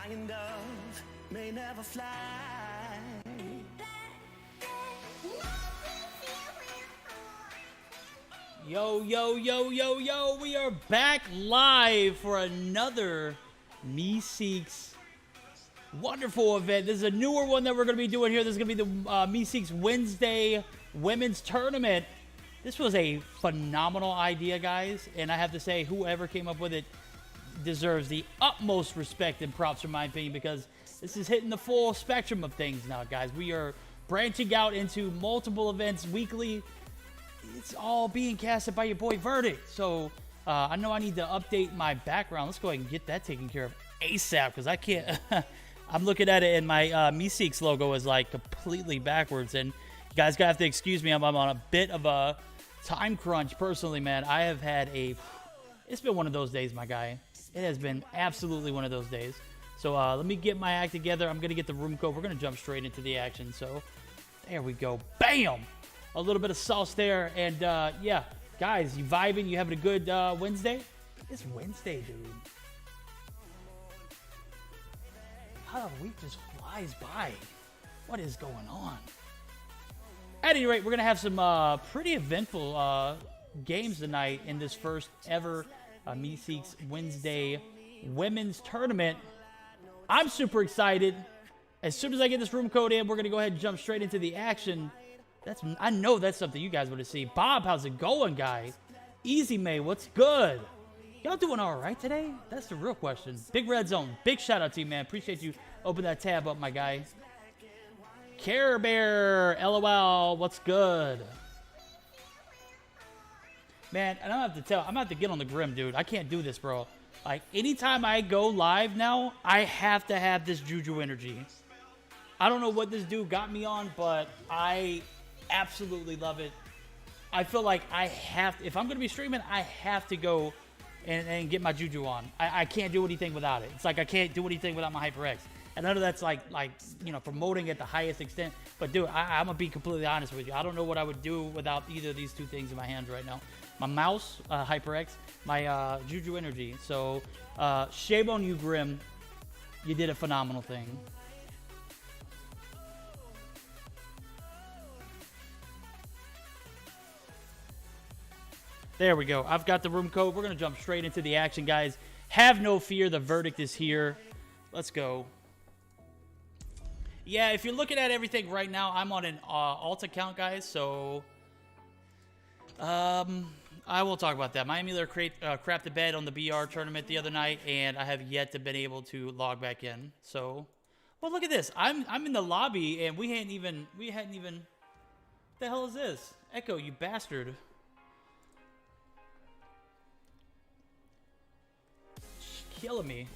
Flying dove may never fly. Yo, yo, yo, yo, yo, we are back live for another Meseeks wonderful event. This is a newer one that we're going to be doing here. This is going to be the Meseeks Wednesday Women's Tournament. This was a phenomenal idea, guys, and I have to say, whoever came up with it deserves the utmost respect and props, in my opinion, because this is hitting the full spectrum of things now, guys. We are branching out into multiple events weekly. It's all being casted by your boy Verdict. So I know I need to update my background. Let's go ahead and get that taken care of ASAP, because I can't. I'm looking at it and my Meseeks logo is like completely backwards. And you guys gotta have to excuse me. I'm on a bit of a time crunch personally, man. I have had it's been one of those days, my guy. It has been absolutely one of those days. So let me get my act together. I'm gonna get the room code. We're gonna jump straight into the action. So there we go. Bam! A little bit of sauce there, and yeah, guys, you vibing? You having a good Wednesday? It's Wednesday, dude. How the week just flies by. What is going on? At any rate, we're gonna have some pretty eventful games tonight in this first ever Meseeks Wednesday Women's Tournament. I'm super excited. As soon as I get this room code in, we're gonna go ahead and jump straight into the action. I know that's something you guys want to see. Bob, how's it going, guys? Easy May, what's good? Y'all doing all right today? That's the real question. Big Red Zone, big shout out to you, man. Appreciate you open that tab up, my guy. Care Bear, LOL, what's good? Man, and I'm gonna have to get on the Grim, dude. I can't do this, bro. Like, anytime I go live now, I have to have this Juju energy. I don't know what this dude got me on, but I absolutely love it. I feel like if I'm going to be streaming, I have to go and get my Juju on. I can't do anything without it. It's like I can't do anything without my HyperX. And I know that's like you know, promoting at the highest extent. But dude, I'm going to be completely honest with you. I don't know what I would do without either of these two things in my hands right now. My mouse, HyperX, my Juju energy. So shame on you, Grim. You did a phenomenal thing. There we go. I've got the room code. We're going to jump straight into the action, guys. Have no fear. The verdict is here. Let's go. Yeah, if you're looking at everything right now, I'm on an alt account, guys. So, I will talk about that. My emular crapped the bed on the BR tournament the other night, and I have yet to been able to log back in. So, well, look at this. I'm in the lobby, and we hadn't even. What the hell is this? Echo, you bastard. Killing me.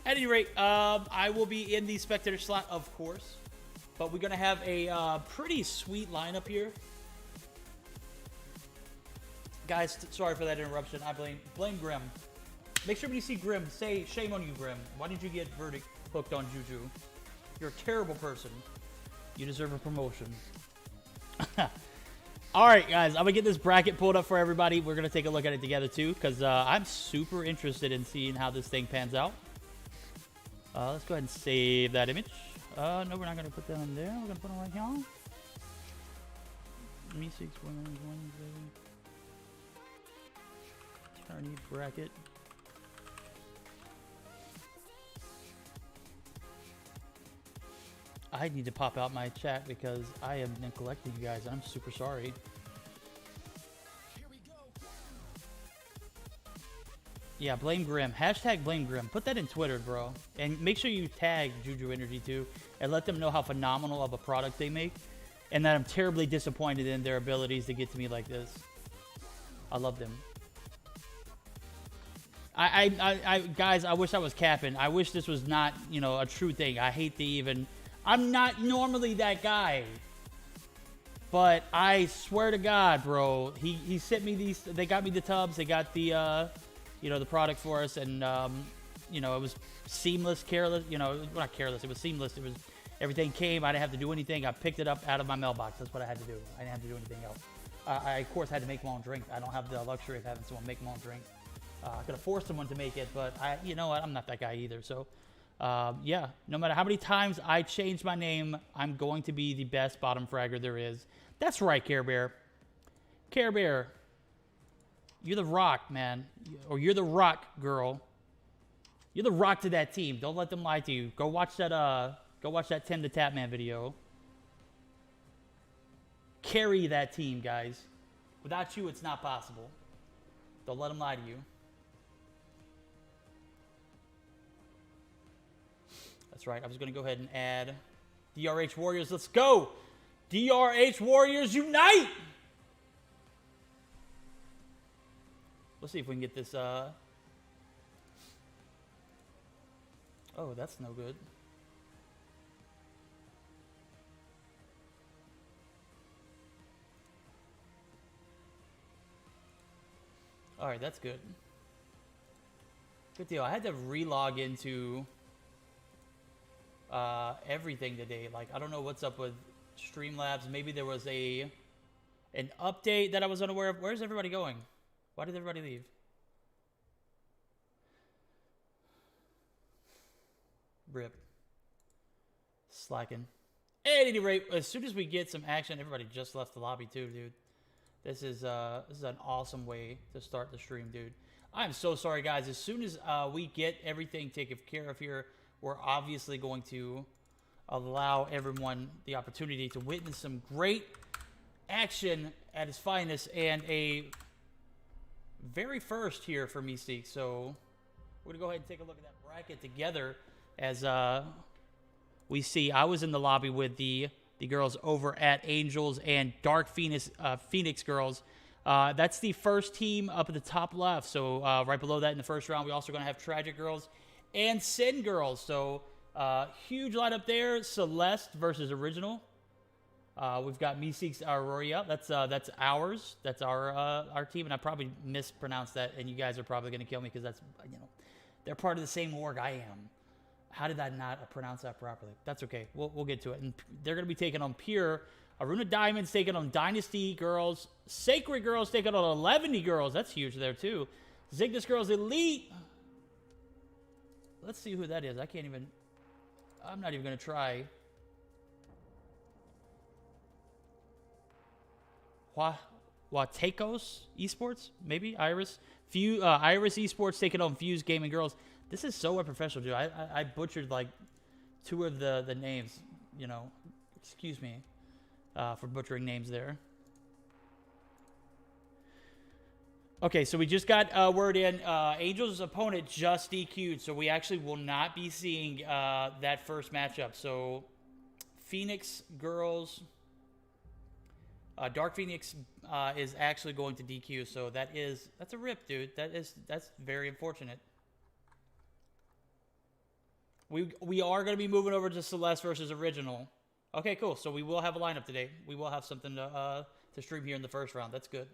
At any rate, I will be in the spectator slot, of course, but we're gonna have a pretty sweet lineup here, guys. Sorry for that interruption. I blame Grim. Make sure when you see Grim, say shame on you, Grim. Why did you get Verdict hooked on Juju? You're a terrible person. You deserve a promotion. All right, guys, I'm going to get this bracket pulled up for everybody. We're going to take a look at it together, too, because I'm super interested in seeing how this thing pans out. Let's go ahead and save that image. No, we're not going to put that in there. We're going to put it right here. Meseeks Women's Wednesday. Tourney bracket. I need to pop out my chat because I am neglecting you guys. I'm super sorry. Yeah, blame Grim. Hashtag blame Grim. Put that in Twitter, bro. And make sure you tag Juju Energy too, and let them know how phenomenal of a product they make, and that I'm terribly disappointed in their abilities to get to me like this. I love them. Guys, I wish I was capping. I wish this was not, you know, a true thing. I hate to even. I'm not normally that guy. But I swear to God, bro, he sent me these. They got me the tubs. They got the, you know, the product for us, and you know, it was seamless, careless. You know, not careless. It was seamless. It was everything came. I didn't have to do anything. I picked it up out of my mailbox. That's what I had to do. I didn't have to do anything else. I of course had to make my own drink. I don't have the luxury of having someone make my own drink. I could have forced someone to make it, but you know what? I'm not that guy either. So, yeah, no matter how many times I change my name, I'm going to be the best bottom fragger there is. That's right, Care Bear. Care Bear, you're the rock, man. Or you're the rock, girl. You're the rock to that team. Don't let them lie to you. Go watch that Tim the Tapman video. Carry that team, guys. Without you, it's not possible. Don't let them lie to you. That's right. I was going to go ahead and add DRH Warriors. Let's go. DRH Warriors unite. Let's see if we can get this. Oh, that's no good. All right, that's good. Good deal. I had to relog into everything today. Like, I don't know what's up with Streamlabs. Maybe there was an update that I was unaware of. Where's everybody going? Why did everybody leave? Rip. Slacking. At any rate, as soon as we get some action, everybody just left the lobby too, dude. This is an awesome way to start the stream, dude. I'm so sorry, guys. As soon as we get everything taken care of here, we're obviously going to allow everyone the opportunity to witness some great action at its finest and a very first here for Meseeks. So we're going to go ahead and take a look at that bracket together as we see. I was in the lobby with the girls over at Angels and Dark Phoenix girls. That's the first team up at the top left. So right below that in the first round, we also going to have Tragic girls and Sin girls. So huge lineup there. Celeste versus Original. We've got Meseeks Aurora. That's ours. That's our team, and I probably mispronounced that, and you guys are probably going to kill me because that's, you know, they're part of the same org I am. How did I not pronounce that properly? That's okay. We'll get to it. And they're going to be taking on Pure. Aruna Diamonds taking on Dynasty Girls. Sacred Girls taking on 11 Girls. That's huge there, too. Zygnus Girls Elite. Let's see who that is. I'm not even going to try. Watekos Esports? Maybe? Iris? Iris Esports taking on Fuse Gaming Girls. This is so unprofessional, dude. I butchered like 2 of the names, you know. Excuse me for butchering names there. Okay, so we just got word in. Angel's opponent just DQ'd, so we actually will not be seeing that first matchup. So Phoenix Girls, Dark Phoenix is actually going to DQ, so that's a rip, dude. That's very unfortunate. We are going to be moving over to Celeste versus Original. Okay, cool. So we will have a lineup today. We will have something to stream here in the first round. That's good.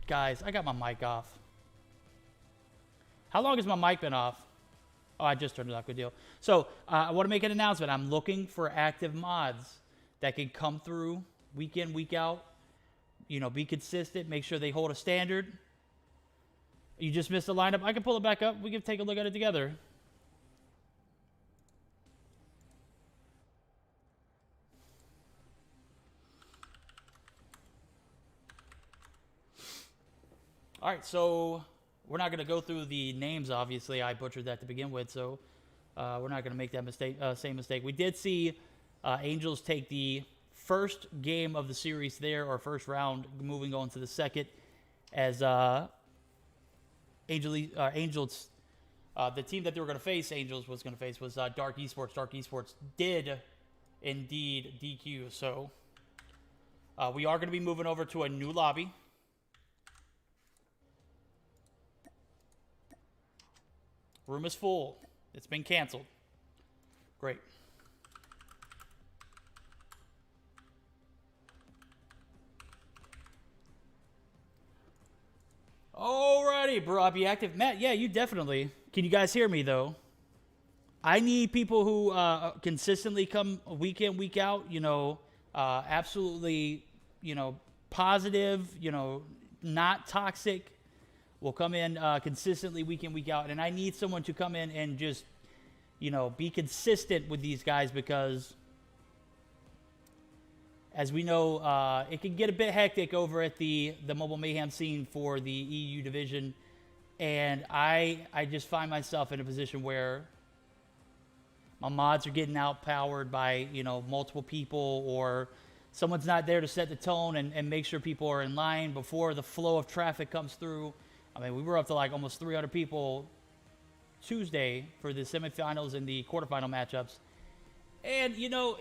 Guys, I got my mic off. How long has my mic been off? Oh, I just turned it off. Good deal. So, I want to make an announcement. I'm looking for active mods that can come through week in, week out. You know, be consistent. Make sure they hold a standard. You just missed the lineup. I can pull it back up. We can take a look at it together. All right, so we're not going to go through the names, obviously. I butchered that to begin with, so we're not going to make that mistake, same mistake. We did see Angels take the first game of the series there, or first round, moving on to the second, as Angels, the team that they were going to face, Angels was going to face, was Dark Esports. Dark Esports did indeed DQ, so we are going to be moving over to a new lobby. Room is full. It's been canceled. Great. Alrighty, bro. I'll be active. Matt, yeah, you definitely. Can you guys hear me, though? I need people who consistently come week in, week out, you know, absolutely, you know, positive, you know, not toxic, will come in consistently week in, week out. And I need someone to come in and just, you know, be consistent with these guys because, as we know, it can get a bit hectic over at the Mobile Mayhem scene for the EU division. And I just find myself in a position where my mods are getting outpowered by, you know, multiple people, or someone's not there to set the tone and make sure people are in line before the flow of traffic comes through. I mean, we were up to like almost 300 people Tuesday for the semifinals and the quarterfinal matchups. And, you know,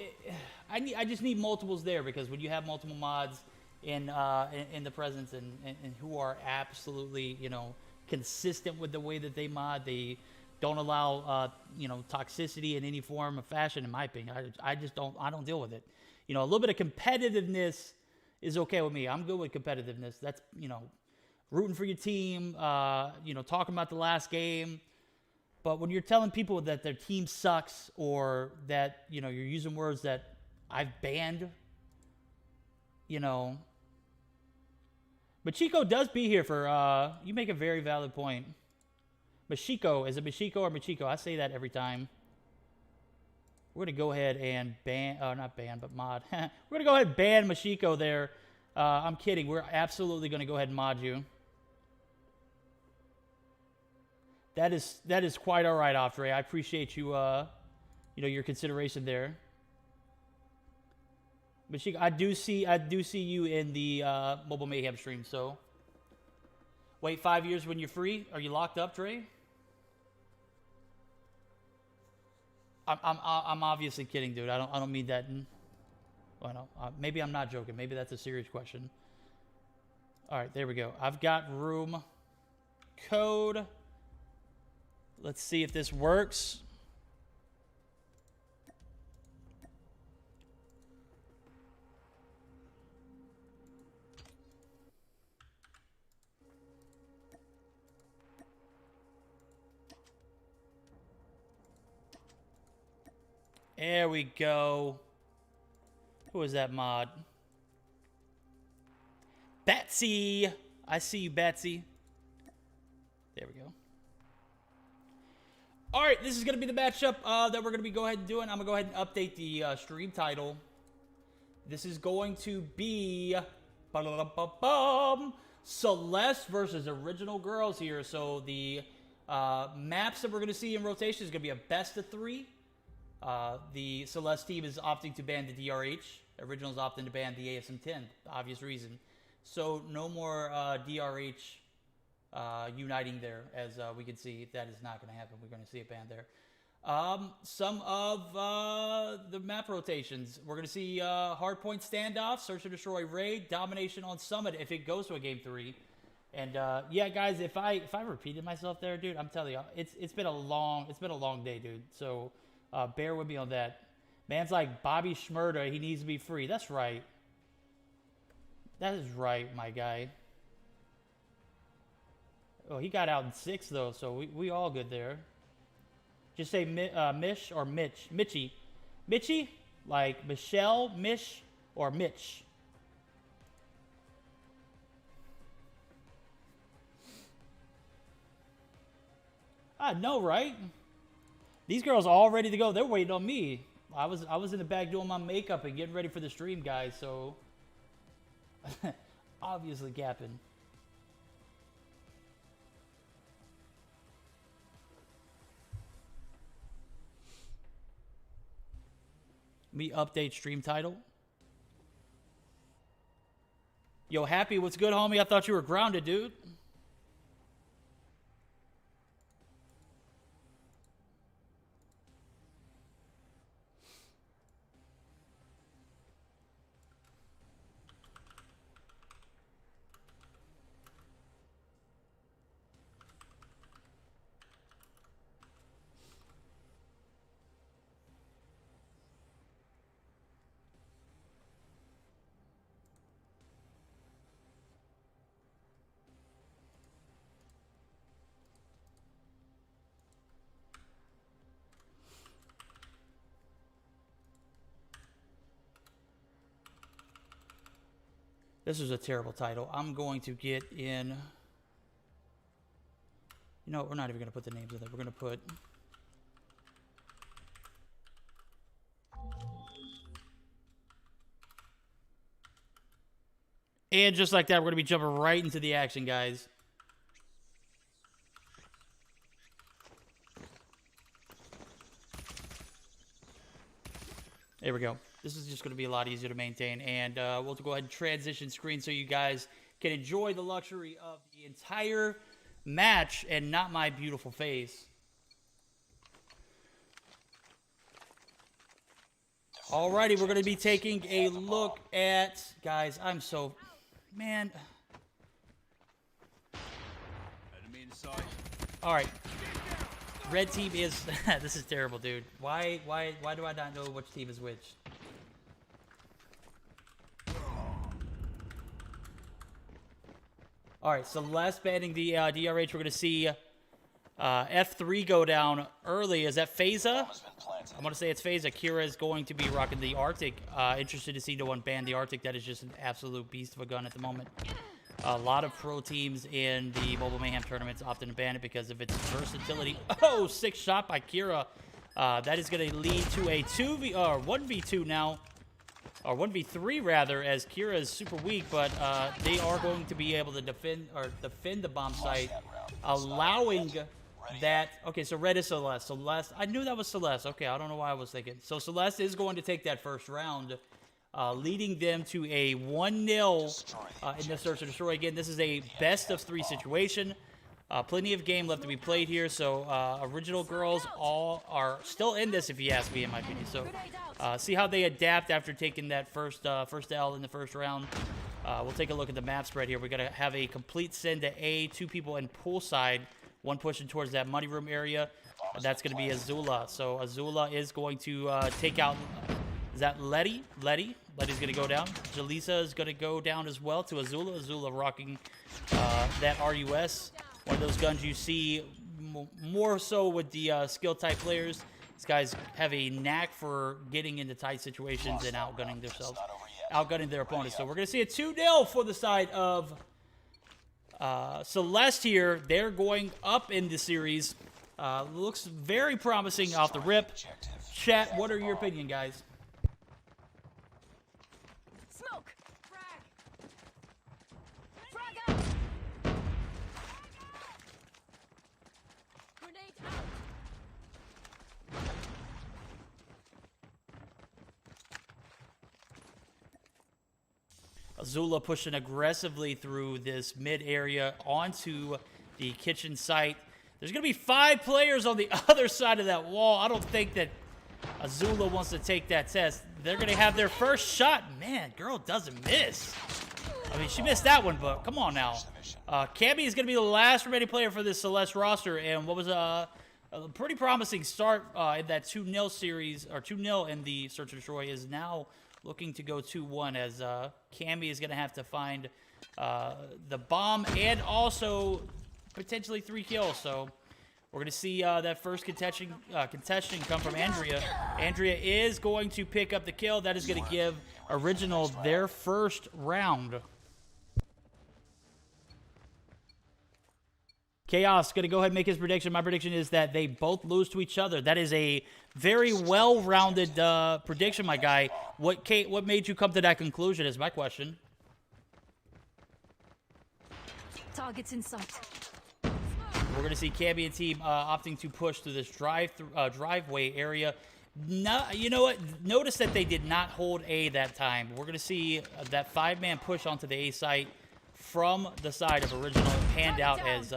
I just need multiples there, because when you have multiple mods in the presence and who are absolutely, you know, consistent with the way that they mod, they don't allow, you know, toxicity in any form or fashion, in my opinion. I don't deal with it. You know, a little bit of competitiveness is okay with me. I'm good with competitiveness. That's, you know, rooting for your team, you know, talking about the last game. But when you're telling people that their team sucks, or that, you know, you're using words that I've banned, you know. Machiko does be here for, you make a very valid point. Machiko, is it Machiko or Machiko? I say that every time. We're going to go ahead and ban, not ban, but mod. We're going to go ahead and ban Machiko there. I'm kidding. We're absolutely going to go ahead and mod you. That is quite all right, Oftre. I appreciate you, you know, your consideration there. Machiko, I do see you in the Mobile Mayhem stream. So, wait 5 years when you're free. Are you locked up, Dre? I'm obviously kidding, dude. I don't mean that. Well, no, maybe I'm not joking. Maybe that's a serious question. All right, there we go. I've got room code. Let's see if this works. There we go. Who is that mod? Batsy. I see you, Batsy. There we go. All right, this is going to be the matchup that we're going to be go ahead and doing. I'm going to go ahead and update the stream title. This is going to be Celeste versus Original Girls here. So the maps that we're going to see in rotation is going to be a best of 3. The Celeste team is opting to ban the DRH. Original is opting to ban the ASM-10, obvious reason. So no more DRH uniting there, as we can see. That is not going to happen. We're going to see it banned there. Some of the map rotations. We're going to see hardpoint standoff, search and destroy raid, domination on summit if it goes to a game 3. And yeah, guys, if I repeated myself there, dude, I'm telling you, it's been a long day, dude. So bear with me on that. Man's like Bobby Schmurda, he needs to be free. That's right. That is right, my guy. Oh, he got out in 6 though, so we all good there. Just say Mish or Mitch. Mitchy. Mitchy? Like Michelle, Mish, or Mitch. I know, right? These girls are all ready to go. They're waiting on me. I was in the back doing my makeup and getting ready for the stream, guys, so obviously gapping. Let me update stream title. Yo, Happy, what's good, homie? I thought you were grounded, dude. This is a terrible title. I'm going to get in... You know, we're not even going to put the names in there. We're going to put... And just like that, we're going to be jumping right into the action, guys. There we go. This is just going to be a lot easier to maintain. And we'll go ahead and transition screen so you guys can enjoy the luxury of the entire match and not my beautiful face. Alrighty, we're going to be taking a look at... Guys, I'm so... Man. Alright. Red team is... This is terrible, dude. Why do I not know which team is which? Alright, so last banning the DRH, we're going to see F3 go down early. Is that Phasa? I'm going to say it's Phasa. Kira is going to be rocking the Arctic. Interested to see no one ban the Arctic. That is just an absolute beast of a gun at the moment. A lot of pro teams in the Mobile Mayhem tournaments often ban it because of its versatility. Oh, 6 shot by Kira. That is going to lead to a 1v2 now. Or 1v3 rather, as Kira is super weak, but they are going to be able to defend the bomb site, allowing that. Okay, so red is Celeste. Celeste, I knew that was Celeste. Okay, I don't know why I was thinking. So Celeste is going to take that first round, leading them to a 1-0 in the search and destroy. Again, this is a best of 3 situation. Plenty of game left to be played here, so original girls all are still in this, if you ask me, in my opinion. So see how they adapt after taking that first L in the first round. We'll take a look at the map spread here. We're going to have a complete send to A, 2 people in poolside, 1 pushing towards that money room area. That's going to be Azula. So Azula is going to take out, is that Letty? Letty's going to go down. Jaleesa is going to go down as well to Azula. Azula rocking that RUS. One of those guns you see more so with the skill-type players. These guys have a knack for getting into tight situations and outgunning themselves, outgunning their opponents. So we're going to see a 2-0 for the side of Celeste here. They're going up in the series. Looks very promising off the rip. Chat, what are your opinion, guys? Azula pushing aggressively through this mid area onto the kitchen site. There's going to be 5 players on the other side of that wall. I don't think that Azula wants to take that test. They're going to have their first shot. Man, girl doesn't miss. I mean, she missed that one, but come on now. Cammy is going to be the last remaining player for this Celeste roster, and what was a pretty promising start in that 2-0 series, or 2-0 in the Search and Destroy, is now looking to go 2-1 as Cammy is going to have to find the bomb and also potentially 3 kills. So we're going to see that first contesting come from Andrea. Andrea is going to pick up the kill. That is going to give Original their first round. Chaos going to go ahead and make his prediction. My prediction is that they both lose to each other. That is a very well-rounded prediction, my guy. What made you come to that conclusion is my question. Targets in sight. We're going to see Cammy and team opting to push through this driveway area. No, you know what? Notice that they did not hold A that time. We're going to see that 5-man push onto the A site from the side of original panned out as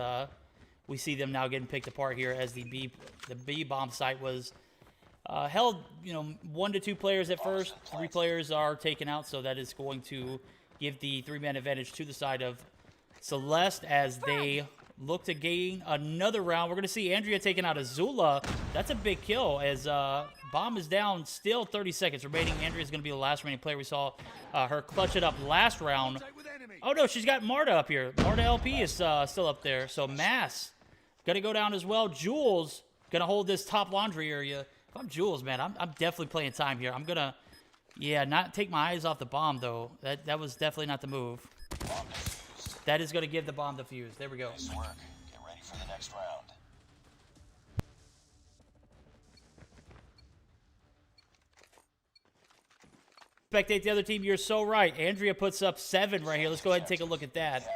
we see them now getting picked apart here as the B bomb site was held, 1 to 2 players at first. 3 players are taken out, so that is going to give the 3-man advantage to the side of Celeste as they look to gain another round. We're going to see Andrea taking out Azula. That's a big kill as bomb is down. Still 30 seconds remaining. Andrea's going to be the last remaining player. We saw her clutch it up last round. Oh, no, she's got Marta up here. Marta LP is still up there. So Mass going to go down as well. Jules going to hold this top laundry area. If I'm Jules, man, I'm definitely playing time here. I'm going to, not take my eyes off the bomb, though. That was definitely not the move. That is going to give the bomb the fuse. There we go. Nice work. Get ready for the next round. Spectate the other team. You're so right. Andrea puts up 7 right here. Let's go ahead and take a look at that.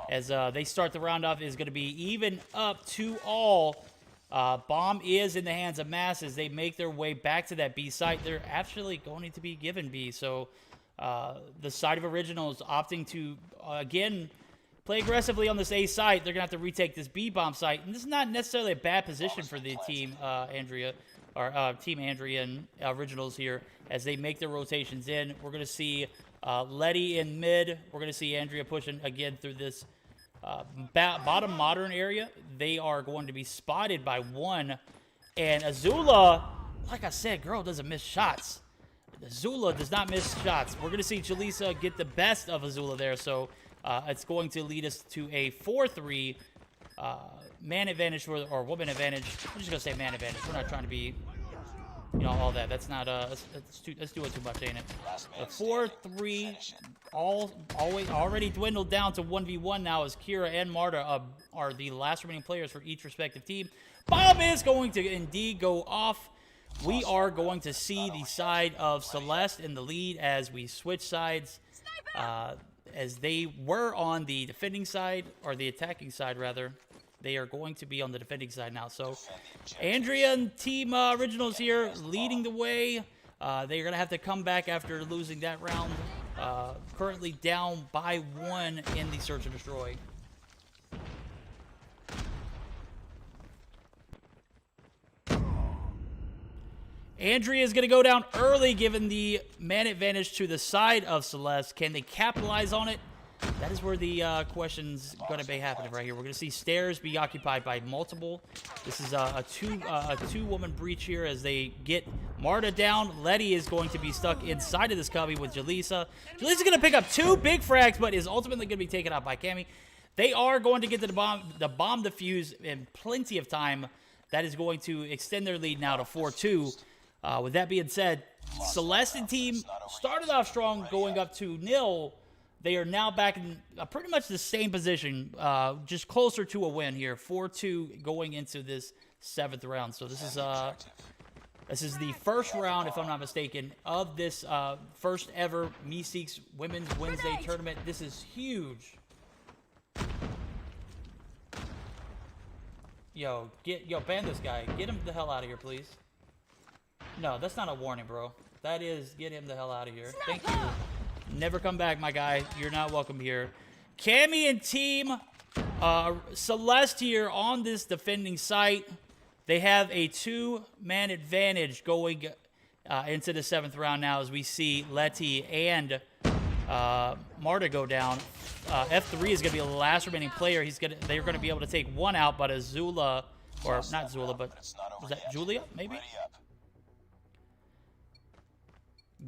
As they start the round off, is going to be even up to all. Bomb is in the hands of Mass as they make their way back to that B site. They're actually going to be given B. So the side of Originals opting to, again, play aggressively on this A site. They're going to have to retake this B bomb site. And this is not necessarily a bad position for the team, Andrea, or Team Andrea and Originals here as they make their rotations in. We're going to see Letty in mid. We're going to see Andrea pushing again through this bottom modern area. They are going to be spotted by 1. And Azula, like I said, girl doesn't miss shots. Azula does not miss shots. We're going to see Jaleesa get the best of Azula there. So it's going to lead us to a 4-3 man advantage or woman advantage. I'm just going to say man advantage. We're not trying to be, all that. That's not, that's doing too much, ain't it? A 4-3 already dwindled down to 1v1 now as Kira and Marta are the last remaining players for each respective team. Bomb is going to indeed go off. We are going to see the side of Celeste in the lead as we switch sides. As they were on the defending side, or the attacking side, rather. They are going to be on the defending side now. So, Andrea and Team Originals here leading the way. They're going to have to come back after losing that round. Currently down by 1 in the Search and Destroy. Andrea is going to go down early, given the man advantage to the side of Celeste. Can they capitalize on it? That is where the question's going to be happening right here. We're going to see stairs be occupied by multiple. This is a two-woman breach here as they get Marta down. Letty is going to be stuck inside of this cubby with Jaleesa. Jaleesa's going to pick up 2 big frags, but is ultimately going to be taken out by Cammy. They are going to get to the bomb defuse in plenty of time. That is going to extend their lead now to 4-2. With that being said, Celeste team started off strong, going up to 0. They are now back in pretty much the same position, just closer to a win here. 4-2 going into this 7th round. So this is the first round, if I'm not mistaken, of this first ever Meseeks Women's Wednesday tournament. This is huge. Yo, ban this guy. Get him the hell out of here, please. No, that's not a warning, bro. That is, get him the hell out of here. Thank you. Never come back, my guy. You're not welcome here. Cammy and Team Celeste here on this defending site. They have a 2-man advantage going into the 7th round now as we see Letty and Marta go down. F3 is going to be the last remaining player. They're going to be able to take 1 out, but Azula, or not Azula, but was that Julia, maybe?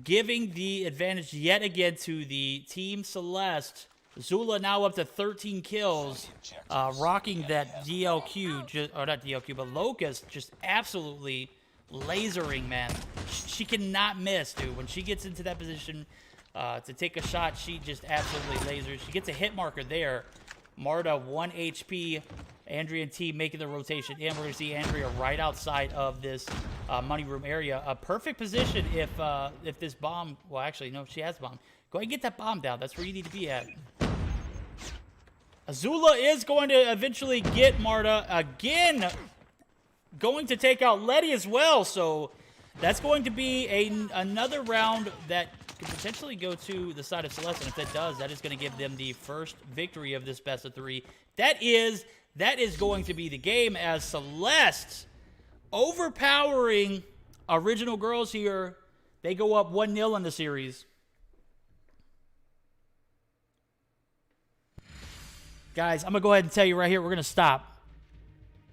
Giving the advantage yet again to the Team Celeste. Zula now up to 13 kills, rocking that DLQ, or not DLQ, but Locust, just absolutely lasering, man. She cannot miss, dude. When she gets into that position to take a shot, she just absolutely lasers. She gets a hit marker there. Marta, 1 HP. Andrea and T making the rotation. And we're going to see Andrea right outside of this money room area. A perfect position if this bomb... Well, actually, no, she has bomb. Go ahead and get that bomb down. That's where you need to be at. Azula is going to eventually get Marta. Again, going to take out Letty as well. So That's going to be another round that could potentially go to the side of Celeste, and if that does, that is going to give them the first victory of this best of 3. That is going to be the game, as Celeste overpowering Original Girls here. They go up 1-0 in the series. Guys, I'm going to go ahead and tell you right here, we're going to stop.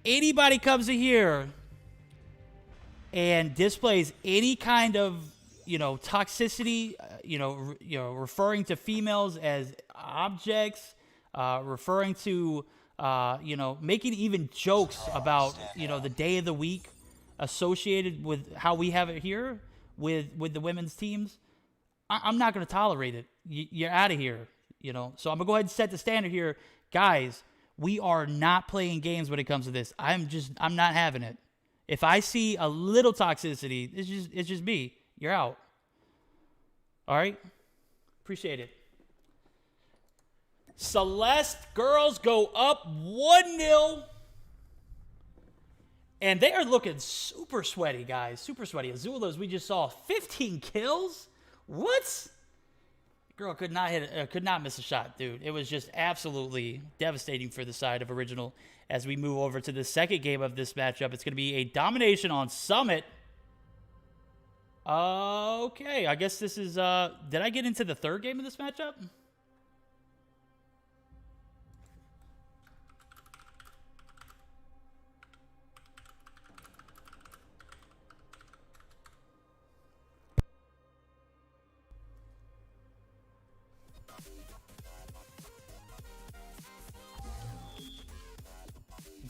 Anybody comes in here and displays any kind of, toxicity, referring to females as objects, referring to, making even jokes about, the day of the week associated with how we have it here with the women's teams, I'm not going to tolerate it. You're out of here, So I'm going to go ahead and set the standard here. Guys, we are not playing games when it comes to this. I'm not having it. If I see a little toxicity, it's just me. You're out. All right? Appreciate it. Celeste girls go up 1-0. And they are looking super sweaty, guys. Super sweaty. Azula, as we just saw, 15 kills? What? Girl could not miss a shot, dude. It was just absolutely devastating for the side of Original. As we move over to the second game of this matchup, it's going to be a domination on Summit. Okay, I guess this is, did I get into the third game of this matchup?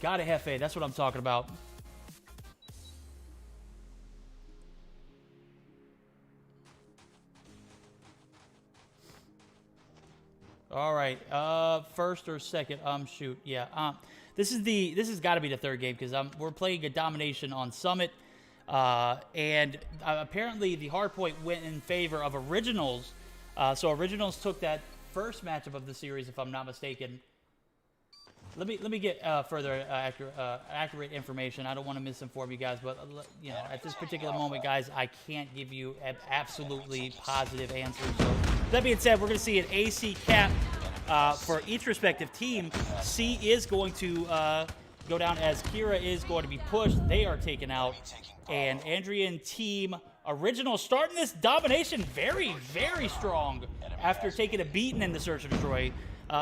Gotta have faith. That's what I'm talking about. All right. First or second? Shoot. Yeah. This has got to be the third game because we're playing a domination on Summit, and apparently the hard point went in favor of Originals. So Originals took that first matchup of the series, if I'm not mistaken. Let me get further accurate information. I don't want to misinform you guys, but at this particular moment, guys, I can't give you an absolutely positive answer. So that being said, we're going to see an AC cap for each respective team. C is going to go down as Kira is going to be pushed. They are taken out, and Andrian team Original starting this domination very, very strong after taking a beating in the Search and Destroy.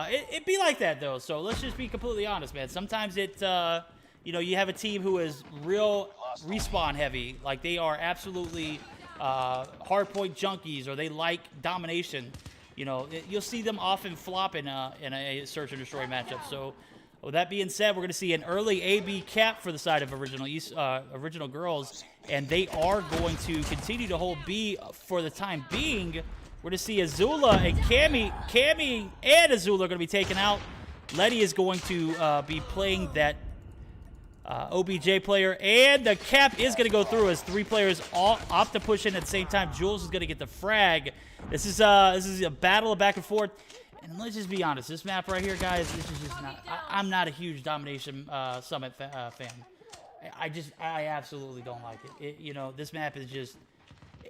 It'd be like that, though, so let's just be completely honest, man. Sometimes you have a team who is real respawn heavy, like they are absolutely hardpoint junkies, or they like domination. You'll see them often flop in a Search and Destroy matchup. So with that being said, we're going to see an early AB cap for the side of Original Girls, and they are going to continue to hold B for the time being. We're going to see Azula and Cammy and Azula are going to be taken out. Letty is going to be playing that OBJ player, and the cap is going to go through as 3 players all opt to push in at the same time. Jules is going to get the frag. This is a battle of back and forth. And let's just be honest, this map right here, guys, this is just not. I'm not a huge Domination Summit fan. I absolutely don't like it. This map is just.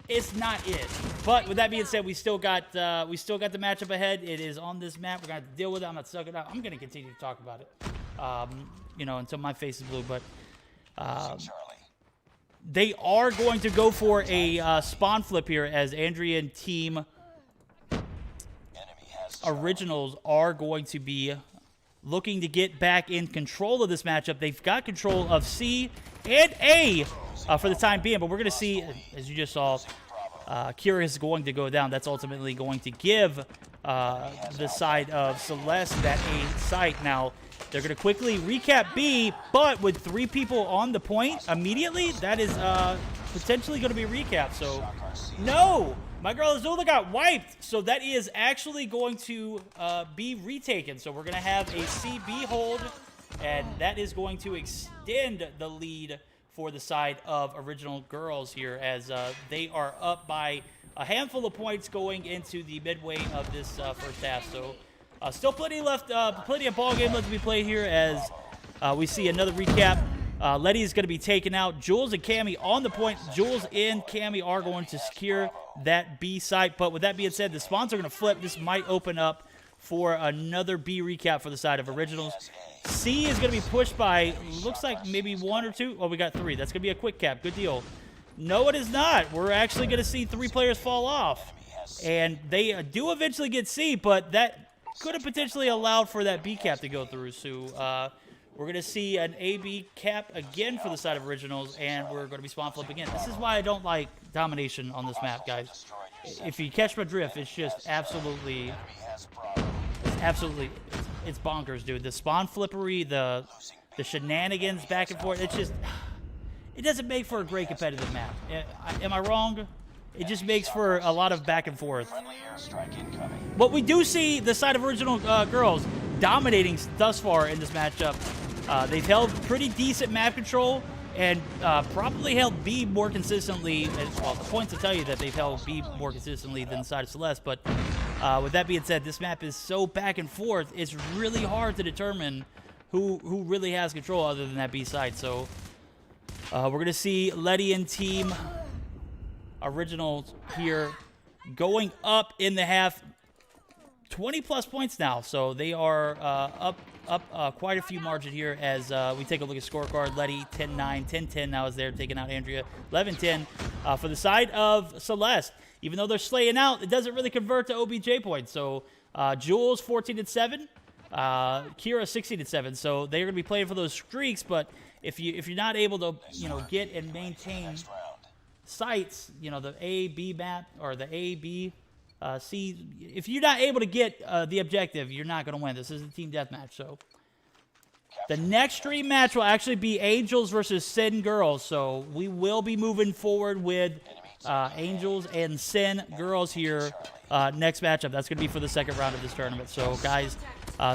It's not it. But with that being said, we still got the matchup ahead. It is on this map. We're gonna have to deal with it. I'm not sucking it out. I'm gonna continue to talk about it, until my face is blue. But they are going to go for a spawn flip here, as Andrian team Originals are going to be looking to get back in control of this matchup. They've got control of C and A for the time being, but we're going to see, as you just saw, Kira is going to go down. That's ultimately going to give the side of Celeste that A site. Now, they're going to quickly recap B, but with 3 people on the point immediately, that is potentially going to be a recap. So, no! My girl Azula got wiped, so that is actually going to be retaken. So we're going to have a CB hold, and that is going to extend the lead for the side of Original Girls here, as they are up by a handful of points going into the midway of this first half. So still plenty left, plenty of ball game left to be played here, as we see another recap Letty is going to be taken out. Jules and Cammy on the point. Jules and Cammy are going to secure that B site. But with that being said, the spawns are going to flip. This might open up for another B recap for the side of Originals. C is going to be pushed by, looks like maybe 1 or 2. Oh, we got 3. That's going to be a quick cap. Good deal. No, it is not. We're actually going to see 3 players fall off. And they do eventually get C, but that could have potentially allowed for that B cap to go through. So we're going to see an A-B cap again for the side of Originals, and we're going to be spawn flip again. This is why I don't like domination on this map, guys. If you catch my drift, it's just absolutely, it's bonkers, dude. The spawn flippery, the shenanigans back and forth, it's just, it doesn't make for a great competitive map. Am I wrong? It just makes for a lot of back and forth. But we do see the side of Original girls dominating thus far in this matchup. They've held pretty decent map control and probably held B more consistently. Well, the points will tell you that they've held B more consistently than the side of Celeste. But with that being said, this map is so back and forth, it's really hard to determine who really has control other than that B side. So we're going to see Letty and team Originals here going up in the half. 20-plus points now, so they are up quite a few margin here as we take a look at scorecard. Letty 10-9, 10-10 now is there, taking out Andrea. 11-10 for the side of Celeste. Even though they're slaying out, it doesn't really convert to OBJ points. So Jules 14-7, Kira 16-7. So they're going to be playing for those streaks, but if you're not able to get and maintain sites, the A B map or the A B. C, if you're not able to get the objective, you're not going to win. This is a team deathmatch. So the next stream match will actually be Angels versus Sin Girls. So we will be moving forward with Angels and Sin Girls here next matchup. That's going to be for the second round of this tournament. So guys,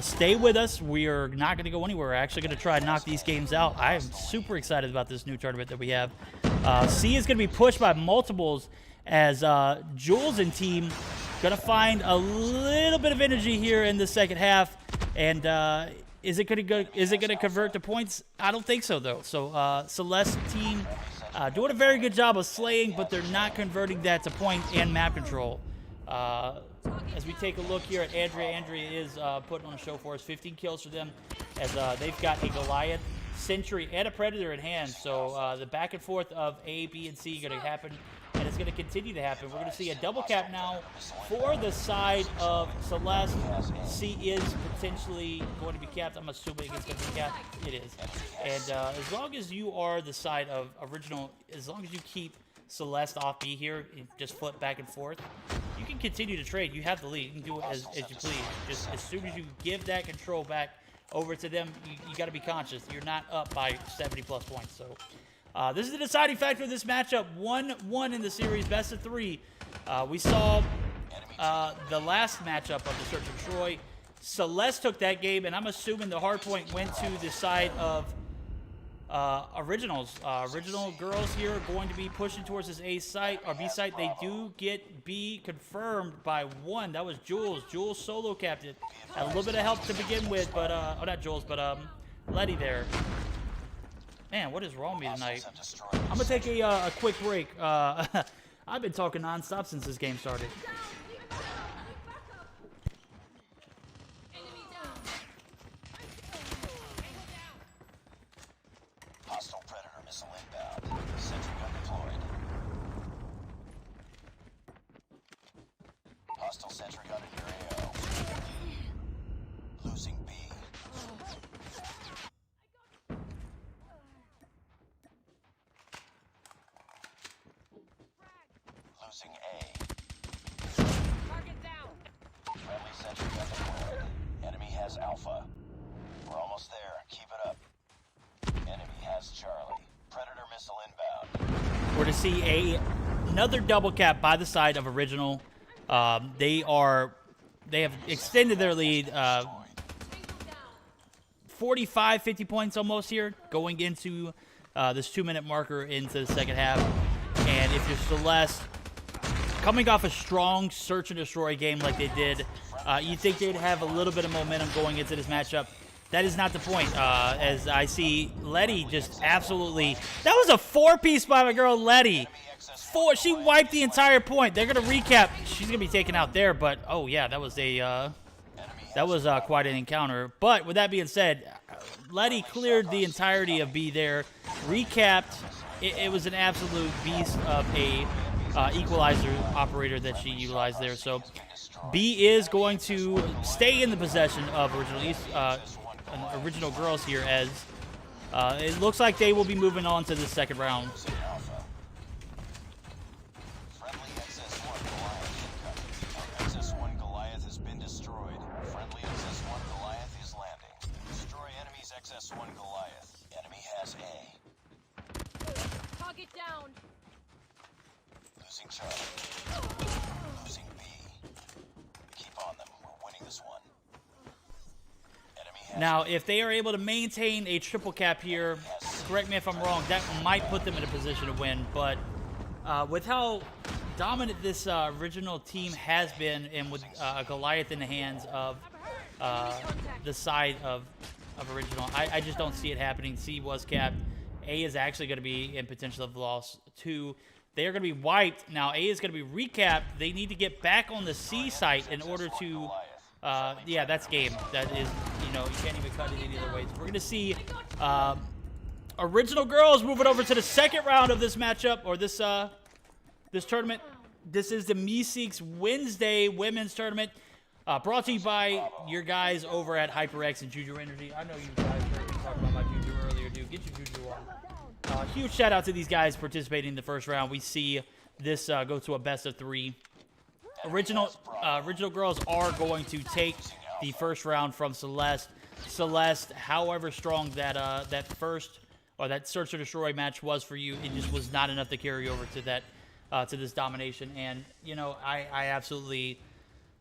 stay with us. We are not going to go anywhere. We're actually going to try and knock these games out. I am super excited about this new tournament that we have. C is going to be pushed by multiples as Jules and team going to find a little bit of energy here in the second half. And is it going to convert to points? I don't think so, though. So Celeste team doing a very good job of slaying, but they're not converting that to points and map control. As we take a look here at Andrea, Andrea is putting on a show for us. 15 kills for them as they've got a Goliath, Sentry, and a Predator in hand. So the back and forth of A, B, and C are going to happen, and it's going to continue to happen. We're going to see a double cap now for the side of Celeste. C is potentially going to be capped. I'm assuming it's going to be capped. It is. And as long as you are the side of Original, as long as you keep Celeste off B here and just flip back and forth, you can continue to trade. You have the lead. You can do it as you please. Just as soon as you give that control back over to them, you got to be conscious. You're not up by 70-plus points. So this is the deciding factor of this matchup. 1-1 in the series, best of 3. We saw the last matchup of the Search of Troy. Celeste took that game, and I'm assuming the hard point went to the side of Originals. Original girls here are going to be pushing towards this A site or B site. They do get B confirmed by 1. That was Jules. Jules solo capped it. Had a little bit of help to begin with, but oh, not Jules, but Letty there. Man, what is wrong with me tonight? I'm gonna take a quick break. I've been talking nonstop since this game started. Hostile Predator missile inbound. Sentry gun deployed. Hostile sentry gun in your AO. Losing B. Losing A. Target down. Friendly sentry gun deployed. Enemy has Alpha. We're almost there. Keep it up. Enemy has Charlie. Predator missile inbound. We're to see another double cap by the side of Original. They have extended their lead 45, 50 points almost here going into this 2-minute marker into the second half. And if you're Celeste, coming off a strong search and destroy game like they did, you think they'd have a little bit of momentum going into this matchup. that is not the point. As I see Letty just absolutely... That was a 4-piece by my girl Letty. She wiped the entire point. They're going to recap. She's going to be taken out there, but... Oh, yeah, that was a... That was quite an encounter. But with that being said, Letty cleared the entirety of B there. Recapped. It was an absolute beast of a equalizer operator that she utilized there. So B is going to stay in the possession of original girls here, as it looks like they will be moving on to the second round. Target down. Losing Charlie. Losing B. Keep on them. We're winning this one. Enemy has Now, if they are able to maintain a triple cap here, correct me if I'm wrong, that might put them in a position to win. But with how dominant this original team has been, and with Goliath in the hands of the side of original, I just don't see it happening. C was capped. A is actually going to be in potential of loss 2. They are going to be wiped. Now, A is going to be recapped. They need to get back on the C site in order to... yeah, that's game. That is, you can't even cut it any other ways. We're going to see original girls moving over to the second round of this matchup, or this this tournament. This is the Meseeks Wednesday Women's Tournament, brought to you by your guys over at HyperX and Juju Energy. I know you guys heard me talk about my Juju earlier, dude. Get your Juju on. Huge shout out to these guys participating in the first round. We see this go to a best of 3. Original girls are going to take the first round from Celeste. Celeste, however strong that that first or that search or destroy match was for you, it just was not enough to carry over to that to this domination. And I absolutely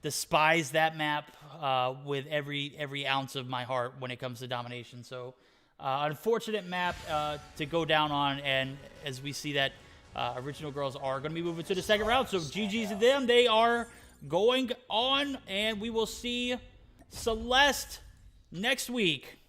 despise that map with every ounce of my heart when it comes to domination. So unfortunate map to go down on, and as we see that original girls are going to be moving to the second round. So GG's to them. They are going on, and we will see Celeste next week.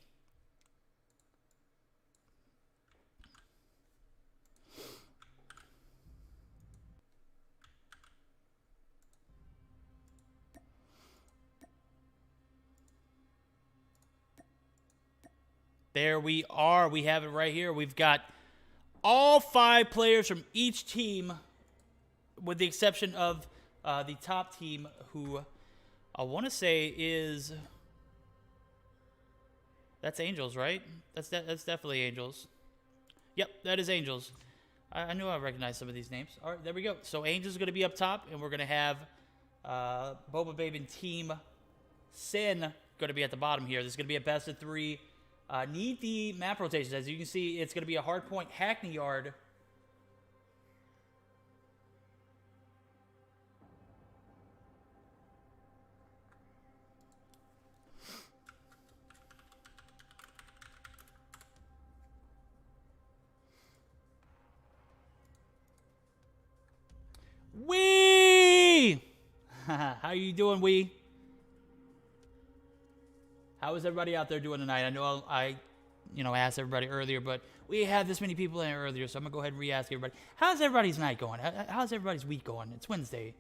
There we are. We have it right here. We've got all 5 players from each team, with the exception of the top team, who I want to say is... That's Angels, right? That's definitely Angels. Yep, that is Angels. I knew I recognized some of these names. All right, there we go. So Angels is going to be up top, and we're going to have Boba Babe and Team Sin going to be at the bottom here. This is going to be a best of 3. Need the map rotations. As you can see, it's going to be a hardpoint Hackney Yard. Wee! How you doing, Wee? How is everybody out there doing tonight? I know I asked everybody earlier, but we had this many people in earlier, so I'm going to go ahead and re-ask everybody. How's everybody's night going? How's everybody's week going? It's Wednesday.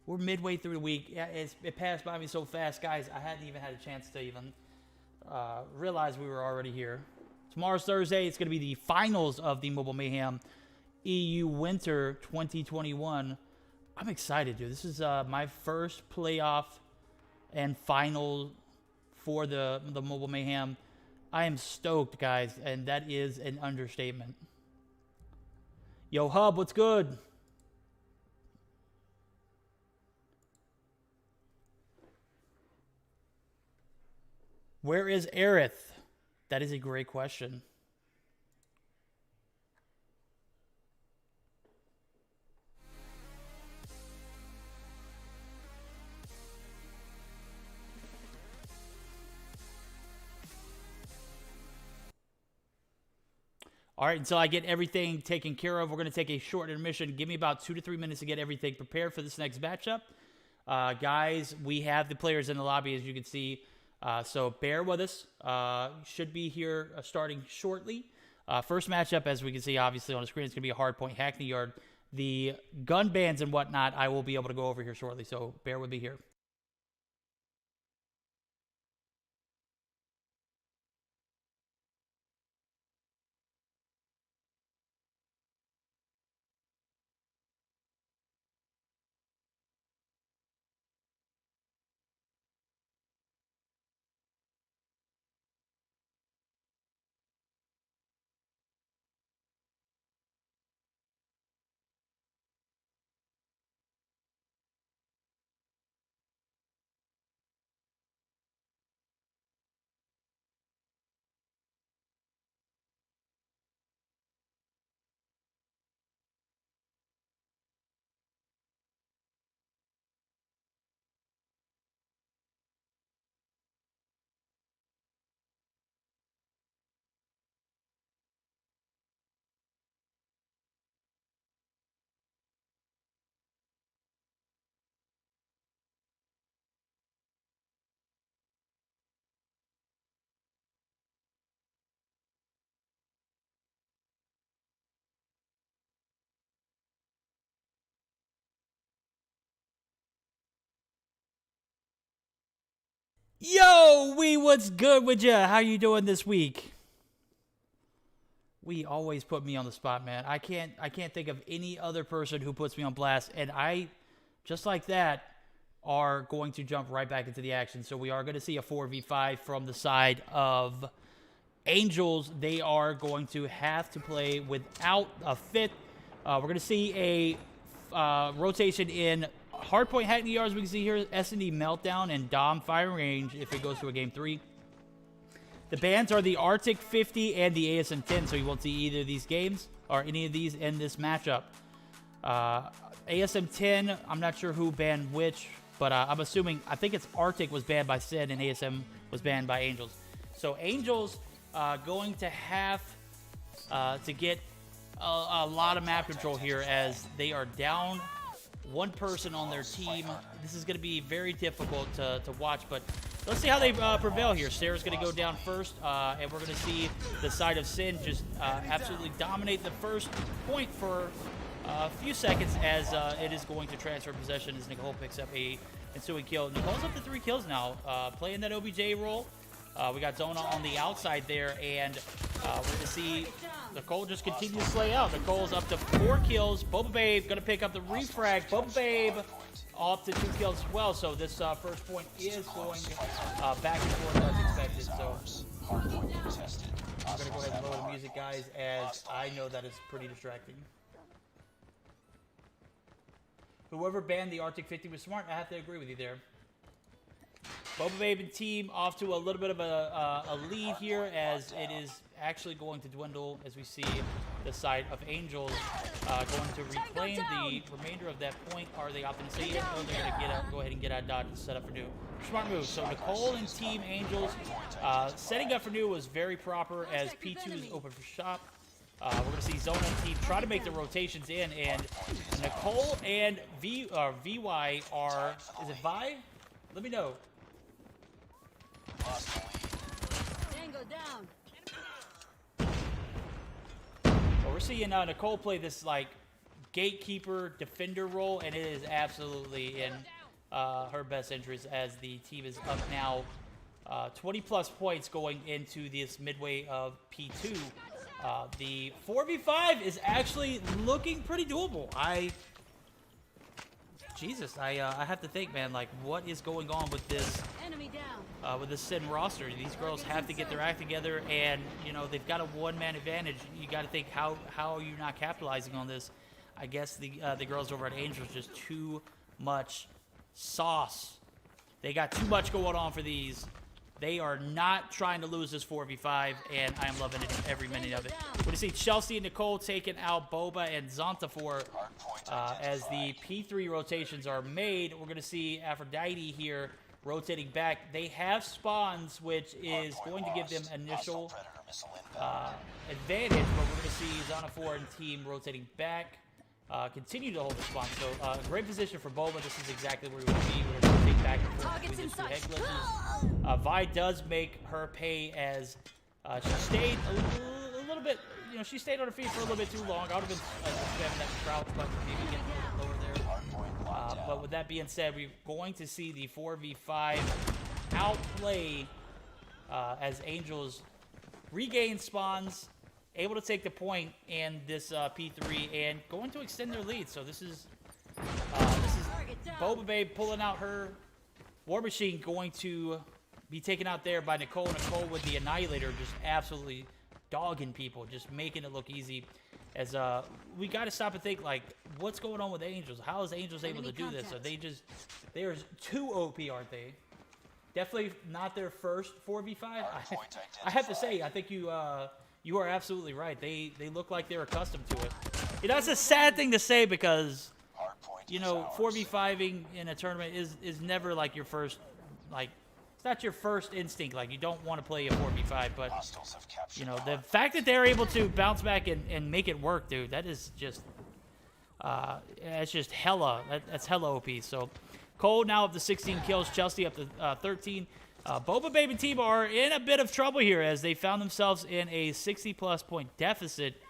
We're midway through the week. It passed by me so fast, guys. I hadn't even had a chance to even realize we were already here. Tomorrow's Thursday. It's going to be the finals of the Mobile Mayhem EU Winter 2021. I'm excited, dude. This is my first playoff and final for the Mobile Mayhem. I am stoked, guys, and that is an understatement. Yo, Hub, what's good? Where is Aerith? That is a great question. All right, until I get everything taken care of, we're going to take a short intermission. Give me about 2 to 3 minutes to get everything prepared for this next matchup. Guys, we have the players in the lobby, as you can see. So bear with us. Should be here starting shortly. First matchup, as we can see, obviously, on the screen, it's going to be a hardpoint Hackney Yard. The gun bans and whatnot, I will be able to go over here shortly, so bear with me here. Yo, what's good with ya? How you doing this week? We always put me on the spot, man. I can't think of any other person who puts me on blast, and I, just like that, are going to jump right back into the action. So we are going to see a 4v5 from the side of Angels. They are going to have to play without a fifth. We're going to see a rotation in hardpoint Hackney Yards. We can see here S&D Meltdown and Dom Firing Range if it goes to a game 3. The bans are the Arctic 50 and the ASM 10, so you won't see either of these games or any of these in this matchup. ASM 10, I'm not sure who banned which, but I'm assuming, I think it's Arctic was banned by Sid and ASM was banned by Angels. So Angels going to have to get a lot of map control here as they are down one person on their team. This is going to be very difficult to watch, but let's see how they prevail here. Sarah's going to go down first, and we're going to see the side of Sin just absolutely dominate the first point for a few seconds as it is going to transfer possession as Nicole picks up a ensuing kill. Nicole's up to 3 kills now, playing that OBJ role. We got Zona on the outside there, and we're going to see Nicole just continue to slay out. Nicole's up to 4 kills. Boba Babe going to pick up the refrag. Boba Babe up to 2 kills as well. So this first point is going back and forth as expected. So I'm going to go ahead and lower the music, guys, as I know that is pretty distracting. Whoever banned the Arctic 50 was smart. I have to agree with you there. Boba Babe and team off to a little bit of a lead here as it is actually going to dwindle as we see the side of Angels going to reclaim the remainder of that point. Are they opting to say it? No, they're going to go ahead and get out of dodge and set up for new. Smart move. So Nicole and team Angels setting up for new was very proper as P2 is open for shop. We're going to see Zona and team try to make the rotations in, and Nicole and VY are, is it Vi? Let me know. Tango down. Well, we're seeing Nicole play this like gatekeeper defender role, and it is absolutely in her best interest as the team is up now 20 plus points going into this midway of P2. The 4v5 is actually looking pretty doable. I have to think, man, like, what is going on with this Enemy down. with this Sin roster? These girls have to get their act together, and you know they've got a one-man advantage. You got to think, how are you not capitalizing on this? I guess the girls over at Angels just too much sauce. They got too much going on for these. They are not trying to lose this 4v5, and I am loving it every minute of it. We're going to see Chelsea and Nicole taking out Boba and Zonta as the P3 rotations are made. We're going to see Aphrodite here rotating back. They have spawns, which is going to give them initial advantage, but we're going to see Zonta and team rotating back. Continue to hold the spawn. So great position for Boba. This is exactly where we want to be. We're going to rotate back and forth between the 2 head glitches. Vi does make her pay as she stayed a little bit, you know, she stayed on her feet for a little bit too long. I would have been spamming that crouch button, maybe getting a little lower there. But with that being said, we're going to see the 4v5 outplay as Angels regain spawns, able to take the point in this P3 and going to extend their lead. So this is Boba Babe pulling out her War Machine, going to be taken out there by Nicole. Nicole with the Annihilator, just absolutely dogging people, just making it look easy. As we got to stop and think, like, what's going on with Angels? How is Angels able to do this? Are they're too OP, aren't they? Definitely not their first 4v5. I have to say, I think you are absolutely right. They look like they're accustomed to it. You know, that's a sad thing to say because, you know, 4v5ing in a tournament is never like your first, like, it's not your first instinct. Like, you don't want to play a 4v5, but, you know, the fact that they're able to bounce back and make it work, dude, that is just, it's just hella, that's hella OP. So, Cole now up to 16 kills, Chelsea up to 13. Boba Babe and Team are in a bit of trouble here as they found themselves in a 60-plus point deficit.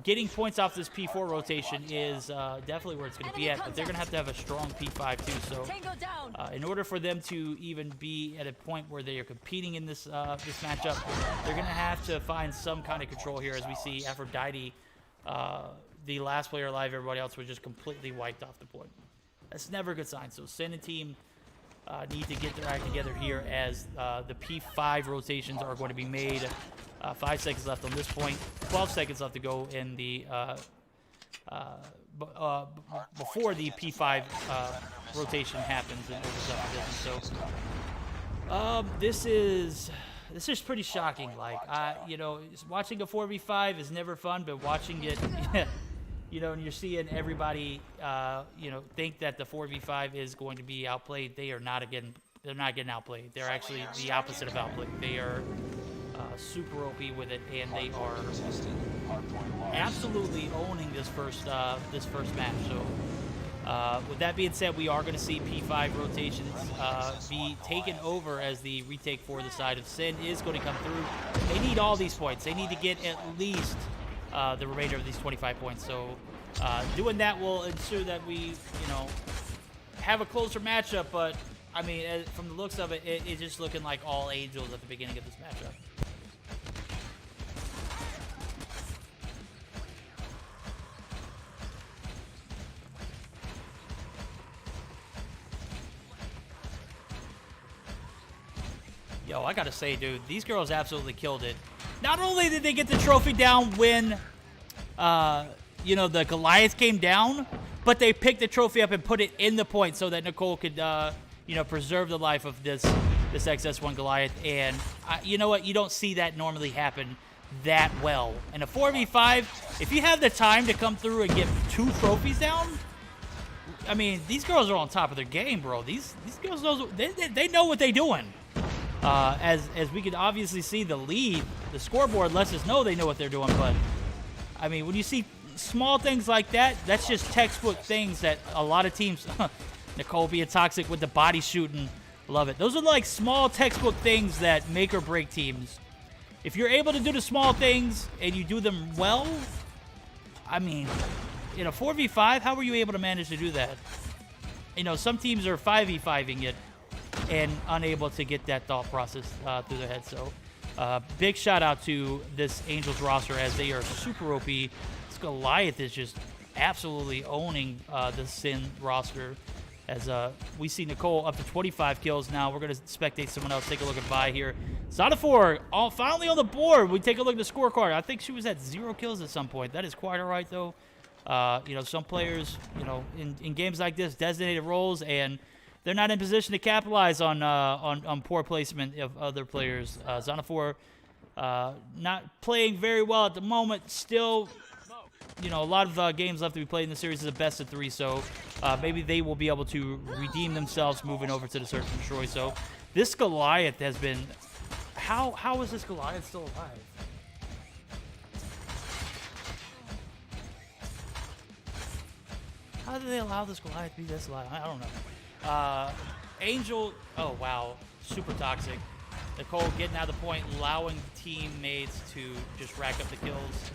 Getting points off this P4 rotation is definitely where it's going to be at, but they're going to have a strong P5 too. So in order for them to even be at a point where they are competing in this this matchup, they're going to have to find some kind of control here as we see Aphrodite, the last player alive, everybody else was just completely wiped off the board. That's never a good sign. So Sin and team need to get their act together here as the P5 rotations are going to be made. 5 seconds left on this point. 12 seconds left to go in the before the P5 rotation happens and opens up the business. So this is pretty shocking. Like you know, watching a 4v5 is never fun, but watching it, you know, and you're seeing everybody, you know, think that the 4v5 is going to be outplayed. They're not getting outplayed. They're actually the opposite of outplayed. They are super OP with it, and they are absolutely owning this first match. So with that being said, we are going to see P5 rotations be taken over as the retake for the side of Sin is going to come through. They need all these points. They need to get at least the remainder of these 25 points. So doing that will ensure that we, you know, have a closer matchup. But I mean, from the looks of it, it's just looking like all Angels at the beginning of this matchup. Yo, I gotta say, dude, these girls absolutely killed it. Not only did they get the trophy down when, you know, the Goliath came down, but they picked the trophy up and put it in the point so that Nicole could, you know, preserve the life of this XS1 Goliath. And you know what? You don't see that normally happen that well. In a 4v5, if you have the time to come through and get 2 trophies down, I mean, these girls are on top of their game, bro. These girls know, they know what they're doing. As we can obviously see, the lead, the scoreboard lets us know they know what they're doing. But I mean, when you see small things like that, that's just textbook things that a lot of teams, Nicole being toxic with the body shooting, love it. Those are like small textbook things that make or break teams. If you're able to do the small things and you do them well, I mean, in a 4v5, how were you able to manage to do that? You know, some teams are 5v5ing it and unable to get that thought process through their head. So big shout out to this Angels roster as they are super OP. This Goliath is just absolutely owning the Sin roster as we see Nicole up to 25 kills now. We're going to spectate someone else. Take a look at Vi here. Zanafor finally on the board. We take a look at the scorecard. I think she was at 0 kills at some point. That is quite all right, though. You know, some players, you know, in games like this, designated roles, and they're not in position to capitalize on poor placement of other players. Zanafor not playing very well at the moment. Still, you know, a lot of games left to be played in the series is a best of 3, so maybe they will be able to redeem themselves moving over to the search and destroy. So this Goliath has been... How is this Goliath still alive? How did they allow this Goliath to be this alive? I don't know. Angel, oh wow, super toxic. Nicole getting out of the point, allowing teammates to just rack up the kills.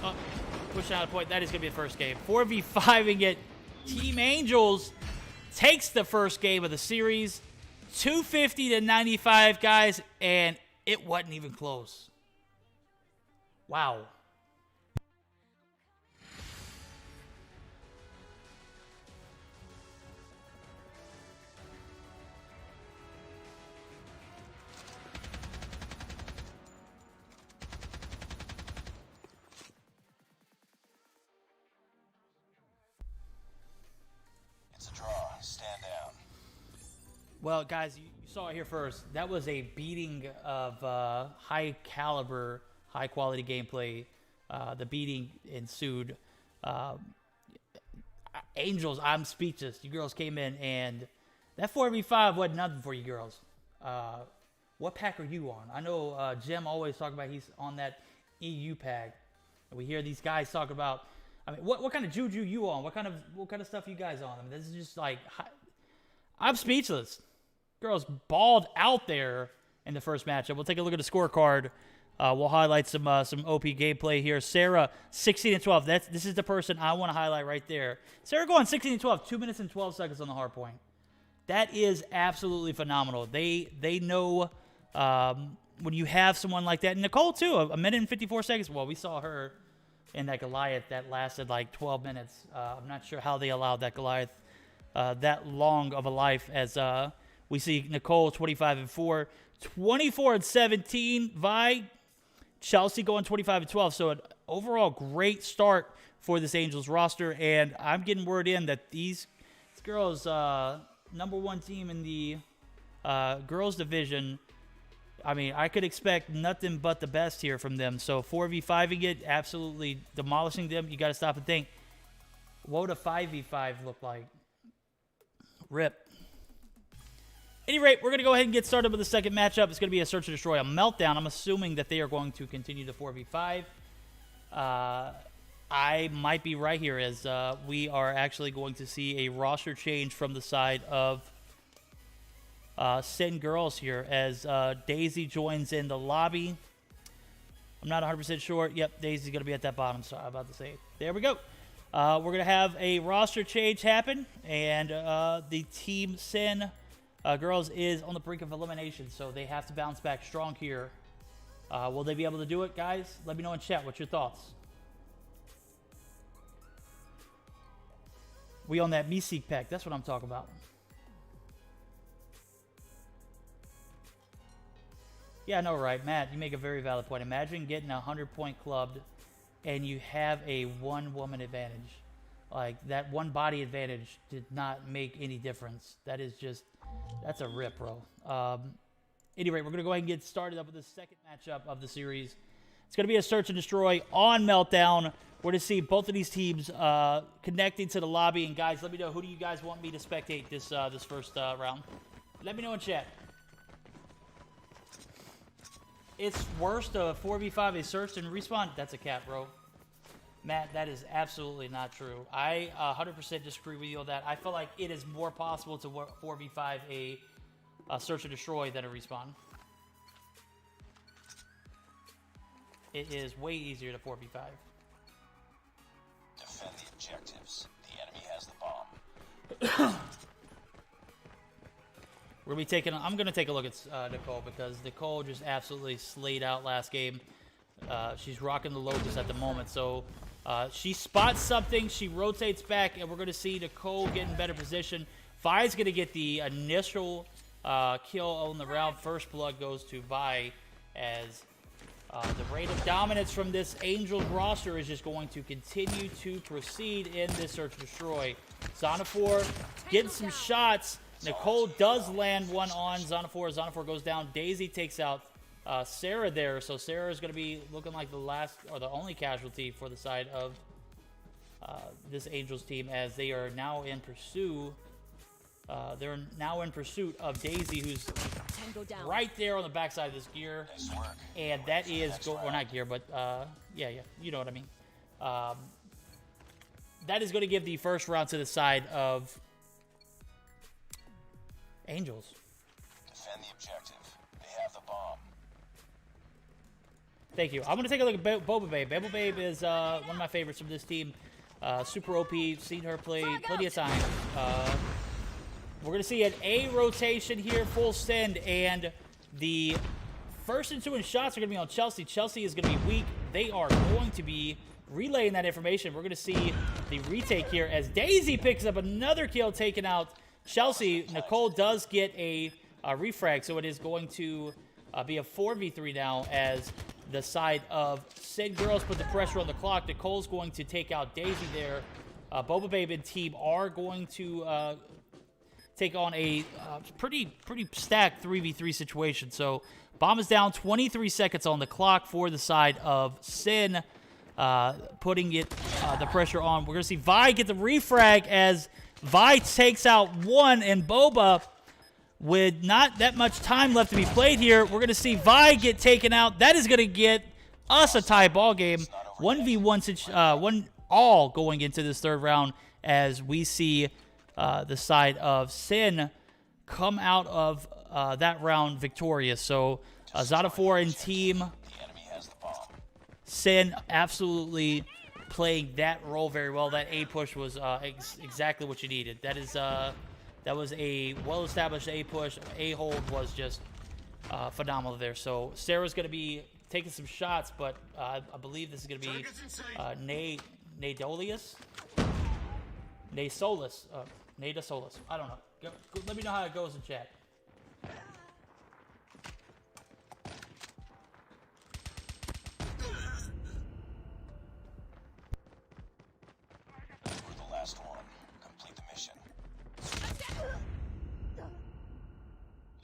Oh, pushing out of the point. That is going to be the first game. 4v5ing it. Team Angels takes the first game of the series. 250 to 95, guys, and it wasn't even close. Wow. Well, guys, you saw it here first. That was a beating of high caliber, high quality gameplay. The beating ensued. Angels, I'm speechless. You girls came in, and that 4v5 wasn't nothing for you girls. What pack are you on? I know Jim always talk about he's on that EU pack. We hear these guys talk about. I mean, what kind of juju you on? What kind of stuff you guys on? I mean, this is just like I'm speechless. Girls balled out there in the first matchup. We'll take a look at the scorecard. We'll highlight some OP gameplay here. Sarah, 16 and 12. This is the person I want to highlight right there. Sarah going 16 and 12, 2 minutes and 12 seconds on the hard point. That is absolutely phenomenal. They know when you have someone like that. And Nicole, too, a minute and 54 seconds. Well, we saw her in that Goliath that lasted like 12 minutes. I'm not sure how they allowed that Goliath that long of a life as we see Nicole 25 and 4, 24 and 17. Vi, Chelsea going 25 and 12. So an overall great start for this Angels roster. And I'm getting word in that these girls, number one team in the girls division. I mean, I could expect nothing but the best here from them. So 4v5ing it, absolutely demolishing them. You got to stop and think, what would a 5v5 look like? Rip. At any rate, we're going to go ahead and get started with the second matchup. It's going to be a search and destroy, a meltdown. I'm assuming that they are going to continue the 4v5. I might be right here as we are actually going to see a roster change from the side of Sin Girls here as Daisy joins in the lobby. I'm not 100% sure. Yep, Daisy's going to be at that bottom. Sorry, I'm about to say it. There we go. We're going to have a roster change happen, and the Team Sin Girls is on the brink of elimination, so they have to bounce back strong here. Will they be able to do it, guys? Let me know in chat. What's your thoughts? We on that Meseeks pack. That's what I'm talking about. Yeah, I know, right? Matt, you make a very valid point. Imagine getting a 100-point clubbed and you have a one-woman advantage. Like, that one body advantage did not make any difference. That is just, that's a rip, bro. Anyway, we're going to go ahead and get started up with the second matchup of the series. It's going to be a search and destroy on Meltdown. We're going to see both of these teams connecting to the lobby. And, guys, let me know, who do you guys want me to spectate this first round? Let me know in chat. It's worse to 4v5 a search and respawn. That's a cap, bro. Matt, that is absolutely not true. I 100% disagree with you on that. I feel like it is more possible to 4v5 a search and destroy than a respawn. It is way easier to 4v5. Defend the objectives. The enemy has the bomb. We're gonna be taking. I'm gonna take a look at Nicole because Nicole just absolutely slayed out last game. She's rocking the Lotus at the moment, so she spots something. She rotates back, and we're gonna see Nicole get in better position. Vi's gonna get the initial kill on the round. First blood goes to Vi as the rate of dominance from this Angels roster is just going to continue to proceed in this search and destroy. Zonophore getting some shots. Nicole does land one on Zonophore. Zonophore goes down. Daisy takes out Sarah there. So Sarah is going to be looking like the last or the only casualty for the side of this Angels team as they are now in pursuit. They're now in pursuit of Daisy, who's right there on the backside of this gear. Nice work. And that is, well, not gear, but yeah, you know what I mean. That is going to give the first round to the side of Angels. Defend the objective. They have the bomb. Thank you. I'm going to take a look at Boba Babe. Boba Babe is one of my favorites from this team. Super OP. Seen her play plenty of times. We're going to see an A rotation here, full send, and the first and 2 in shots are going to be on Chelsea. Chelsea is going to be weak. They are going to be relaying that information. We're going to see the retake here as Daisy picks up another kill, taking out Chelsea. Nicole does get a refrag, so it is going to be a 4v3 now as the side of Sid Girls put the pressure on the clock. Nicole's going to take out Daisy there. Boba Babe and team are going to take on a pretty stacked 3v3 situation. So bomb is down, 23 seconds on the clock for the side of Sin, putting it the pressure on. We're going to see Vi get the refrag as Vi takes out one, and Boba, with not that much time left to be played here, we're going to see Vi get taken out. That is going to get us a tie ball game. 1v1, 1 all going into this third round as we see the side of Sin come out of that round victorious. So Zada4 and team Sin absolutely playing that role very well. That A push was exactly what you needed. That was a well-established A push. A hold was just phenomenal there. So Sarah's going to be taking some shots, but I believe this is going to be Nadolius? Nasolus. Nada Solus. I don't know. Go, let me know how it goes in chat. We're the last one. Complete the mission.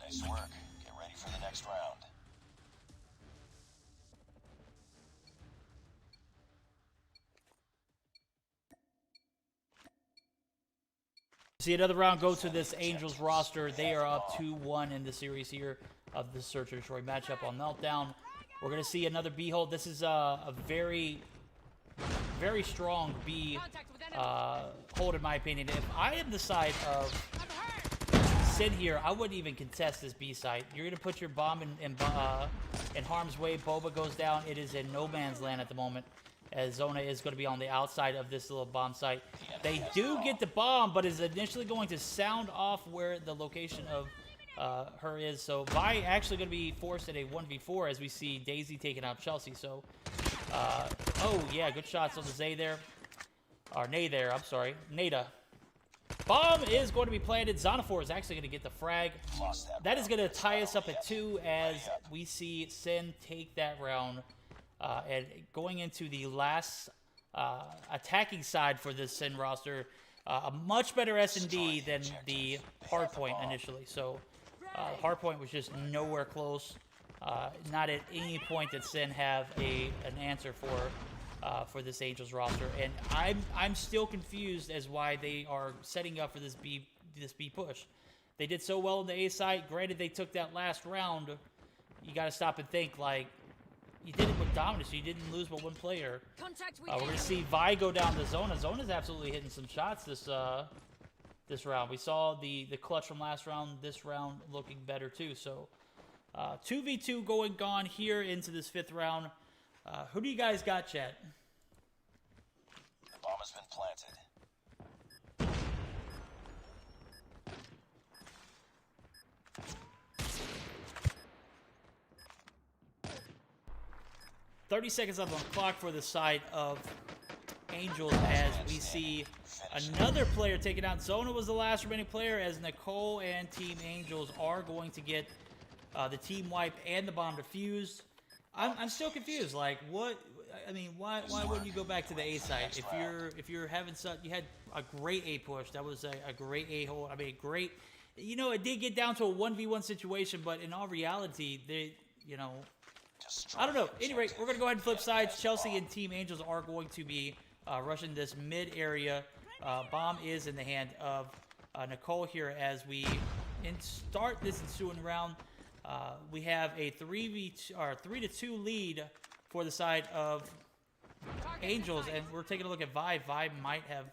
Nice work. Get ready for the next round. See another round go to this Angels roster. They are up 2-1 in the series here of the Search and Destroy matchup on Meltdown. We're going to see another B hold. This is a very strong B hold in my opinion. If I am the side of Sid here, I wouldn't even contest this B site. You're going to put your bomb in harm's way. Boba goes down. It is in no man's land at the moment, as Zona is going to be on the outside of this little bomb site. They do get the bomb, but is initially going to sound off where the location of her is. So Vi actually going to be forced at a 1v4 as we see Daisy taking out Chelsea. So, oh yeah, good shots on the Zay there. Or Nay there, I'm sorry. Nada. Bomb is going to be planted. Zonafor is actually going to get the frag. That is going to tie us up at 2 as we see Sin take that round. And going into the last attacking side for this Sin roster, a much better S&D than the hardpoint initially. So hardpoint was just nowhere close. Not at any point did Sin have an answer for this Angels roster, and I'm still confused as why they are setting up for this B push. They did so well on the A side. Granted, they took that last round. You got to stop and think, like, you did it with dominance. You didn't lose but one player. We're going to see Vi go down to Zona. Zona's absolutely hitting some shots this round. We saw the clutch from last round. This round looking better too. So 2v2 going on here into this 5th round. Who do you guys got, chat? The bomb has been planted. 30 seconds up on the clock for the side of Angels as we see another player taken out. Zona was the last remaining player as Nicole and Team Angels are going to get the team wipe and the bomb defused. I'm still confused. Like, what? I mean, why wouldn't you go back to the A site if you're having such? You had a great A push. That was a great A hold. I mean, great. You know, it did get down to a 1v1 situation, but in all reality, I don't know. Anyway, we're going to go ahead and flip sides. Chelsea and Team Angels are going to be rushing this mid area. Bomb is in the hand of Nicole here as we start this ensuing round. We have a 3-2 lead for the side of Angels, and we're taking a look at Vi. Vi might have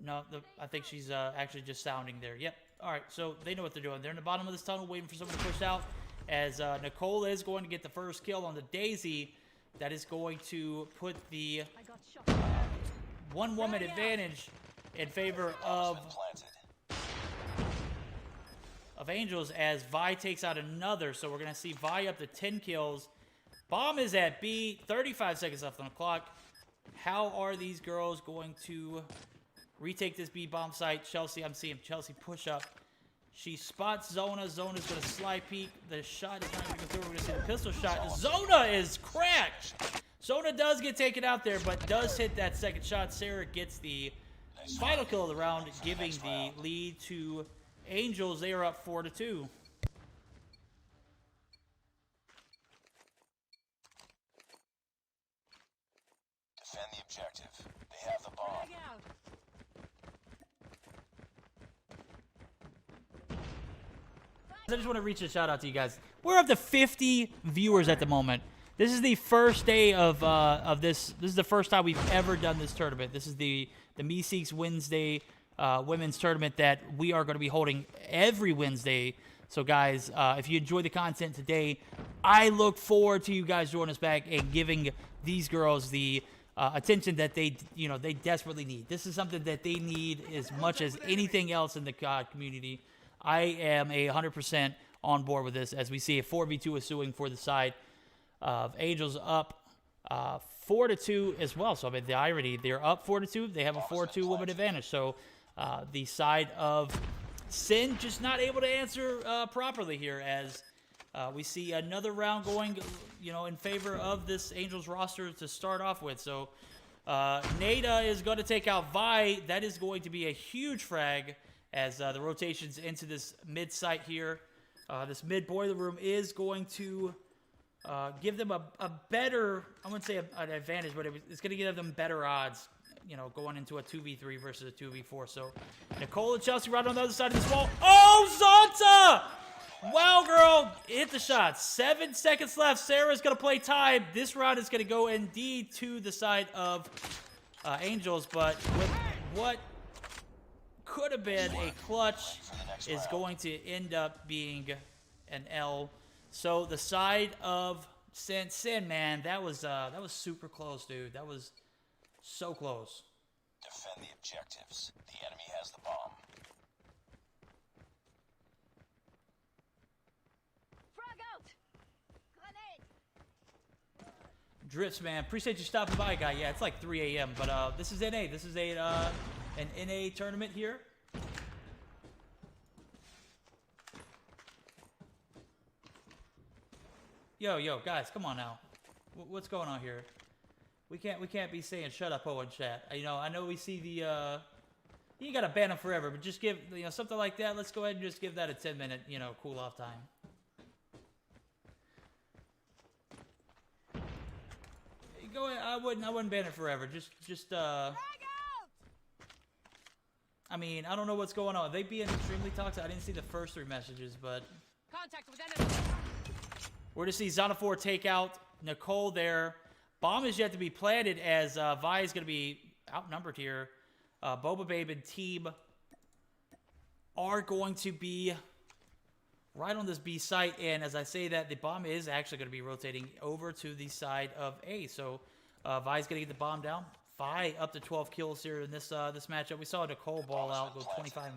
No, I think she's actually just sounding there. Yep. All right, so they know what they're doing. They're in the bottom of this tunnel waiting for someone to push out. As Nicole is going to get the first kill on the Daisy. That is going to put the I got shot. one-woman advantage in favor of Angels as Vi takes out another. So we're going to see Vi up to 10 kills. Bomb is at B. 35 seconds left on the clock. How are these girls going to retake this B bomb site? Chelsea, I'm seeing Chelsea push up. She spots Zona. Zona's going to slide peek. The shot is not going to go through. We're going to see the pistol shot. Zona is cracked. Zona does get taken out there, but does hit that second shot. Sarah gets the final kill of the round, giving the lead to Angels. They are up 4-2. Defend the objective. They have the bomb. Frag out. I just want to reach a shout out to you guys. We're up to 50 viewers at the moment. This is the first day of this. This is the first time we've ever done this tournament. This is the Meseeks Wednesday women's tournament that we are going to be holding every Wednesday. So guys, if you enjoy the content today, I look forward to you guys joining us back and giving these girls the attention that they desperately need. This is something that they need as much as anything else in the COD community. I am 100% on board with this as we see a 4v2 ensuing for the side of Angels up 4-2 as well. So I mean, the irony, they're up 4-2. They have a 4-2 woman advantage. So the side of Sin just not able to answer properly here as we see another round going, in favor of this Angels roster to start off with. So Nada is going to take out Vi. That is going to be a huge frag as the rotations into this mid site here. This mid boiler room is going to give them a better, I wouldn't say an advantage, but it's going to give them better odds, going into a 2v3 versus a 2v4. So Nicole and Chelsea right on the other side of this wall. Oh, Zonta! Wow, girl, hit the shot. 7 seconds left. Sarah's going to play time. This round is going to go indeed to the side of Angels, but with what could have been a clutch is going to end up being an L. So the side of Sin, man, that was super close, dude. That was so close. Defend the objectives. The enemy has the bomb. Frag out. Grenade. Drifts, man. Appreciate you stopping by, guy. Yeah, it's like 3 a.m., but this is NA. This is an NA tournament here. Yo, guys, come on now. What's going on here? We can't be saying shut up, Owen chat. I know we see the you gotta ban them forever, but just give something like that. Let's go ahead and just give that a 10-minute cool off time. Go ahead. I wouldn't ban it forever. Just I mean, I don't know what's going on. Are they being extremely toxic? I didn't see the first 3 messages, but Contact with enemy. we're to see Zonafor take out Nicole there. Bomb is yet to be planted as Vi is going to be outnumbered here. Boba Babe and team are going to be right on this B site. And as I say that, the bomb is actually going to be rotating over to the side of A. So Vi's going to get the bomb down. Vi up to 12 kills here in this this matchup. We saw Nicole ball out, go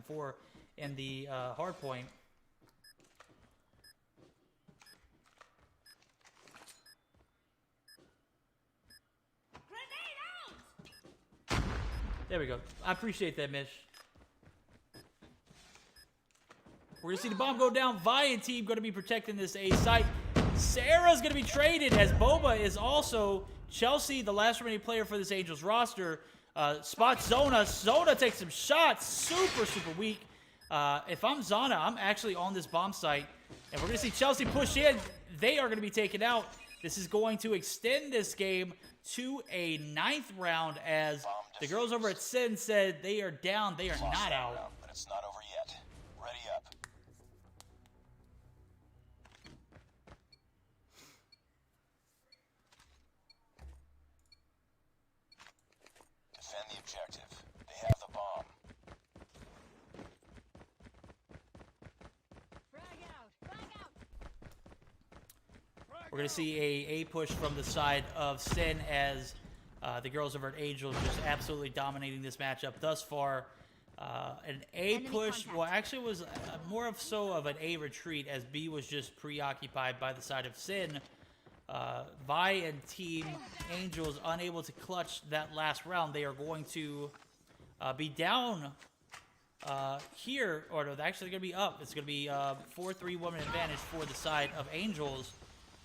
25-4 in the hard point. There we go. I appreciate that, Mish. We're going to see the bomb go down. Vi and team going to be protecting this A site. Sarah's going to be traded as Boba is also Chelsea, the last remaining player for this Angels roster. Spots Zona. Zona takes some shots. Super weak. If I'm Zona, I'm actually on this bomb site. And we're going to see Chelsea push in. They are going to be taken out. This is going to extend this game to a 9th round as the girls over at Sin said they are down. They are not out. But it's not over yet. Ready up. Defend the objective. They have the bomb. We're going to see a push from the side of Sin as the girls over at Angels just absolutely dominating this matchup thus far. An A push, well, actually was more of so of an A retreat as B was just preoccupied by the side of Sin. Vi and Team Angels unable to clutch that last round. They are going to be down here, or no, they're actually going to be up. It's going to be 4-3 woman advantage for the side of Angels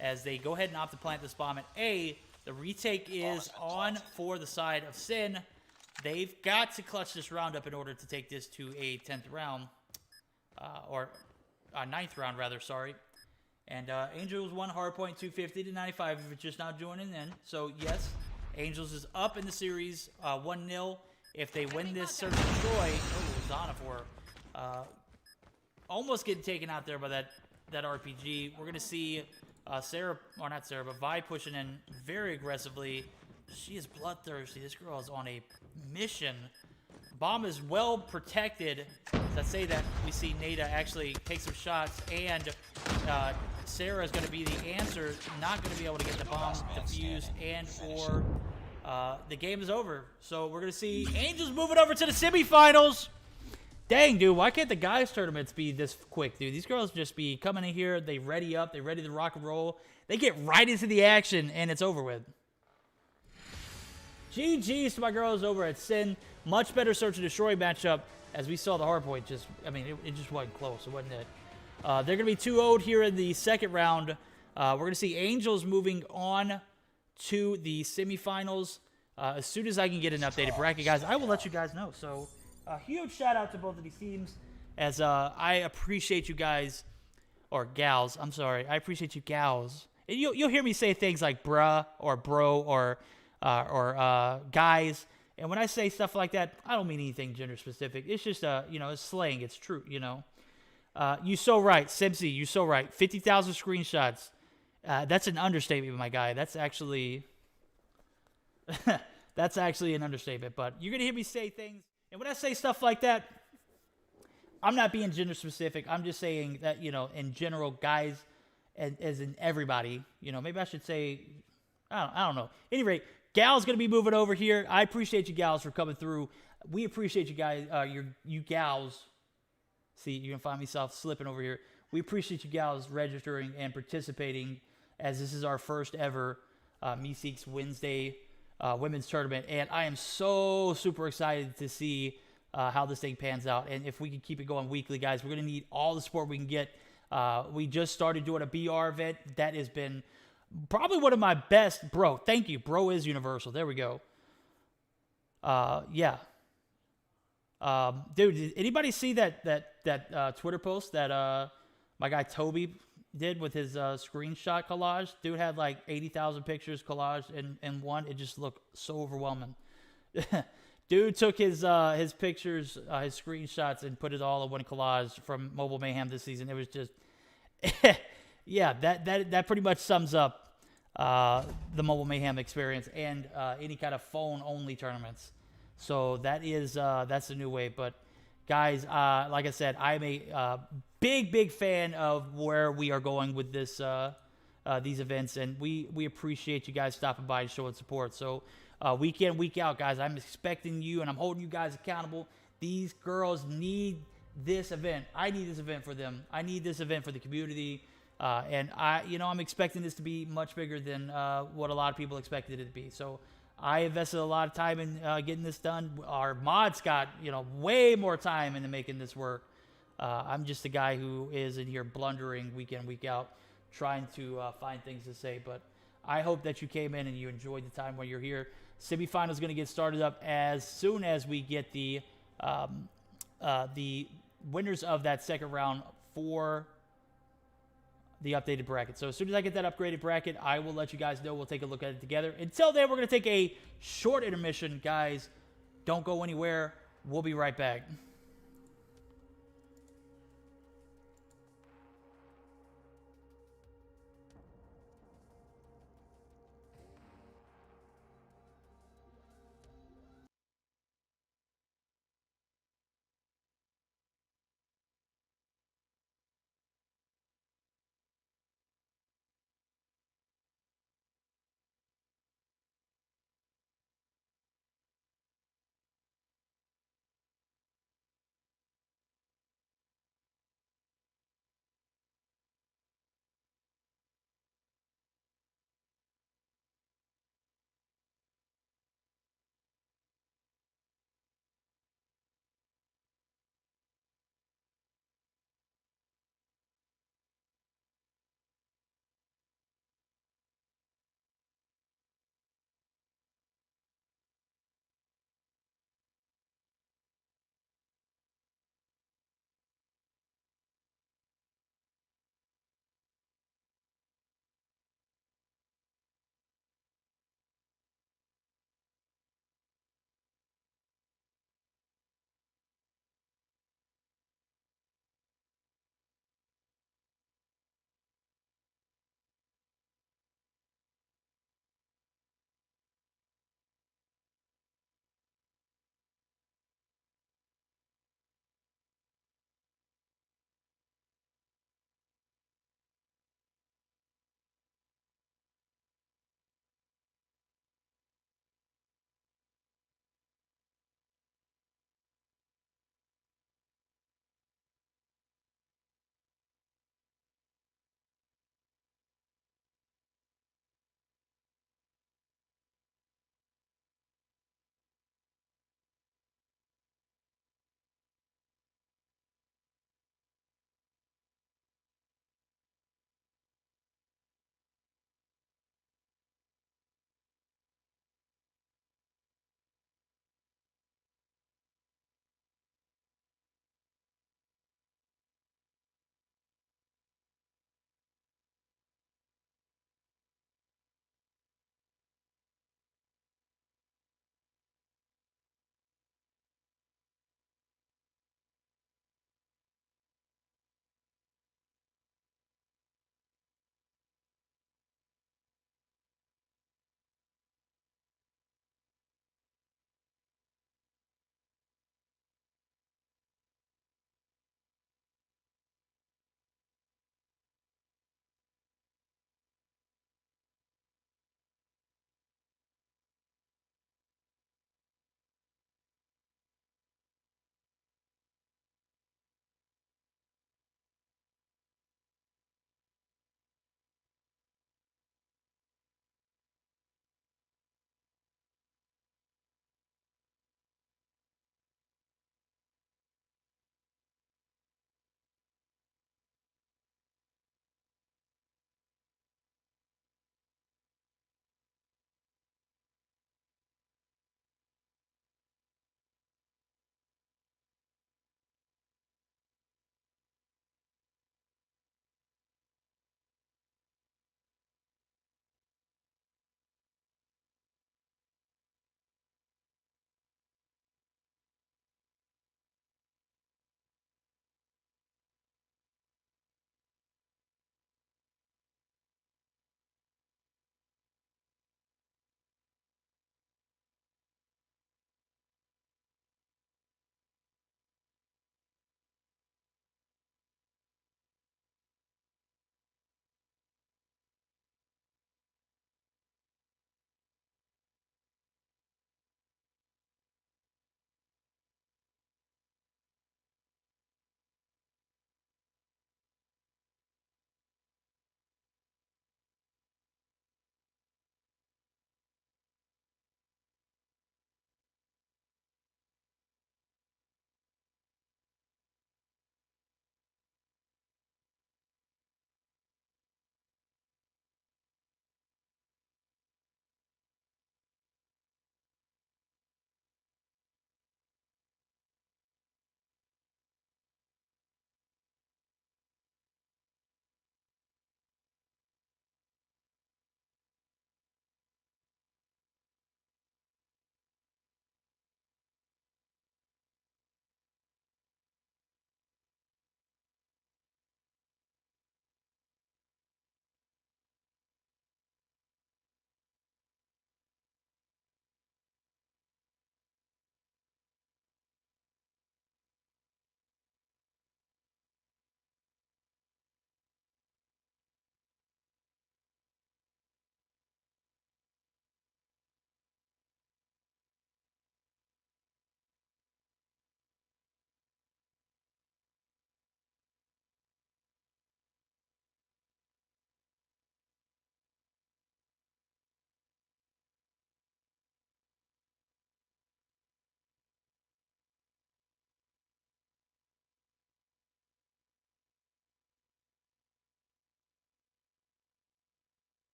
as they go ahead and opt to plant this bomb at A. The retake is on for the side of Sin. They've got to clutch this round up in order to take this to a 10th round, or 9th round, rather, sorry. And Angels won hardpoint 250 to 95 if it's just not joining in. So, yes, Angels is up in the series 1-0. If they win this search and destroy, Zonafor almost getting taken out there by that RPG. We're going to see Sarah, or not Sarah, but Vi pushing in very aggressively. She is bloodthirsty. This girl is on a mission. Bomb is well protected. Let's say that we see Nada actually take some shots, and Sarah is going to be the answer. Not going to be able to get the bomb defused, and for the game is over. So we're going to see Angels moving over to the semifinals. Dang, dude, why can't the guys' tournaments be this quick, dude? These girls just be coming in here, they ready up, they ready to rock and roll. They get right into the action, and it's over with. GG's to my girls over at Sin. Much better search and destroy matchup, as we saw the hardpoint just, I mean, it just wasn't close, it wasn't it. They're going to be 2-0'd here in the second round. We're going to see Angels moving on to the semifinals. As soon as I can get an updated bracket, guys, I will let you guys know. So, a huge shout out to both of these teams, as I appreciate you guys, or gals, I'm sorry. I appreciate you gals. And you'll hear me say things like bruh, or bro, or guys. And when I say stuff like that, I don't mean anything gender specific. It's just, it's slang. It's true, You so right. Simpsy, you so right. 50,000 screenshots. That's an understatement, my guy. That's actually... that's actually an understatement. But you're going to hear me say things. And when I say stuff like that, I'm not being gender specific. I'm just saying that, in general, guys, as in everybody, maybe I should say, I don't know. At any rate, Gal's going to be moving over here. I appreciate you gals for coming through. We appreciate you guys, you gals. See, you can find myself slipping over here. We appreciate you gals registering and participating, as this is our first ever Meseeks Wednesday women's tournament. And I am so super excited to see how this thing pans out. And if we can keep it going weekly, guys, we're going to need all the support we can get. We just started doing a BR event. That has been probably one of my best. Bro, thank you. Bro is universal. There we go. Yeah. Dude, did anybody see that Twitter post that my guy Toby did with his screenshot collage? Dude had like 80,000 pictures collaged in one. It just looked so overwhelming. Dude took his pictures, his screenshots, and put it all in one collage from Mobile Mayhem this season. It was just, yeah, that pretty much sums up the Mobile Mayhem experience and any kind of phone-only tournaments. So that's the new way. But guys, like I said, I'm a big fan of where we are going with this these events, and we appreciate you guys stopping by and showing support. So week in, week out, guys, I'm expecting you, and I'm holding you guys accountable. These girls need this event. I need this event for them. I need this event for the community. And I'm expecting this to be much bigger than what a lot of people expected it to be. So I invested a lot of time in getting this done. Our mods got, way more time into making this work. I'm just a guy who is in here blundering week in, week out, trying to find things to say. But I hope that you came in and you enjoyed the time while you're here. Semifinal is going to get started up as soon as we get the winners of that second round for the updated bracket. So as soon as I get that upgraded bracket, I will let you guys know. We'll take a look at it together. Until then, we're going to take a short intermission. Guys, don't go anywhere. We'll be right back.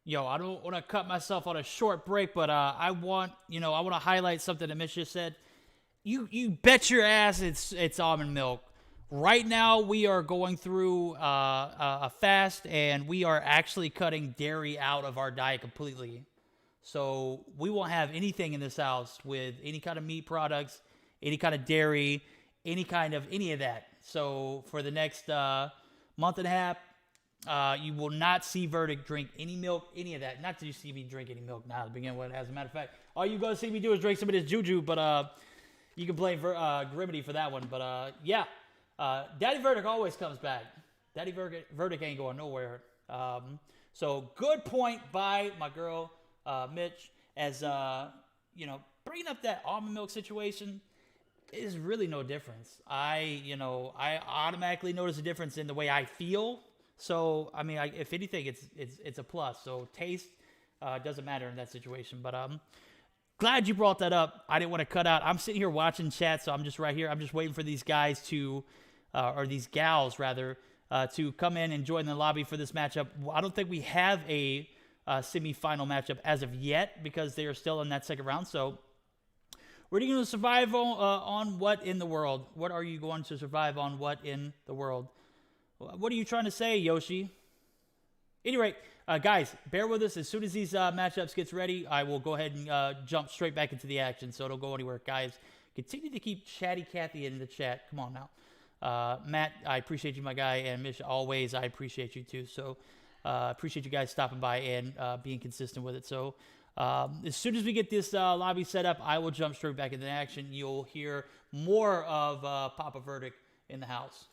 Yo, I don't want to cut myself on a short break, but I want to highlight something that Mitch just said. You bet your ass it's almond milk. Right now we are going through a fast, and we are actually cutting dairy out of our diet completely. So we won't have anything in this house with any kind of meat products, any kind of dairy, any of that. So for the next month and a half, you will not see Verdict drink any milk, any of that. Not that you see me drink any milk now to begin with. As a matter of fact, all you're going to see me do is drink some of this juju, but you can blame Grimity for that one. But yeah, Daddy Verdict always comes back. Daddy Verdict ain't going nowhere. So good point by my girl, Mitch, as, bringing up that almond milk situation is really no difference. I automatically notice a difference in the way I feel. So, I mean, if anything, it's a plus. So taste doesn't matter in that situation. But glad you brought that up. I didn't want to cut out. I'm sitting here watching chat, so I'm just right here. I'm just waiting for these guys to, or these gals rather, to come in and join the lobby for this matchup. I don't think we have a semi-final matchup as of yet because they are still in that second round. So we're going to survive on what in the world? What are you going to survive on what in the world? What are you trying to say, Yoshi? Anyway, guys, bear with us. As soon as these matchups gets ready, I will go ahead and jump straight back into the action, so don't go anywhere. Guys, continue to keep Chatty Cathy in the chat. Come on now. Matt, I appreciate you, my guy, and Mish, always, I appreciate you too. So appreciate you guys stopping by and being consistent with it. So as soon as we get this lobby set up, I will jump straight back into action. You'll hear more of Papa Verdict in the house.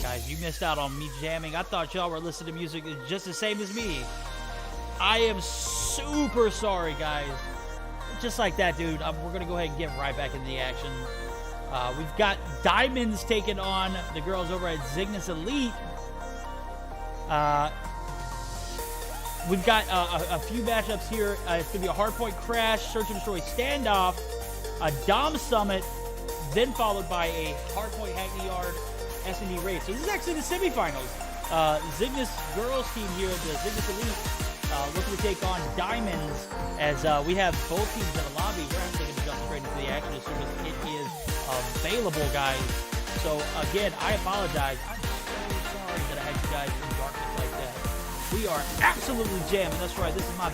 Guys, you missed out on me jamming. I thought y'all were listening to music just the same as me. I am super sorry, guys. Just like that, dude. We're going to go ahead and get right back into the action. We've got Diamonds taking on the girls over at Cygnus Elite. We've got a few matchups here. It's going to be a Hardpoint Crash, Search and Destroy Standoff, a Dom Summit, then followed by a Hardpoint Hackney Yard S&D race. So this is actually the semifinals. Cygnus girls team here, the Cygnus Elite, looking to take on Diamonds as we have both teams in the lobby. We're actually going to jump straight into the action as soon as it is available, guys. So again, I apologize. I'm so sorry that I had you guys in darkness like that. We are absolutely jamming. That's right. This is my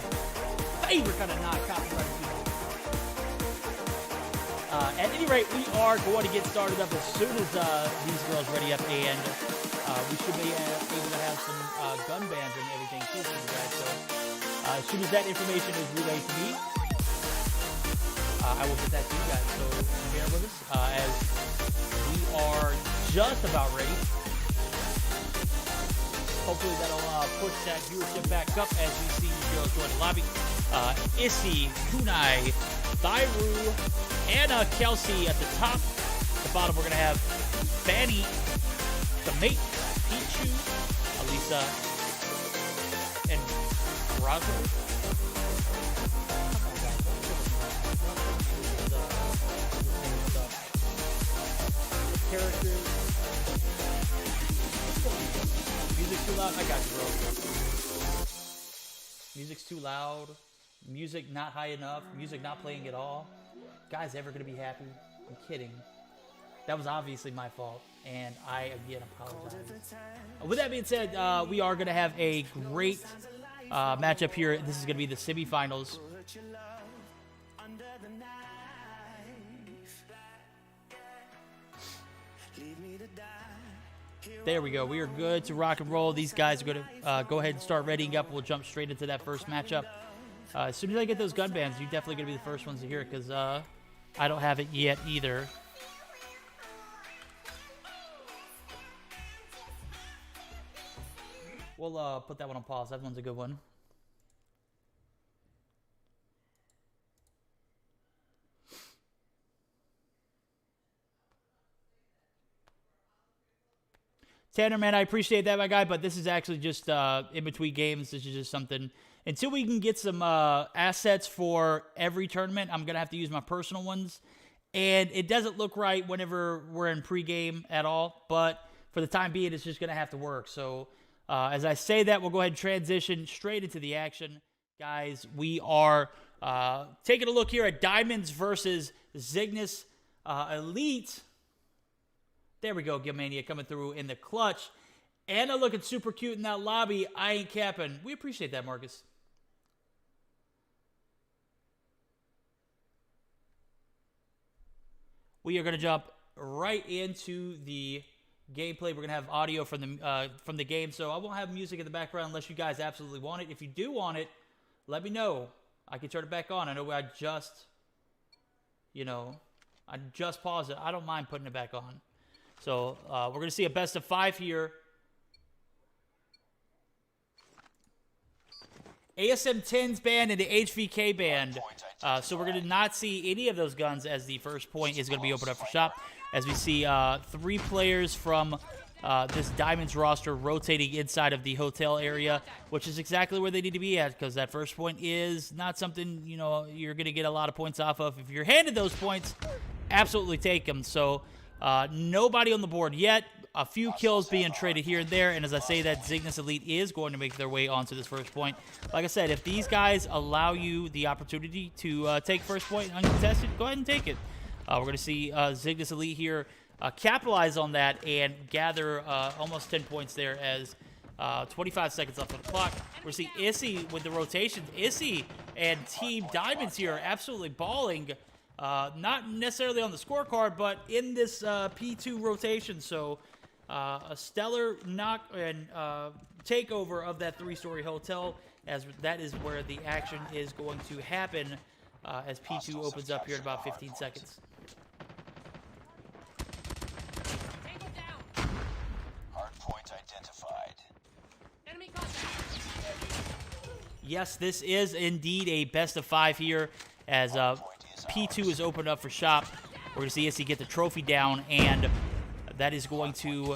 favorite kind of non-copyrighted music. At any rate, we are going to get started up as soon as these girls ready up, and we should be able to have some gun bans and everything too for you guys. So as soon as that information is relayed to me, I will get that to you guys. So bear with us as we are just about ready. Hopefully that'll push that viewership back up as we see you girls join the lobby. Issy, Kunai, Thairu, Anna, Kelsey at the top. At the bottom, we're going to have Fanny, the mate, Pichu, Alisa, and Razo. Characters. Music too loud? I got you, bro. Music's too loud. Music not high enough. Music not playing at all. Guys ever gonna be happy? I'm kidding. That was obviously my fault, and I again apologize. With that being said, we are gonna have a great matchup here. This is gonna be the semifinals. There we go. We are good to rock and roll. These guys are going to go ahead and start readying up. We'll jump straight into that first matchup. As soon as I get those gun bans, you're definitely going to be the first ones to hear it because I don't have it yet either. We'll put that one on pause. That one's a good one. Tanner, man, I appreciate that, my guy, but this is actually just in between games. This is just something. Until we can get some assets for every tournament, I'm going to have to use my personal ones. And it doesn't look right whenever we're in pregame at all, but for the time being, it's just going to have to work. So as I say that, we'll go ahead and transition straight into the action. Guys, we are taking a look here at Diamonds versus Cygnus Elite. There we go, Gilmania coming through in the clutch. Anna looking super cute in that lobby. I ain't capping. We appreciate that, Marcus. We are going to jump right into the gameplay. We're going to have audio from the game, so I won't have music in the background unless you guys absolutely want it. If you do want it, let me know. I can turn it back on. I know I just paused it. I don't mind putting it back on. So we're going to see a best of 5 here. ASM 10's banned and the HVK banned. So we're going to not see any of those guns as the first point is going to be opened up for shop. As we see 3 players from this Diamonds roster rotating inside of the hotel area, which is exactly where they need to be at because that first point is not something, you're going to get a lot of points off of. If you're handed those points, absolutely take them. So nobody on the board yet. A few kills being traded here and there, and as I say that, Cygnus Elite is going to make their way onto this first point. Like I said, if these guys allow you the opportunity to take first point uncontested, go ahead and take it. We're going to see Cygnus Elite here capitalize on that and gather almost 10 points there as 25 seconds left on the clock. We're going to see Issy with the rotations. Issy and Team Diamonds here absolutely balling. Not necessarily on the scorecard, but in this P2 rotation. So a stellar knock and takeover of that 3-story hotel, as that is where the action is going to happen as P2 opens up here in about 15 seconds. Yes, this is indeed a best of 5 here as P2 is opened up for shop. We're going to see Issy get the trophy down, and that is going to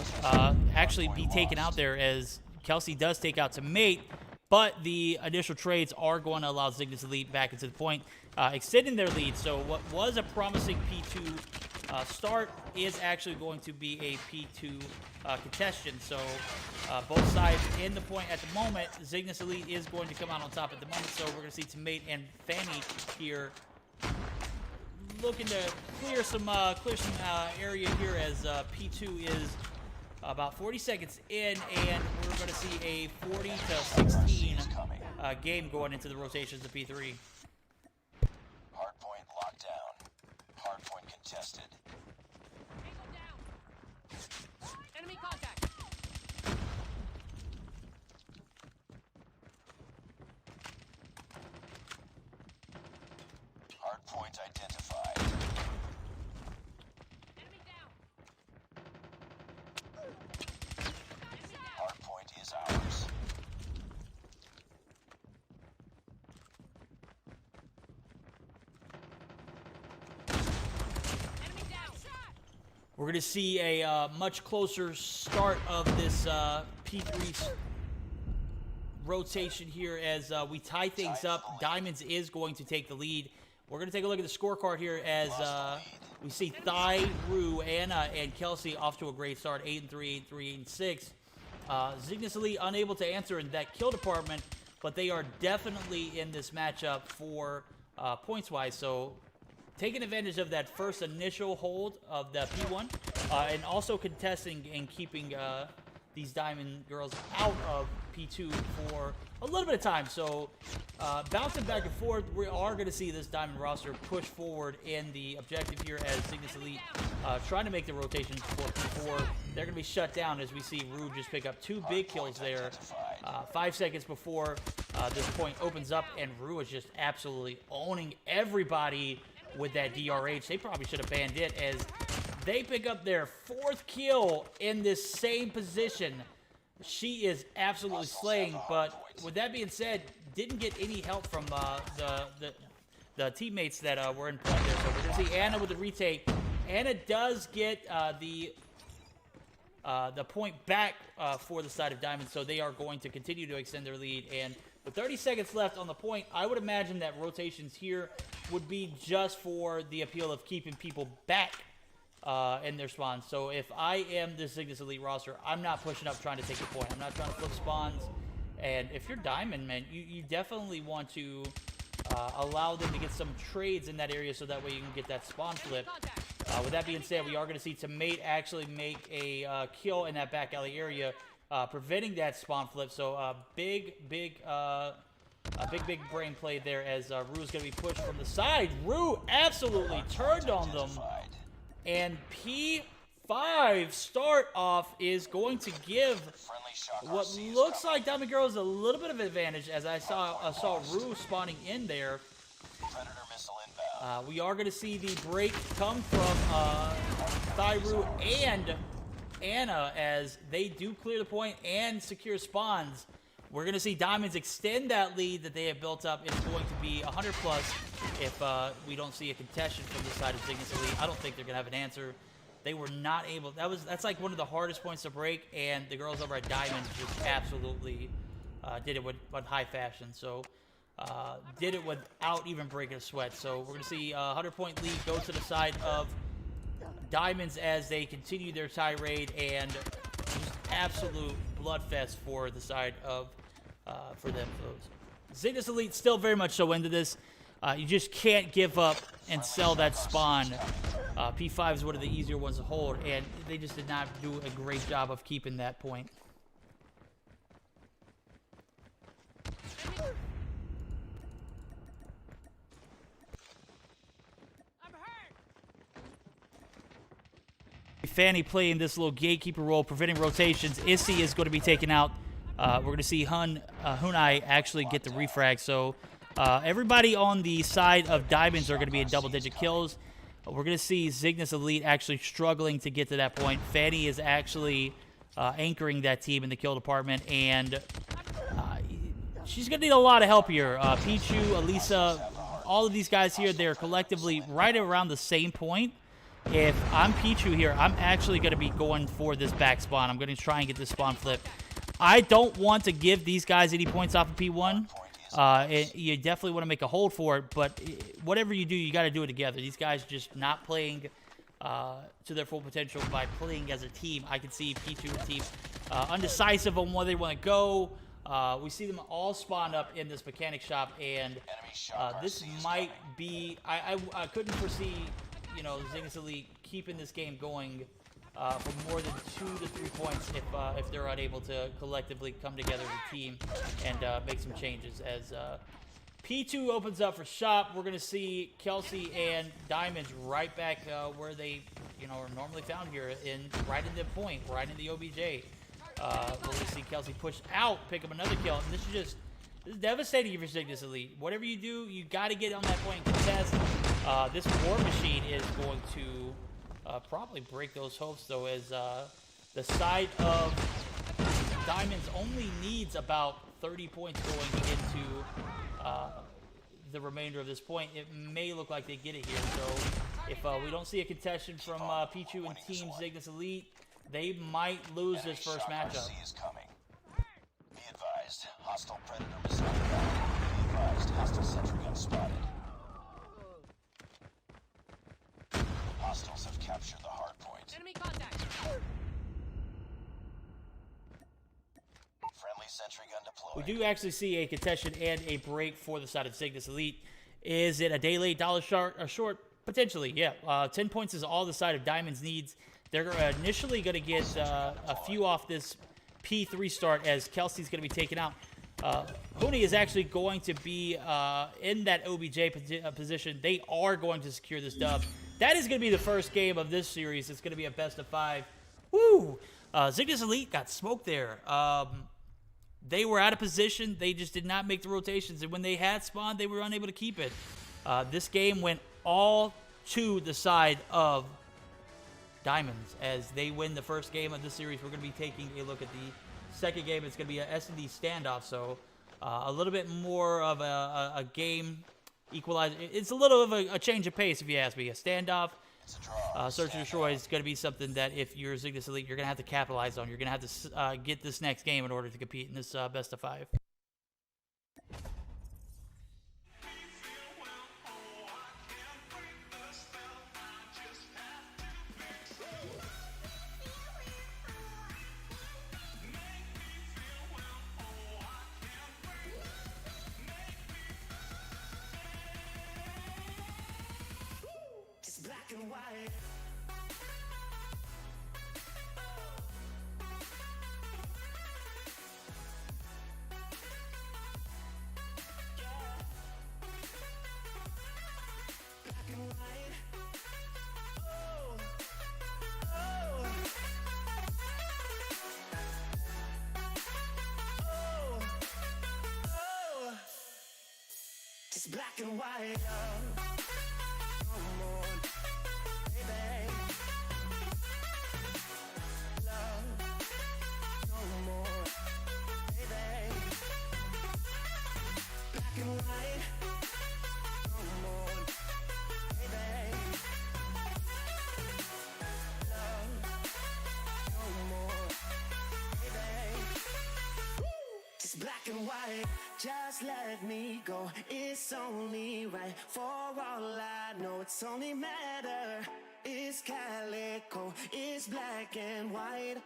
actually be taken out there as Kelsey does take out to mate, but the initial trades are going to allow Cygnus Elite back into the point, extending their lead. So what was a promising P2 start is actually going to be a P2 contestation. So both sides in the point at the moment. Cygnus Elite is going to come out on top at the moment. So we're going to see Tomate and Fanny here looking to clear some area here as P2 is about 40 seconds in, and we're going to see a 40 to 16 game going into the rotations of P3. Hardpoint locked down. Hardpoint contested. Angle down. Enemy contact. Hardpoint identified. Enemy down. Hardpoint is ours. Enemy down. We're going to see a much closer start of this P3 rotation here as we tie things up. Diamonds is going to take the lead. We're going to take a look at the scorecard here as we see Thai, Rue, Anna, and Kelsey off to a great start, 8-3, 8-3, 8-6. Cygnus Elite unable to answer in that kill department, but they are definitely in this matchup for points-wise. So taking advantage of that first initial hold of the P1 and also contesting and keeping these Diamond girls out of P2 for a little bit of time. So bouncing back and forth, we are going to see this Diamond roster push forward in the objective here as Cygnus Elite trying to make the rotations for P4. They're going to be shut down as we see Rue just pick up 2 big kills there 5 seconds before this point opens up, and Rue is just absolutely owning everybody with that DRH. They probably should have banned it as they pick up their 4th kill in this same position. She is absolutely slaying, but with that being said, didn't get any help from the teammates that were in point there. So we're going to see Anna with the retake. Anna does get the point back for the side of Diamond, so they are going to continue to extend their lead. And with 30 seconds left on the point, I would imagine that rotations here would be just for the appeal of keeping people back in their spawns. So if I am the Cygnus Elite roster, I'm not pushing up trying to take a point. I'm not trying to flip spawns. And if you're Diamond, man, you definitely want to allow them to get some trades in that area so that way you can get that spawn flip. With that being said, we are going to see Tomate actually make a kill in that back alley area, preventing that spawn flip. So big brain play there as Rue is going to be pushed from the side. Rue absolutely turned on them. And P5 start off is going to give what looks like Diamond Girls a little bit of advantage, as I saw Rue spawning in there. Predator missile inbound. We are going to see the break come from Thyru and Anna as they do clear the point and secure spawns. We're going to see Diamonds extend that lead that they have built up. It's going to be 100 plus if we don't see a contestation from the side of Cygnus Elite. I don't think they're going to have an answer. They were not able. That's like one of the hardest points to break, and the girls over at Diamonds just absolutely did it with high fashion. So did it without even breaking a sweat. So we're going to see a 100-point lead go to the side of Diamonds as they continue their tirade, and just absolute bloodfest for the side of for them. So Cygnus Elite still very much so into this. You just can't give up and sell that spawn. P5 is one of the easier ones to hold, and they just did not do a great job of keeping that point. Fanny playing this little gatekeeper role, preventing rotations. Issy is going to be taken out. We're going to see Hunai actually get the refrag. So everybody on the side of Diamonds are going to be in double-digit kills. We're going to see Cygnus Elite actually struggling to get to that point. Fanny is actually anchoring that team in the kill department, and she's going to need a lot of help here. Pichu, Elisa, all of these guys here, they're collectively right around the same point. If I'm Pichu here, I'm actually going to be going for this back spawn. I'm going to try and get this spawn flip. I don't want to give these guys any points off of P1. You definitely want to make a hold for it, but whatever you do, you got to do it together. These guys just not playing to their full potential by playing as a team. I can see Pichu and team undecisive on where they want to go. We see them all spawned up in this mechanic shop, and this might be... I couldn't foresee, you know, Zygnus Elite keeping this game going for more than 2 to 3 points if they're unable to collectively come together as a team and make some changes. As P2 opens up for shop, we're going to see Kelsey and Diamonds right back where they, you know, are normally found here, right in the point, right in the OBJ. We're going to see Kelsey push out, pick up another kill, and this is devastating for Zygnus Elite. Whatever you do, you got to get on that point and contest. This war machine is going to probably break those hopes, though, as the side of Diamonds only needs about 30 points going into the remainder of this point. It may look like they get it here, so if we don't see a contestation from Pichu and Team Zygnus Elite, they might lose this first matchup. Be advised, hostile predator missile inbound. Be advised, hostile sentry gun spotted. Hostiles have captured the hard point. Enemy contact. Friendly sentry gun We deployed. do actually see a contestation and a break for the side of Zygnus Elite. Is it a day late, dollar short, or short? Potentially, yeah. 10 points is all the side of Diamonds needs. They're initially going to get a few off this P3 start as Kelsey's going to be taken out. Hooney is actually going to be in that OBJ position. They are going to secure this dub. That is going to be the first game of this series. It's going to be a best of 5. Woo! Zygnus Elite got smoked there. They were out of position. They just did not make the rotations. And when they had spawn, they were unable to keep it. This game went all to the side of Diamonds as they win the first game of this series. We're going to be taking a look at the second game. It's going to be an S&D standoff, so a little bit more of a game equalizer. It's a little of a change of pace, if you ask me. A standoff, search and destroy is going to be something that if you're Zygnus Elite, you're going to have to capitalize on. You're going to have to get this next game in order to compete in this best of 5. Black and white. Black and white. Oh, oh, oh, oh. Just black and white. Come on. Black and white, just let me go. It's only right. For all I know, it's only matter. It's calico, it's black and white.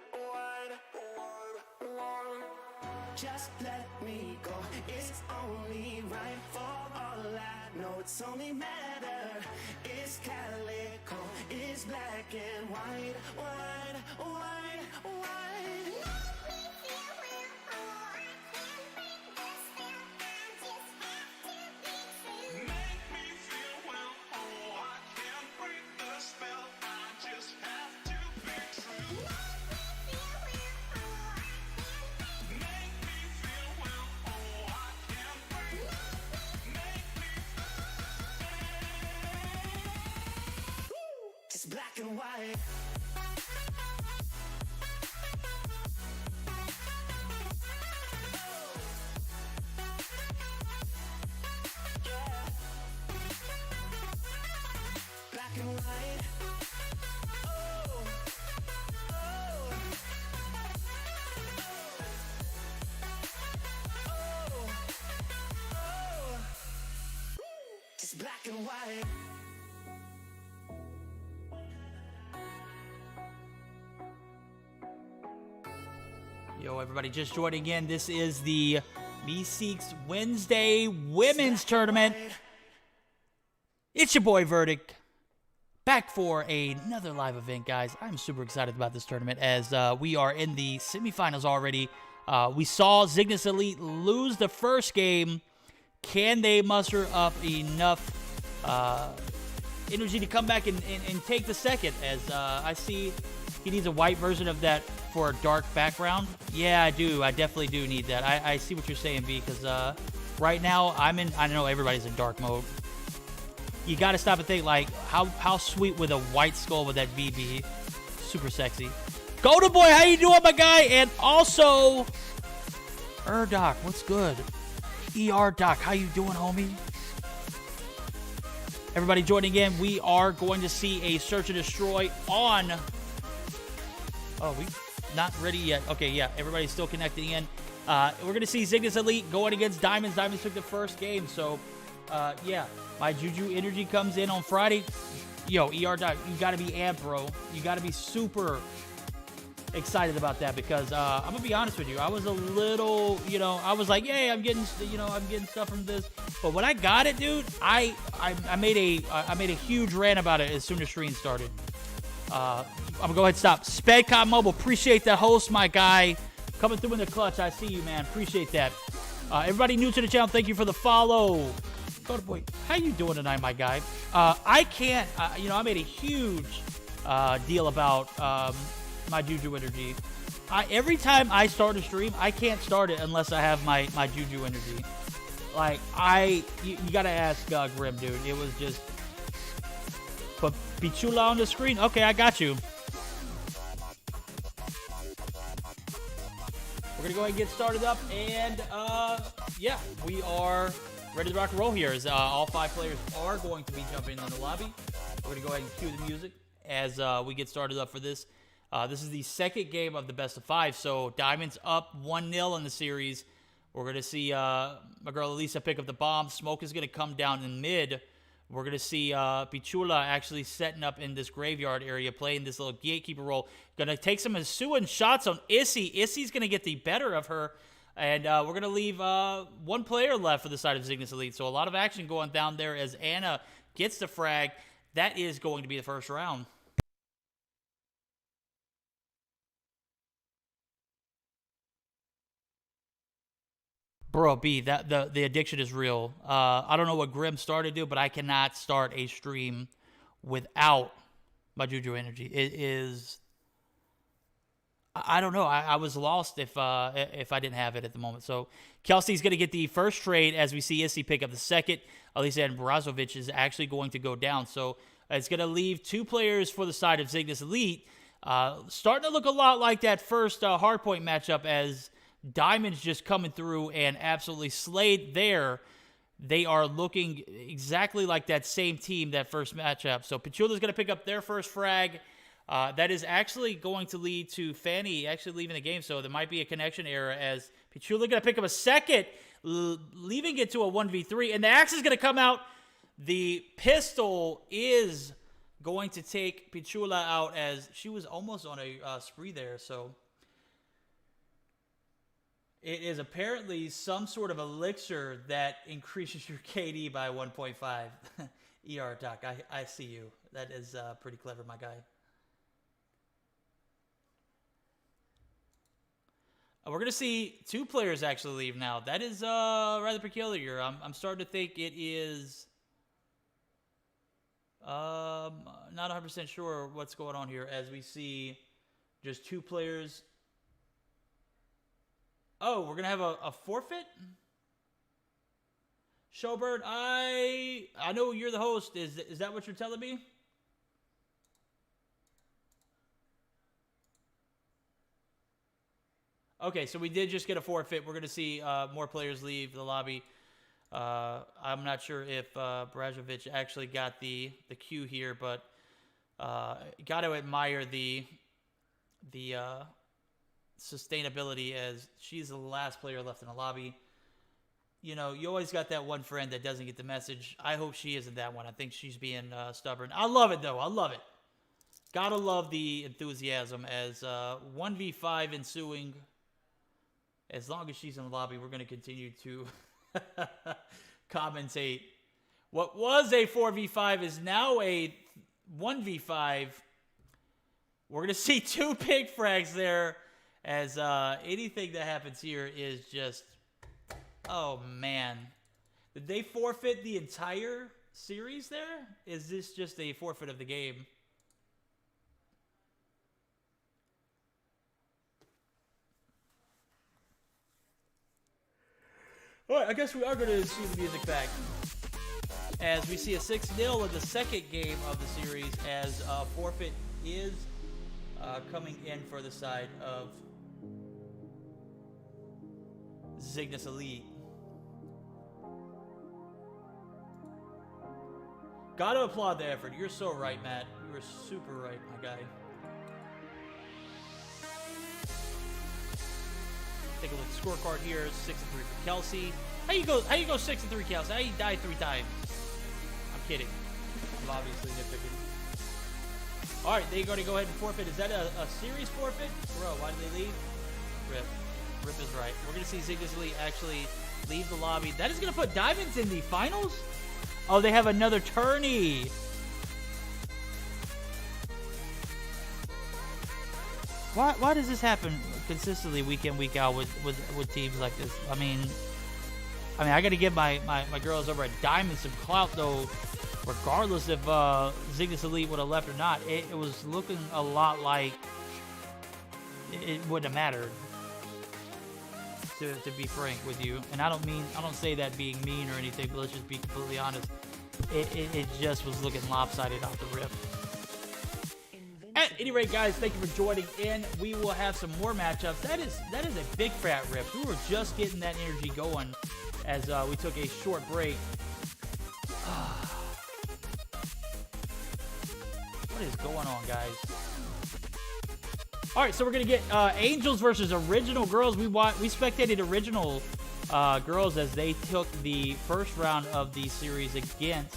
Just let me go. It's only right. For all I know, it's only matter. It's calico, it's black and white. White, white, white. Black and white. and white. Yo, everybody just joining in. This is the Meseeks Wednesday Women's Tournament. It's your boy Verdict, back for another live event, guys. I'm super excited about this tournament as we are in the semifinals already. We saw Cygnus Elite lose the first game. Can they muster up enough energy to come back and take the second? As I see he needs a white version of that for a dark background. Yeah, I do. I definitely do need that. I see what you're saying, B, because right now I know everybody's in dark mode. You got to stop and think, like, how sweet would a white skull with that V be? Super sexy. Golden Boy, how you doing, my guy? And also, Doc, what's good? Doc, how you doing, homie? Everybody joining in, we are going to see a Search and Destroy on... Oh, we not ready yet. Okay, yeah, everybody's still connecting in. We're going to see Cygnus Elite going against Diamonds. Diamonds took the first game, so, yeah. My Juju energy comes in on Friday. Yo, Doc, you got to be amped, bro. You got to be super excited about that because I'm going to be honest with you. I was a little, I was like, yeah, I'm getting stuff from this. But when I got it, dude, I made a huge rant about it as soon as stream started. I'm going to go ahead and stop. Spedcom Mobile, appreciate that host, my guy. Coming through in the clutch. I see you, man. Appreciate that. Everybody new to the channel, thank you for the follow. Golden Boy, how you doing tonight, my guy? I can't, I made a huge deal about my Juju energy. Every time I start a stream, I can't start it unless I have my Juju energy. Like, you gotta ask Grim, dude. It was just, put Pichula on the screen. Okay, I got you. We're gonna go ahead and get started up, and yeah, we are ready to rock and roll here as all 5 players are going to be jumping on the lobby. We're going to go ahead and cue the music as we get started up for this. This is the second game of the best of 5, so Diamond's up 1-0 in the series. We're going to see my girl Elisa pick up the bomb. Smoke is going to come down in mid. We're going to see Pichula actually setting up in this graveyard area, playing this little gatekeeper role. Going to take some ensuing shots on Issy. Issy's going to get the better of her. And we're going to leave 1 player left for the side of Cygnus Elite. So a lot of action going down there as Anna gets the frag. That is going to be the first round. Bro, B, the addiction is real. I don't know what Grim started to do, but I cannot start a stream without my Juju energy. It is... I don't know. I was lost if I didn't have it at the moment. So Kelsey's going to get the first trade as we see Issy pick up the second. Alisa and Brazovic is actually going to go down. So it's going to leave 2 players for the side of Cygnus Elite. Starting to look a lot like that first hardpoint matchup as Diamond's just coming through and absolutely slayed there. They are looking exactly like that same team, that first matchup. So Pichula's going to pick up their first frag. That is actually going to lead to Fanny actually leaving the game, so there might be a connection error as Pichula going to pick up a second, leaving it to a 1v3, and the axe is going to come out. The pistol is going to take Pichula out as she was almost on a spree there, so it is apparently some sort of elixir that increases your KD by 1.5. Doc, I see you. That is pretty clever, my guy. We're going to see 2 players actually leave now. That is rather peculiar. I'm starting to think it is... not 100% sure what's going on here as we see just 2 players. Oh, we're going to have a forfeit? Showbird, I know you're the host. Is that what you're telling me? Okay, so we did just get a forfeit. We're going to see more players leave the lobby. I'm not sure if Brazovic actually got the cue here, but got to admire the sustainability as she's the last player left in the lobby. you know, you always got that one friend that doesn't get the message. I hope she isn't that one. I think she's being stubborn. I love it, though. I love it. Gotta love the enthusiasm as 1v5 ensuing. As long as she's in the lobby, we're going to continue to commentate. What was a 4v5 is now a 1v5. We're going to see 2 big frags there as anything that happens here is just... Oh, man. Did they forfeit the entire series there? Is this just a forfeit of the game? All right, I guess we are going to see the music back. As we see a 6-0 in the second game of the series as forfeit is coming in for the side of Cygnus Elite. Gotta applaud the effort. You're so right, Matt. You were super right, my guy. Take a look at the scorecard here. 6-3 for Kelsey. How you go 6-3, Kelsey? How you die 3 times? I'm kidding. I'm obviously nitpicking. Alright, they're going to go ahead and forfeit. Is that a series forfeit? Bro, why did they leave? Rip. Rip is right. We're going to see Cygnus Elite actually leave the lobby. That is going to put Diamonds in the finals? Oh, they have another tourney. Why does this happen consistently week in, week out with teams like this? I mean, I got to give my girls over at Diamond some clout, though, regardless if Cygnus Elite would have left or not. It was looking a lot like it wouldn't have mattered, to be frank with you. And I don't say that being mean or anything, but let's just be completely honest. It just was looking lopsided off the rip. At any rate, guys, thank you for joining in. We will have some more matchups. That is a big fat rip. We were just getting that energy going as we took a short break. What is going on, guys? All right, so we're gonna get Angels versus Original Girls. We spectated Original Girls as they took the first round of the series against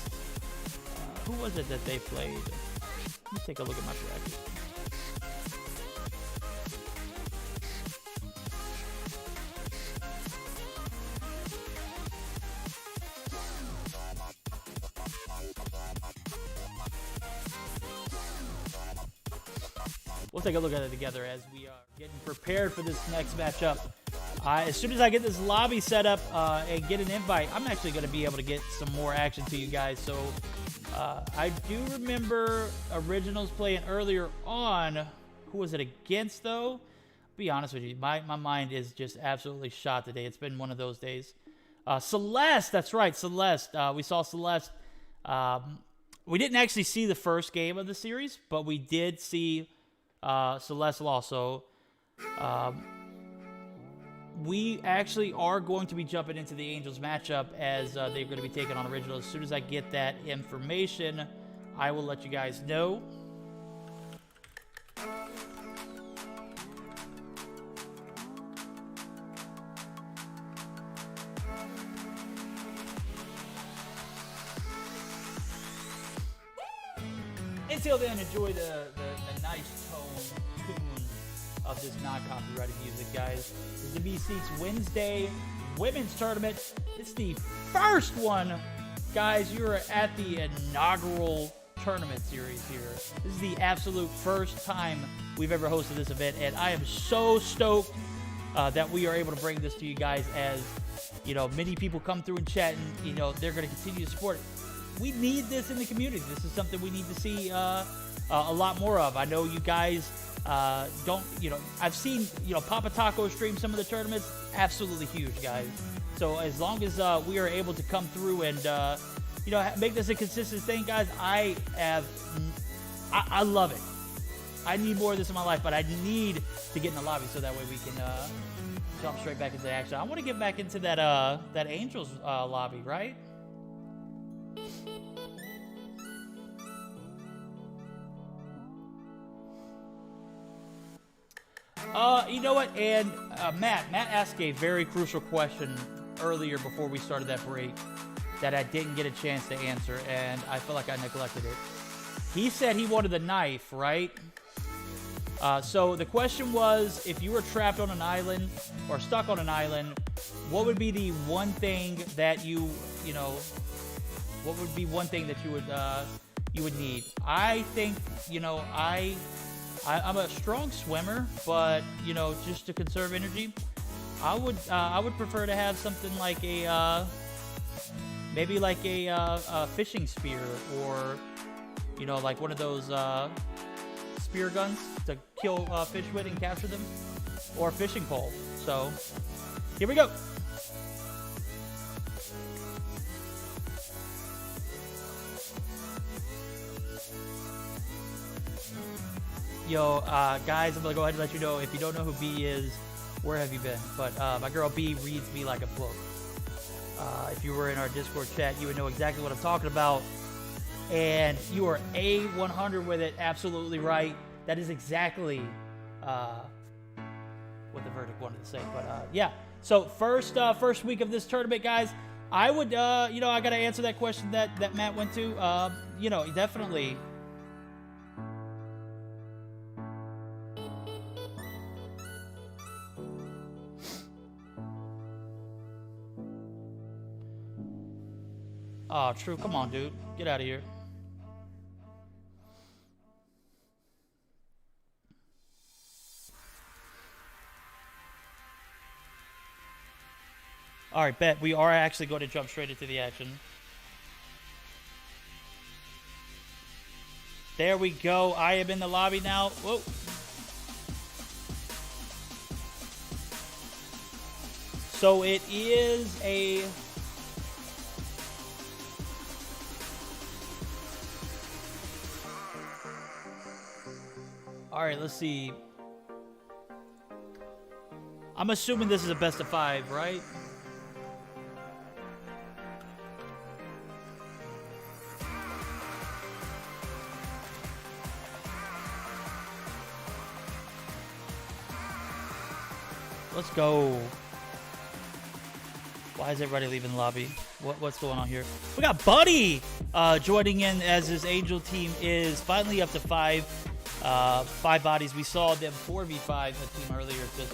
who was it that they played? Let me take a look at my bracket. We'll take a look at it together as we are getting prepared for this next matchup. As soon as I get this lobby set up and get an invite, I'm actually going to be able to get some more action to you guys. So I do remember Originals playing earlier on. Who was it against, though? I'll be honest with you, my mind is just absolutely shot today. It's been one of those days. Celeste, that's right, Celeste. We saw Celeste. We didn't actually see the first game of the series, but we did see Celeste also. We actually are going to be jumping into the Angels matchup as they're going to be taking on Original. As soon as I get that information, I will let you guys know. Until then, enjoy the nice tune of this non-copyrighted music, guys. This is the Meseeks Wednesday Women's Tournament. It's the first one, guys. You're at the inaugural tournament series here. This is the absolute first time we've ever hosted this event, and I am so stoked that we are able to bring this to you guys. As you know, many people come through and chat, and you know they're going to continue to support it. We need this in the community. This is something we need to see a lot more of. I know you guys don't, I've seen, Papa Taco stream some of the tournaments. Absolutely huge, guys. So as long as we are able to come through and, make this a consistent thing, guys, I love it. I need more of this in my life, but I need to get in the lobby so that way we can jump straight back into action. I want to get back into that Angels lobby, right? You know what? And Matt asked a very crucial question earlier before we started that break that I didn't get a chance to answer, and I feel like I neglected it. He said he wanted the knife, right? So the question was, if you were trapped on an island or stuck on an island, what would be the one thing that what would be one thing that you would need? I think, I'm a strong swimmer, but just to conserve energy, I would prefer to have something like maybe like a fishing spear, or like one of those spear guns to kill fish with and capture them, or a fishing pole. So here we go. Yo, guys, I'm gonna go ahead and let you know, if you don't know who B is, where have you been? But my girl B reads me like a book. If you were in our Discord chat, you would know exactly what I'm talking about. And you are A100 with it, absolutely right. That is exactly what the verdict wanted to say. But yeah, so first week of this tournament, guys, I would, I gotta answer that question that Matt went to. Definitely. Oh, true. Come on, dude. Get out of here. All right, bet. We are actually going to jump straight into the action. There we go. I am in the lobby now. Whoa. So it is a... All right, let's see. I'm assuming this is a best of 5, right? Let's go. Why is everybody leaving the lobby? What's going on here? We got Buddy joining in as his Angel team is finally up to 5. 5 bodies. We saw them 4v5 a team earlier. Just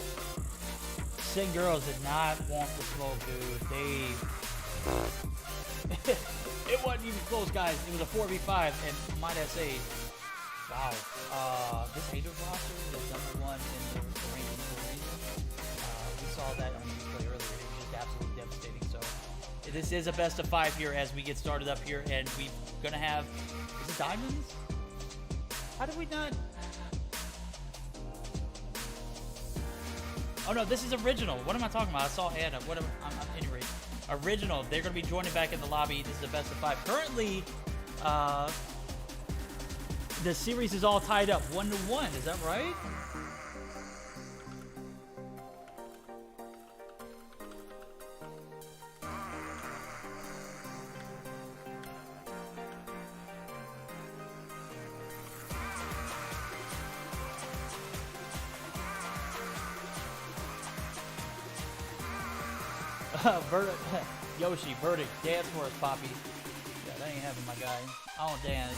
Sin Girls did not want the smoke, dude. It wasn't even close, guys. It was a 4v5, and might I say, wow. This Angels roster is #1 in the ranking for a reason. We saw that on display earlier. It was just absolutely devastating. So this is a best of 5 here as we get started up here, and we're gonna have, is it diamonds? How did we not? Oh no, this is original. What am I talking about? I saw Anna. I'm anyway. Original. They're going to be joining back in the lobby. This is the best of 5. Currently, the series is all tied up 1-1. Is that right? Yoshi, verdict, dance for us, Poppy. Yeah, that ain't happening, my guy. I don't dance.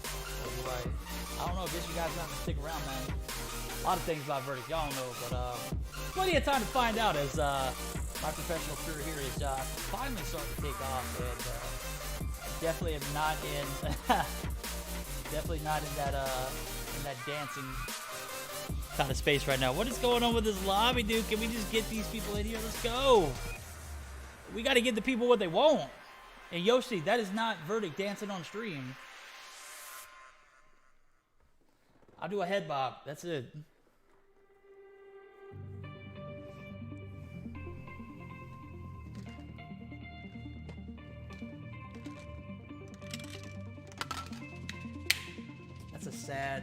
That's right. I don't know, I guess you guys have to stick around, man. A lot of things about verdict, y'all don't know, but plenty of time to find out as my professional career here is finally starting to take off, and definitely am not in definitely not in that dancing kind of space right now. What is going on with this lobby, dude? Can we just get these people in here? Let's go. We got to give the people what they want. And Yoshi, that is not verdict dancing on stream. I'll do a head bob. That's it.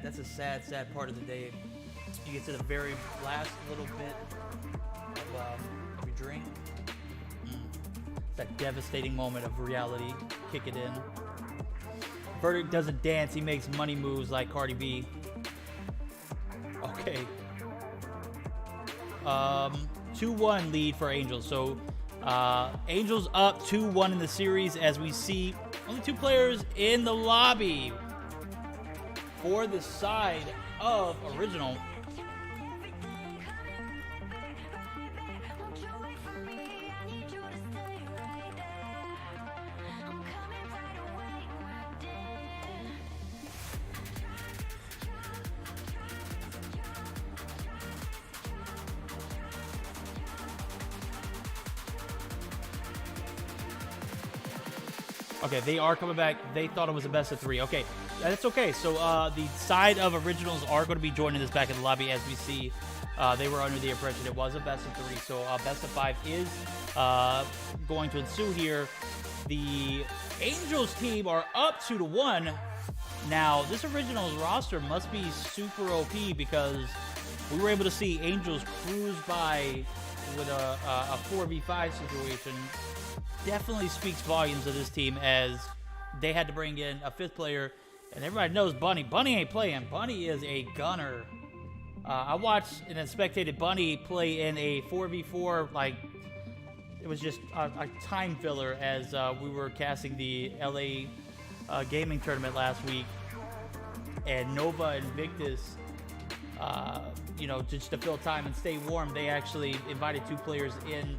That's a sad part of the day. You get to the very last little bit of your drink. It's that devastating moment of reality. Kick it in. Verdict doesn't dance. He makes money moves like Cardi B. Okay. 2-1 lead for Angels. So Angels up 2-1 in the series as we see only 2 players in the lobby for the side of Original. Okay, they are coming back. They thought it was a best of 3. Okay, that's okay. So the side of Originals are going to be joining us back in the lobby as we see. They were under the impression it was a best of 3. So best of 5 is going to ensue here. The Angels team are up 2-1. Now, this Originals roster must be super OP because we were able to see Angels cruise by with a 4v5 situation. Definitely speaks volumes of this team as they had to bring in a 5th player, and everybody knows Bunny. Bunny ain't playing. Bunny is a gunner. I watched and then spectated Bunny play in a 4v4, like it was just a time filler as we were casting the LA gaming tournament last week, and Nova and Victus, you know, just to fill time and stay warm, they actually invited 2 players in,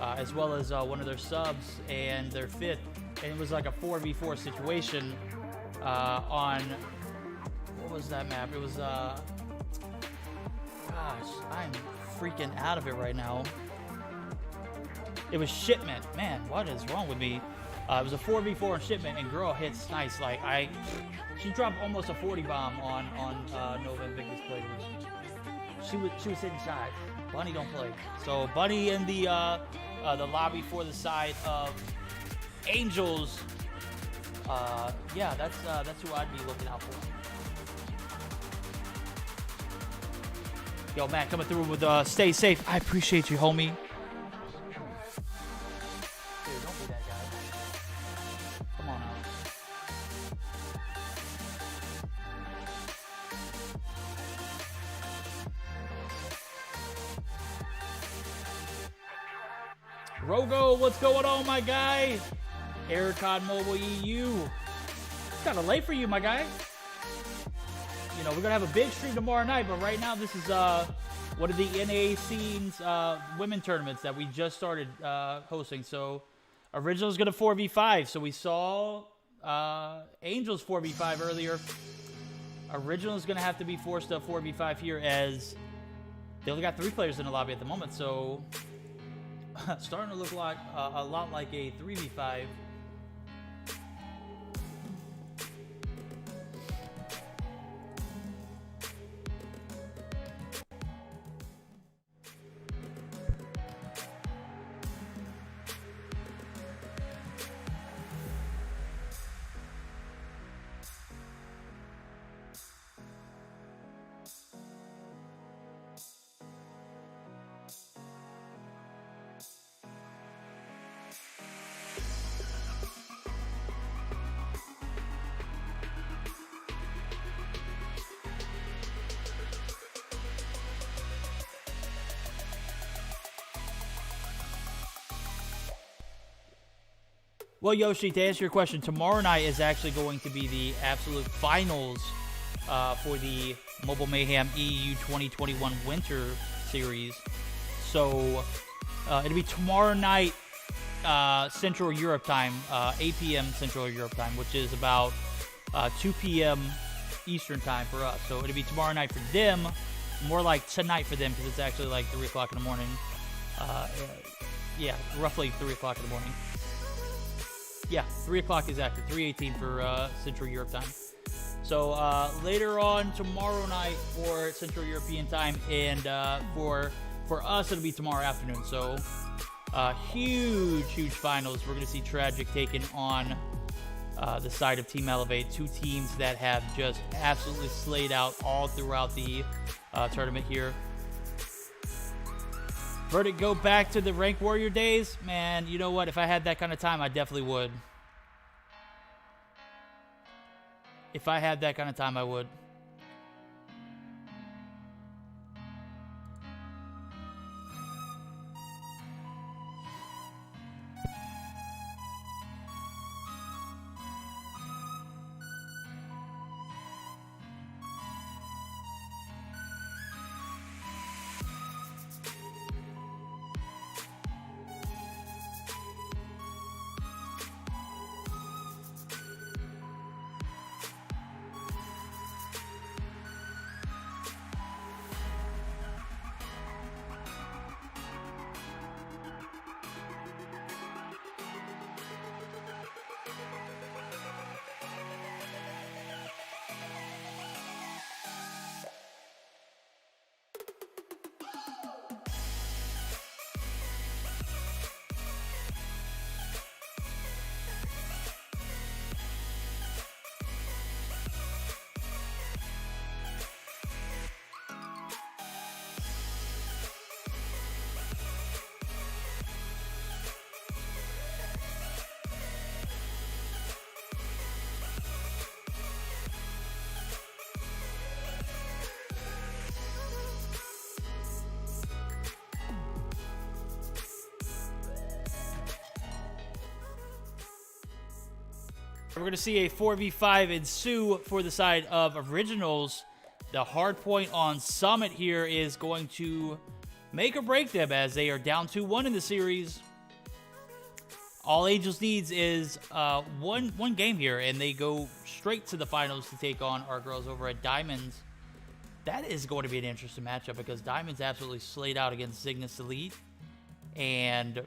as well as one of their subs and their 5th, and it was like a 4v4 situation on, what was that map? It was, gosh, I'm freaking out of it right now. It was Shipment. Man, what is wrong with me? It was a 4v4 on Shipment, and girl hits nice. Like, she dropped almost a 40 bomb on Nova and Victus players. She was hitting shots. Bunny don't play. So Bunny in the lobby for the side of Angels. Yeah, that's who I'd be looking out for. Yo, Matt, coming through with stay safe. I appreciate you, homie. Dude, don't be that guy. Come on now. Rogo, what's going on, my guy? Aircon Mobile EU. It's kind of late for you, my guy. You know, we're going to have a big stream tomorrow night, but right now this is one of the NA scenes women tournaments that we just started hosting. So Original's going to 4v5. So we saw Angels 4v5 earlier. Original's going to have to be forced to 4v5 here as they only got 3 players in the lobby at the moment. So starting to look like a lot like a 3v5. Well, Yoshi, to answer your question, tomorrow night is actually going to be the absolute finals for the Mobile Mayhem EU 2021 Winter Series. So it'll be tomorrow night Central Europe time, 8 p.m. Central Europe time, which is about 2 p.m. Eastern time for us. So it'll be tomorrow night for them, more like tonight for them because it's actually like 3 o'clock in the morning. Yeah, roughly 3 o'clock in the morning. Yeah, 3 o'clock exactly. 3:18 for Central Europe time. So later on tomorrow night for Central European time, and for us it'll be tomorrow afternoon. So huge finals. We're gonna see Tragic taking on the side of Team Elevate, 2 teams that have just absolutely slayed out all throughout the tournament here. Verdict, go back to the Rank Warrior days? Man, you know what? If I had that kind of time, I definitely would. If I had that kind of time, I would. We're going to see a 4v5 ensue for the side of Originals. The hard point on Summit here is going to make or break them as they are down 2-1 in the series. All Angels needs is one game here, and they go straight to the finals to take on our girls over at Diamonds. That is going to be an interesting matchup because Diamonds absolutely slayed out against Cygnus Elite, and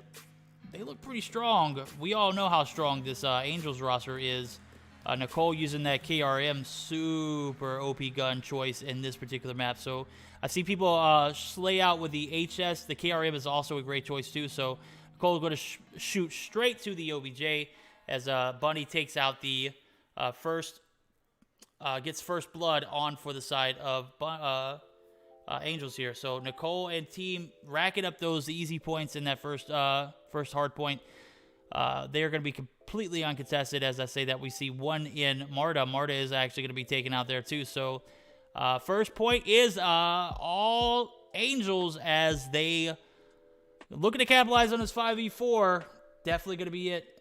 they look pretty strong. We all know how strong this Angels roster is. Nicole using that KRM, super OP gun choice in this particular map. So I see people slay out with the HS. The KRM is also a great choice too. So Nicole's going to shoot straight to the OBJ as Bunny takes out the gets first blood on for the side of Angels here. So Nicole and team racking up those easy points in that first hard point. They're going to be completely uncontested. As I say that, we see one in Marta. Marta is actually going to be taken out there too. So first point is all Angels as they looking to capitalize on this 5v4. Definitely going to be it.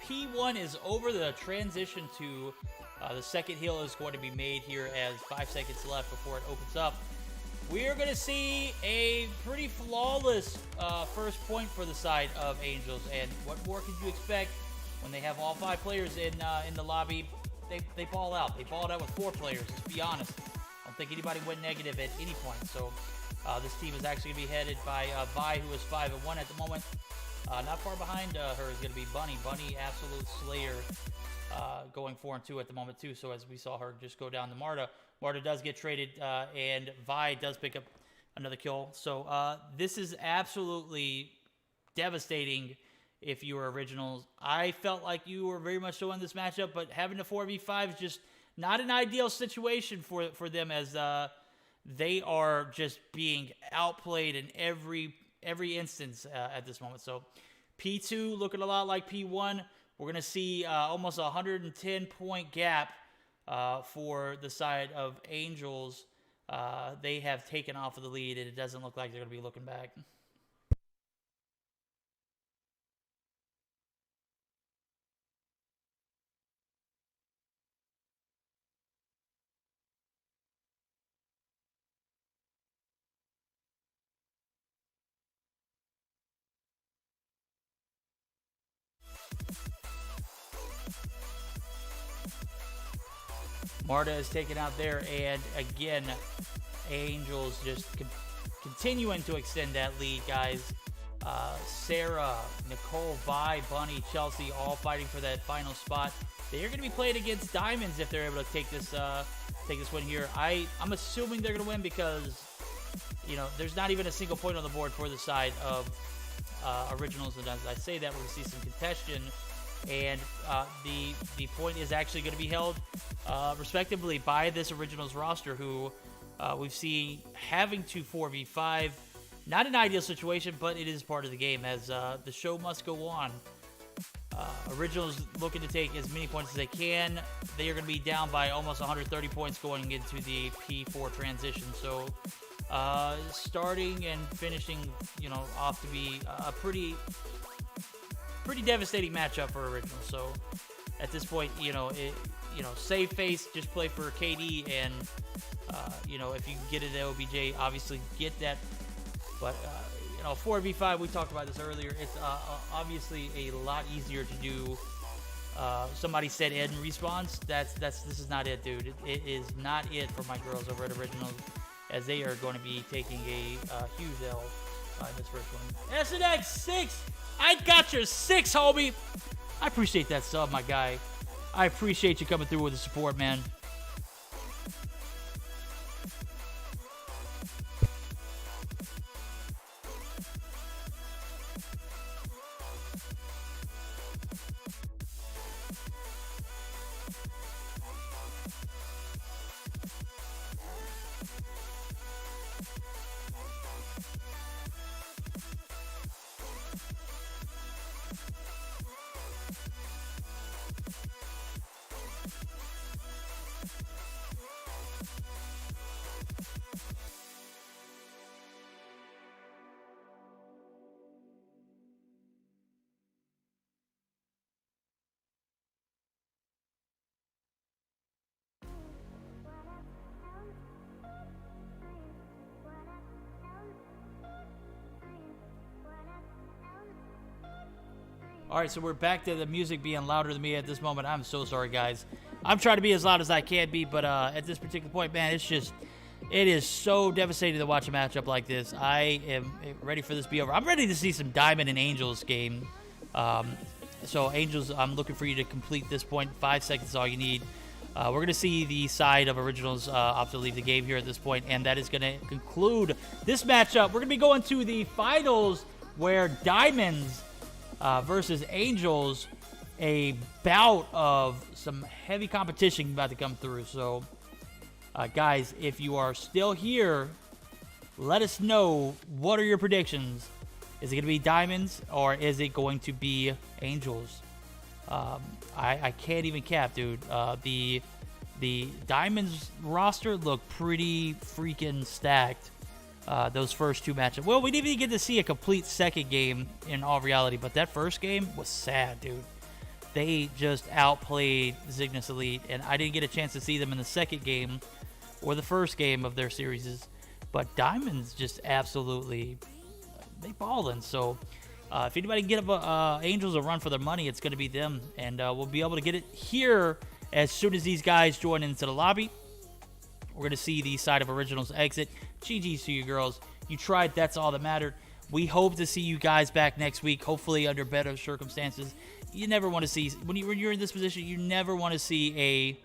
P1 is over. The transition to the second hill is going to be made here as 5 seconds left before it opens up. We are going to see a pretty flawless first point for the side of Angels. And what more could you expect when they have all 5 players in the lobby? They ball out. They balled out with 4 players, let's be honest. I don't think anybody went negative at any point. So this team is actually going to be headed by Vi, who is 5-1 at the moment. Not far behind her is going to be Bunny. Bunny, absolute slayer, going 4-2 at the moment too. So as we saw her just go down to Marta. Marta does get traded, and Vi does pick up another kill. So this is absolutely devastating if you were Originals. I felt like you were very much so in this matchup, but having the 4v5 is just not an ideal situation for them as they are just being outplayed in every instance at this moment. So P2 looking a lot like P1. We're going to see almost a 110-point gap for the side of Angels. They have taken off of the lead, and it doesn't look like they're going to be looking back. Marta is taken out there, and again, Angels just continuing to extend that lead, guys. Sarah, Nicole, Vi, Bunny, Chelsea, all fighting for that final spot. They're going to be playing against Diamonds if they're able to take this win here. I'm assuming they're going to win because, you know, there's not even a single point on the board for the side of Originals. And as I say that, we're going to see some contention. And the point is actually going to be held respectively by this Originals roster, who we've seen having to 4v5. Not an ideal situation, but it is part of the game as the show must go on. Originals looking to take as many points as they can. They are going to be down by almost 130 points going into the P4 transition. So starting and finishing, you know, off to be a pretty devastating matchup for Originals. So at this point, save face, just play for KD, and if you can get it at OBJ, obviously get that. But 4v5, we talked about this earlier. It's obviously a lot easier to do. Somebody said Ed respawns. This is not it, dude. It is not it for my girls over at Originals, as they are going to be taking a huge L in this first one. SNX 6. I got your 6, homie. I appreciate that sub, my guy. I appreciate you coming through with the support, man. All right, so we're back to the music being louder than me at this moment. I'm so sorry, guys. I'm trying to be as loud as I can be, but at this particular point, man, it is so devastating to watch a matchup like this. I am ready for this to be over. I'm ready to see some Diamond and Angels game. So, Angels, I'm looking for you to complete this point. 5 seconds is all you need. We're going to see the side of Originals opt to leave the game here at this point, and that is going to conclude this matchup. We're going to be going to the finals where Diamonds versus Angels, a bout of some heavy competition about to come through. So, guys, if you are still here, let us know, what are your predictions? Is it going to be Diamonds or is it going to be Angels? I can't even cap, dude. The Diamonds roster looked pretty freaking stacked. Those first 2 matchups. Well, we didn't even get to see a complete second game in all reality, but that first game was sad, dude. They just outplayed Cygnus Elite, and I didn't get a chance to see them in the second game or the first game of their series. But Diamonds just absolutely, they ballin'. So if anybody can get Angels a run for their money, it's going to be them, and we'll be able to get it here as soon as these guys join into the lobby. We're going to see the side of Originals exit. GG's to you girls. You tried. That's all that mattered. We hope to see you guys back next week, hopefully under better circumstances. You never want to see, when you're in this position, you never want to see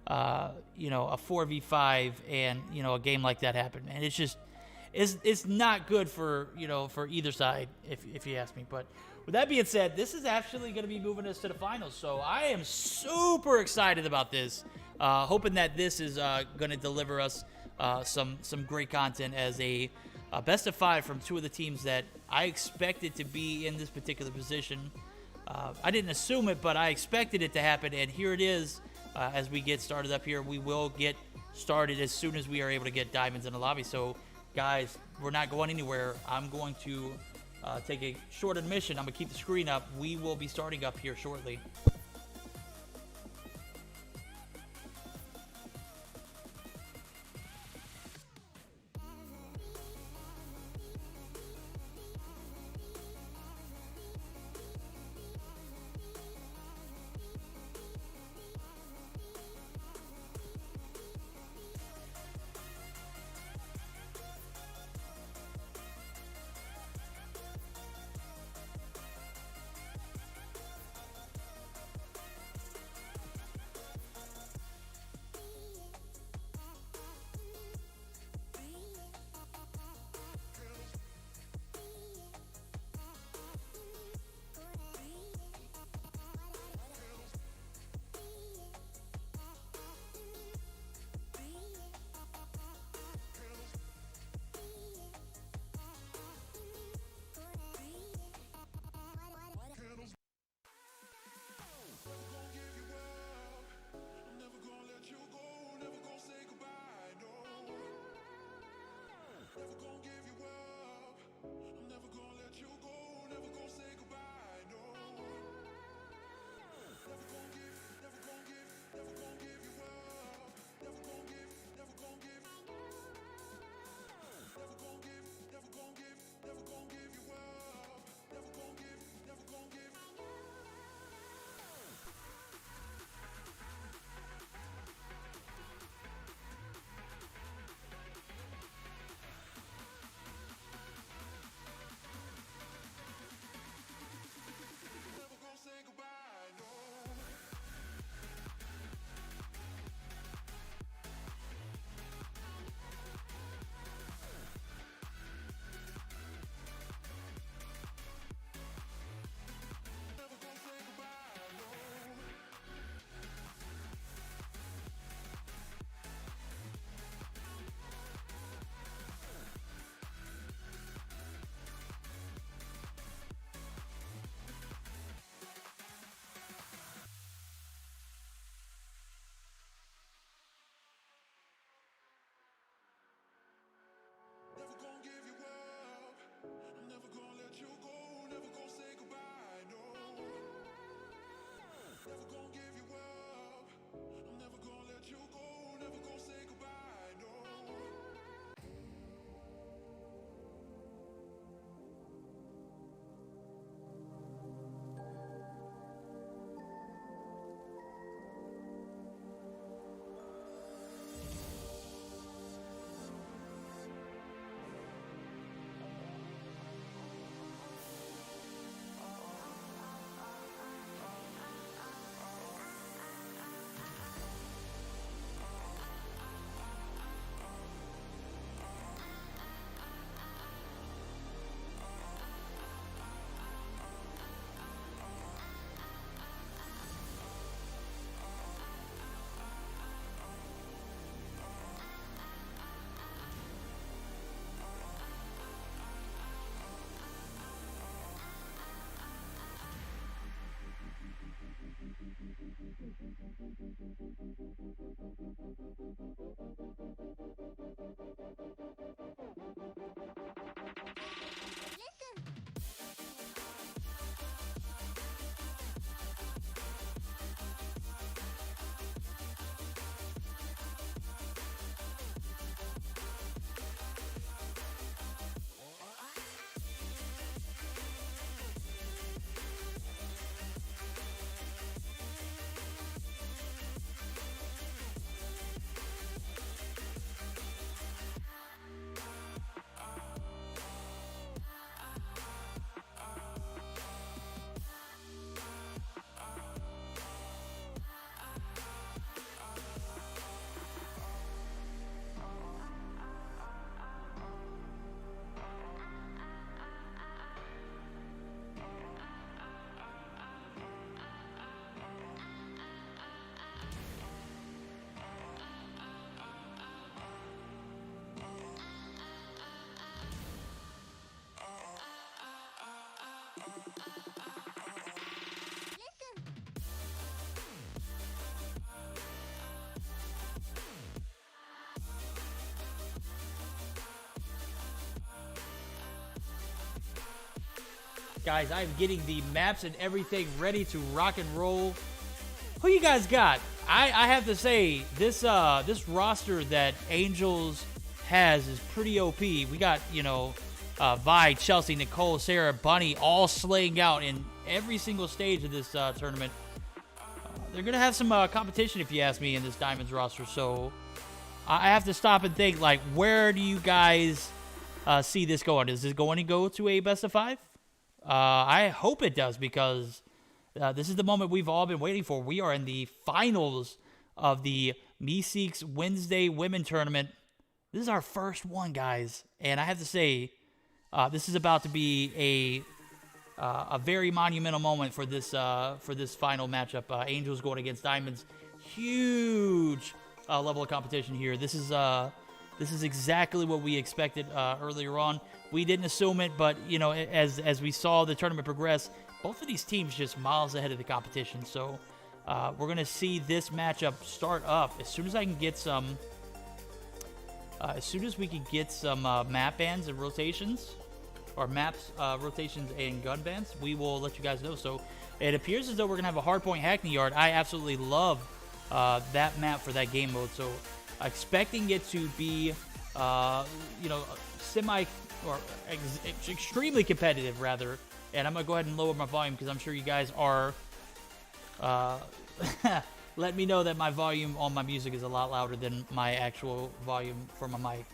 a 4v5 and, a game like that happen, man. It's just, it's not good for, for either side, if you ask me. But with that being said, this is actually going to be moving us to the finals. So I am super excited about this. Hoping that this is going to deliver us some great content as a best of 5 from 2 of the teams that I expected to be in this particular position. I didn't assume it, but I expected it to happen, and here it is. As we get started up here, we will get started as soon as we are able to get Diamonds in the lobby. So, guys, we're not going anywhere. I'm going to take a short admission. I'm going to keep the screen up. We will be starting up here shortly. Guys, I'm getting the maps and everything ready to rock and roll. Who you guys got? I have to say, this roster that Angels has is pretty OP. We got, you know, Vi, Chelsea, Nicole, Sarah, Bunny, all slaying out in every single stage of this tournament. They're going to have some competition, if you ask me, in this Diamonds roster. So I have to stop and think, like, where do you guys see this going? Is this going to go to a best of 5? I hope it does, because this is the moment we've all been waiting for. We are in the finals of the Meseeks Wednesday Women Tournament. This is our first one, guys, and I have to say, this is about to be a very monumental moment for this final matchup. Angels going against Diamonds, huge level of competition here. This is exactly what we expected earlier on. We didn't assume it, but you know, as we saw the tournament progress, both of these teams just miles ahead of the competition. So we're gonna see this matchup start up as soon as I can get some. As soon as we can get some map bans and rotations, or maps, rotations and gun bans, we will let you guys know. So it appears as though we're gonna have a hardpoint Hackney Yard. I absolutely love that map for that game mode. So expecting it to be, you know, extremely competitive, rather. And I'm going to go ahead and lower my volume, because I'm sure you guys are let me know that my volume on my music is a lot louder than my actual volume for my mic.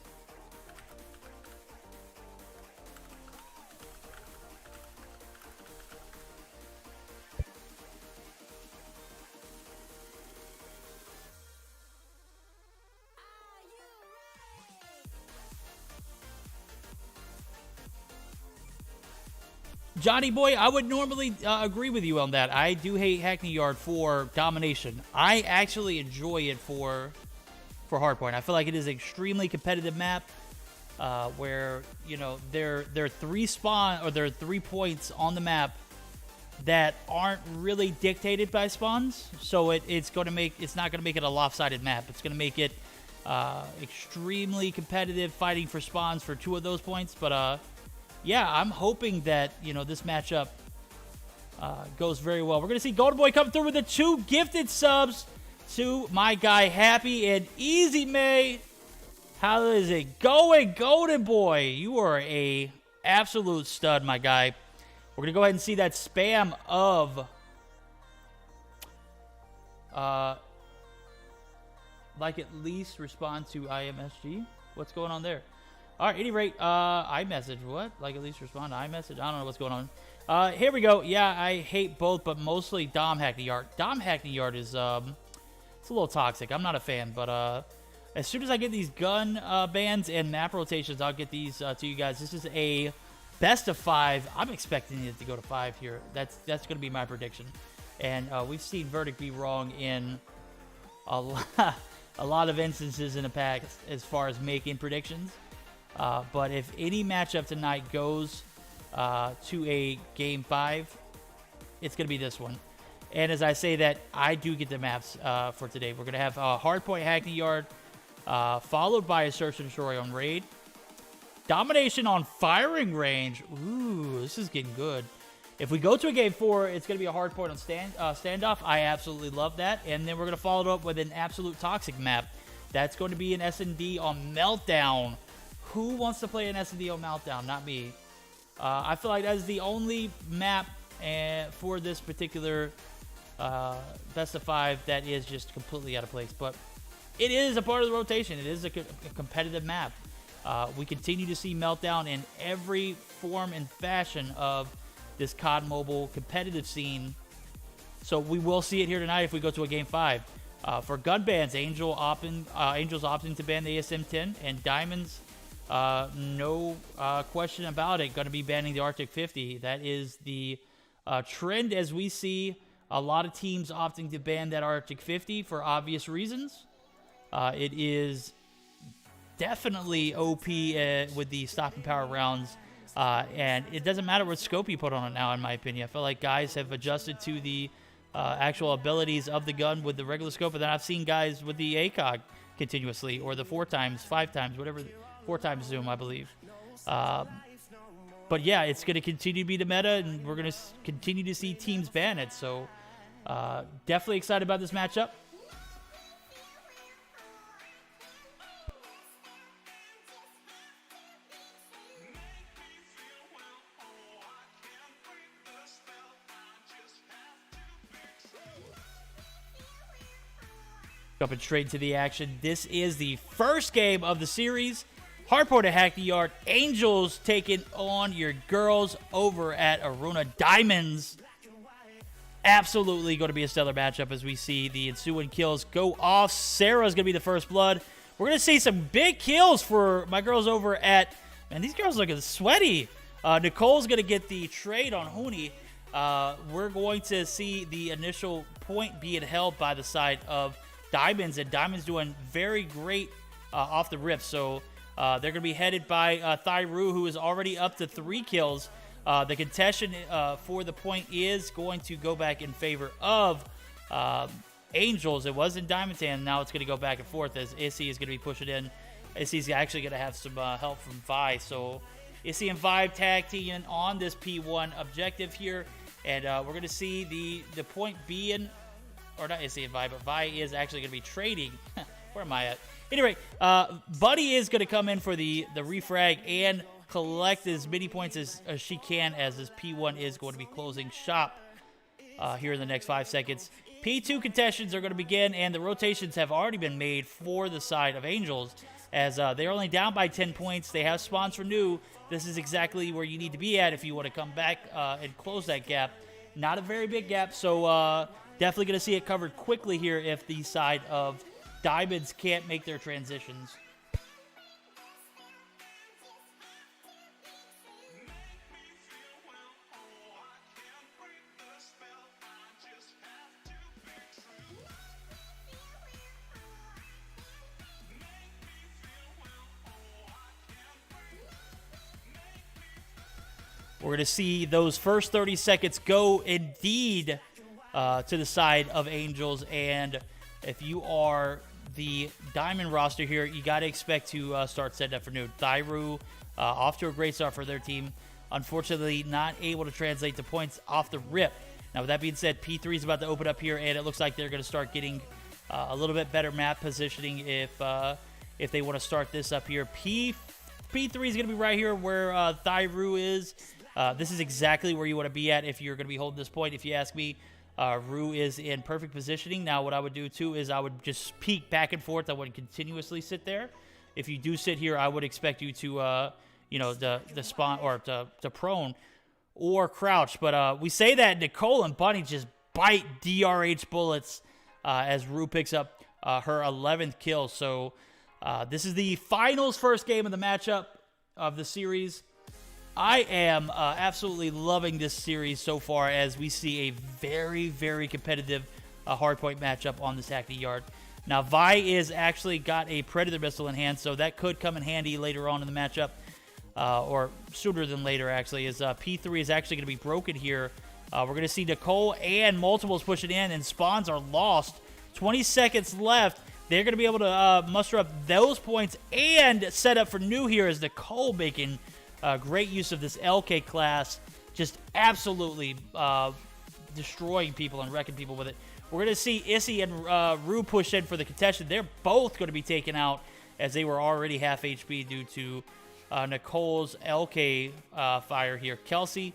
Johnny boy, I would normally agree with you on that. I do hate Hackney Yard for domination. I actually enjoy it for hardpoint. I feel like it is an extremely competitive map, where, you know, there are 3 points on the map that aren't really dictated by spawns. So it's not gonna make it a lopsided map. It's gonna make it extremely competitive, fighting for spawns for 2 of those points. But yeah, I'm hoping that, you know, this matchup goes very well. We're going to see Golden Boy come through with the 2 gifted subs to my guy Happy and Easy May. How is it going, Golden Boy? You are a absolute stud, my guy. We're going to go ahead and see that spam of like at least respond to IMSG. What's going on there? All right, at any rate, iMessage, what? Like, at least respond to iMessage? I don't know what's going on. Here we go. Yeah, I hate both, but mostly Dom Hackney Yard. Dom Hackney Yard is, it's a little toxic. I'm not a fan, but as soon as I get these gun bans and map rotations, I'll get these to you guys. This is a best of 5. I'm expecting it to go to 5 here. That's going to be my prediction. And we've seen Verdict be wrong in a lot of instances in the past as far as making predictions. But if any matchup tonight goes to a game 5, it's going to be this one. And as I say that, I do get the maps for today. We're going to have Hardpoint Hackney Yard, followed by a Search and Destroy on Raid. Domination on Firing Range. Ooh, this is getting good. If we go to a game 4, it's going to be a Hardpoint on Standoff. I absolutely love that. And then we're going to follow it up with an Absolute Toxic map. That's going to be an S&D on Meltdown. Who wants to play an S&D on Meltdown? Not me. I feel like that is the only map for this particular best of 5 that is just completely out of place. But it is a part of the rotation. It is a competitive map. We continue to see Meltdown in every form and fashion of this COD Mobile competitive scene. So we will see it here tonight if we go to a game 5. For gun bans, Angels opting to ban the ASM-10, and Diamonds, no question about it, going to be banning the Arctic 50. That is the trend as we see a lot of teams opting to ban that Arctic 50 for obvious reasons. It is definitely OP with the stop and power rounds, and it doesn't matter what scope you put on it now, in my opinion. I feel like guys have adjusted to the actual abilities of the gun with the regular scope, and then I've seen guys with the ACOG continuously, or the 4x, 5x, whatever, 4x zoom, I believe. But yeah, it's going to continue to be the meta, and we're going to continue to see teams ban it, so definitely excited about this matchup. Jumping straight into the action. This is the first game of the series. Hardpoint at Hackney Yard. Angels taking on your girls over at Aruna Diamonds. Absolutely going to be a stellar matchup as we see the ensuing kills go off. Sarah's going to be the first blood. We're going to see some big kills for my girls over at... Man, these girls are looking sweaty. Nicole's going to get the trade on Hooney. We're going to see the initial point being held by the side of Diamonds, and Diamonds doing very great off the rip. So they're going to be headed by Thyru, who is already up to 3 kills. The contestant for the point is going to go back in favor of Angels. It was in Diamond's hand. Now it's going to go back and forth as Issy is going to be pushing in. Issy's actually going to have some help from Vi. So Issy and Vi tag teaming on this P1 objective here. And we're going to see the point being... Or not Issy and Vi, but Vi is actually going to be trading. Where am I at? Anyway, Buddy is going to come in for the refrag and collect as many points as she can, as this P1 is going to be closing shop here in the next 5 seconds. P2 contestants are going to begin, and the rotations have already been made for the side of Angels, as they're only down by 10 points. They have spawns for new. This is exactly where you need to be at if you want to come back and close that gap. Not a very big gap, so... definitely going to see it covered quickly here if the side of Diamonds can't make their transitions. We're going to see those first 30 seconds go indeed to the side of Angels, and if you are the Diamond roster here, you got to expect to start setting up for new. Thyru off to a great start for their team. Unfortunately, not able to translate the points off the rip. Now, with that being said, P3 is about to open up here, and it looks like they're going to start getting a little bit better map positioning if they want to start this up here. P3 is going to be right here where Thyru is. This is exactly where you want to be at if you're going to be holding this point, if you ask me. Rue is in perfect positioning. Now, what I would do, too, is I would just peek back and forth. I wouldn't continuously sit there. If you do sit here, I would expect you to, the spawn or to prone or crouch. But we say that Nicole and Bunny just bite DRH bullets as Rue picks up her 11th kill. So this is the finals first game of the matchup of the series. I am absolutely loving this series so far as we see a very, very competitive hardpoint matchup on this Hackney Yard. Now, Vi is actually got a Predator missile in hand, so that could come in handy later on in the matchup, or sooner than later, actually, as P3 is actually going to be broken here We're going to see Nicole and Multiples pushing in, and spawns are lost. 20 seconds left. They're going to be able to muster up those points and set up for new here as Nicole making great use of this LK class. Just absolutely destroying people and wrecking people with it. We're going to see Issy and Rue push in for the contention. They're both going to be taken out as they were already half HP due to Nicole's LK fire here. Kelsey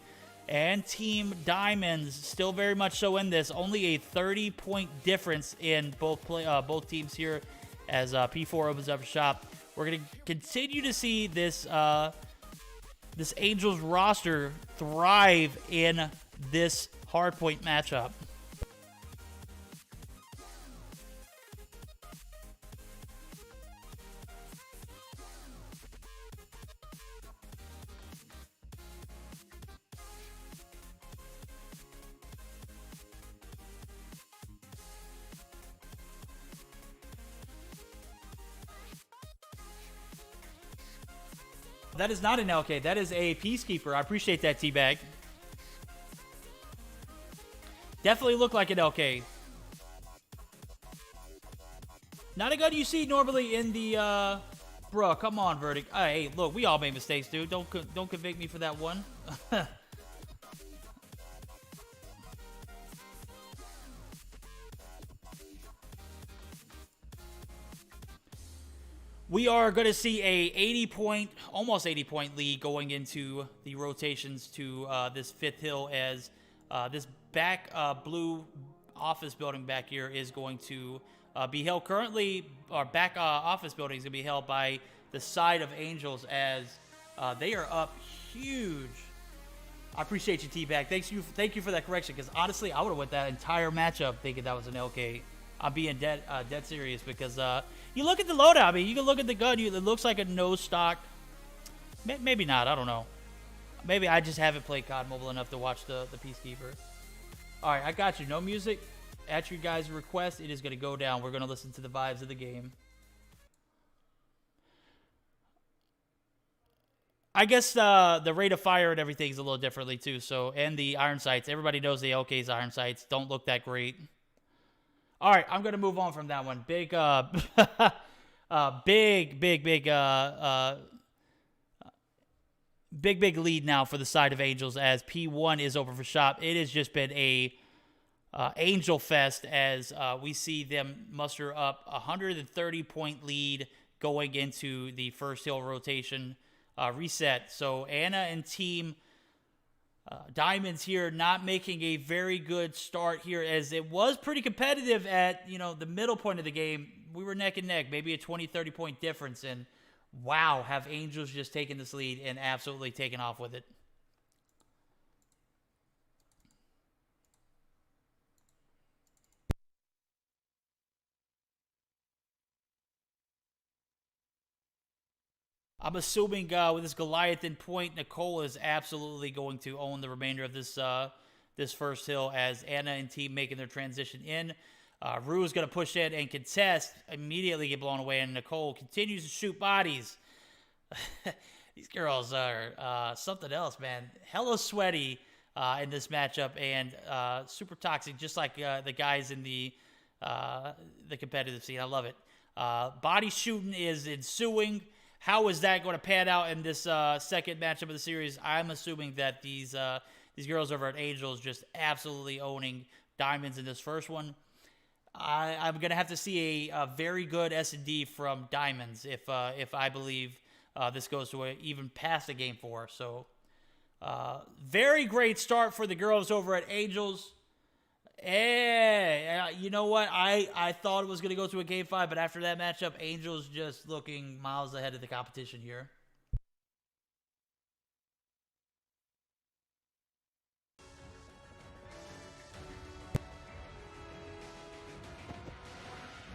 and Team Diamonds still very much so in this. Only a 30-point difference in both teams here as P4 opens up shop. We're going to continue to see this this Angels roster thrive in this hardpoint matchup. That is not an LK. That is a Peacekeeper. I appreciate that, T-Bag. Definitely look like an LK. Not a gun you see normally in the, Bruh, come on, Verdict. Hey, look, we all make mistakes, dude. Don't convict me for that one. We are going to see a 80-point, almost 80-point lead going into the rotations to this fifth hill as this back blue office building back here is going to be held currently. Our back office building is going to be held by the side of Angels as they are up huge. I appreciate you, T-Bag. Thank you for that correction because honestly, I would have went that entire matchup thinking that was an LK. I'm being dead serious because you look at the loadout. I mean, you can look at the gun. It looks like a no stock. Maybe not. I don't know. Maybe I just haven't played COD Mobile enough to watch the Peacekeeper. All right, I got you. No music. At your guys' request, it is going to go down. We're going to listen to the vibes of the game. I guess the rate of fire and everything is a little differently too. So, and the iron sights. Everybody knows the LK's iron sights don't look that great. All right, I'm going to move on from that one. Big lead now for the side of Angels as P1 is open for shop. It has just been a Angel Fest as we see them muster up a 130-point lead going into the first hill rotation reset. So Anna and Team Diamonds here not making a very good start here as it was pretty competitive at, the middle point of the game. We were neck and neck, maybe a 20, 30-point difference. And wow, have Angels just taken this lead and absolutely taken off with it. I'm assuming with this Goliathan point, Nicole is absolutely going to own the remainder of this this first hill as Anna and team making their transition in. Rue is going to push in and contest, immediately get blown away, and Nicole continues to shoot bodies. These girls are something else, man. Hella sweaty in this matchup and super toxic, just like the guys in the competitive scene. I love it. Body shooting is ensuing. How is that going to pan out in this second matchup of the series? I'm assuming that these girls over at Angels just absolutely owning Diamonds in this first one. I'm going to have to see a very good S&D from Diamonds if I believe this goes to even past the game 4. So very great start for the girls over at Angels. You know what? I thought it was going to go to a game 5, but after that matchup, Angels just looking miles ahead of the competition here.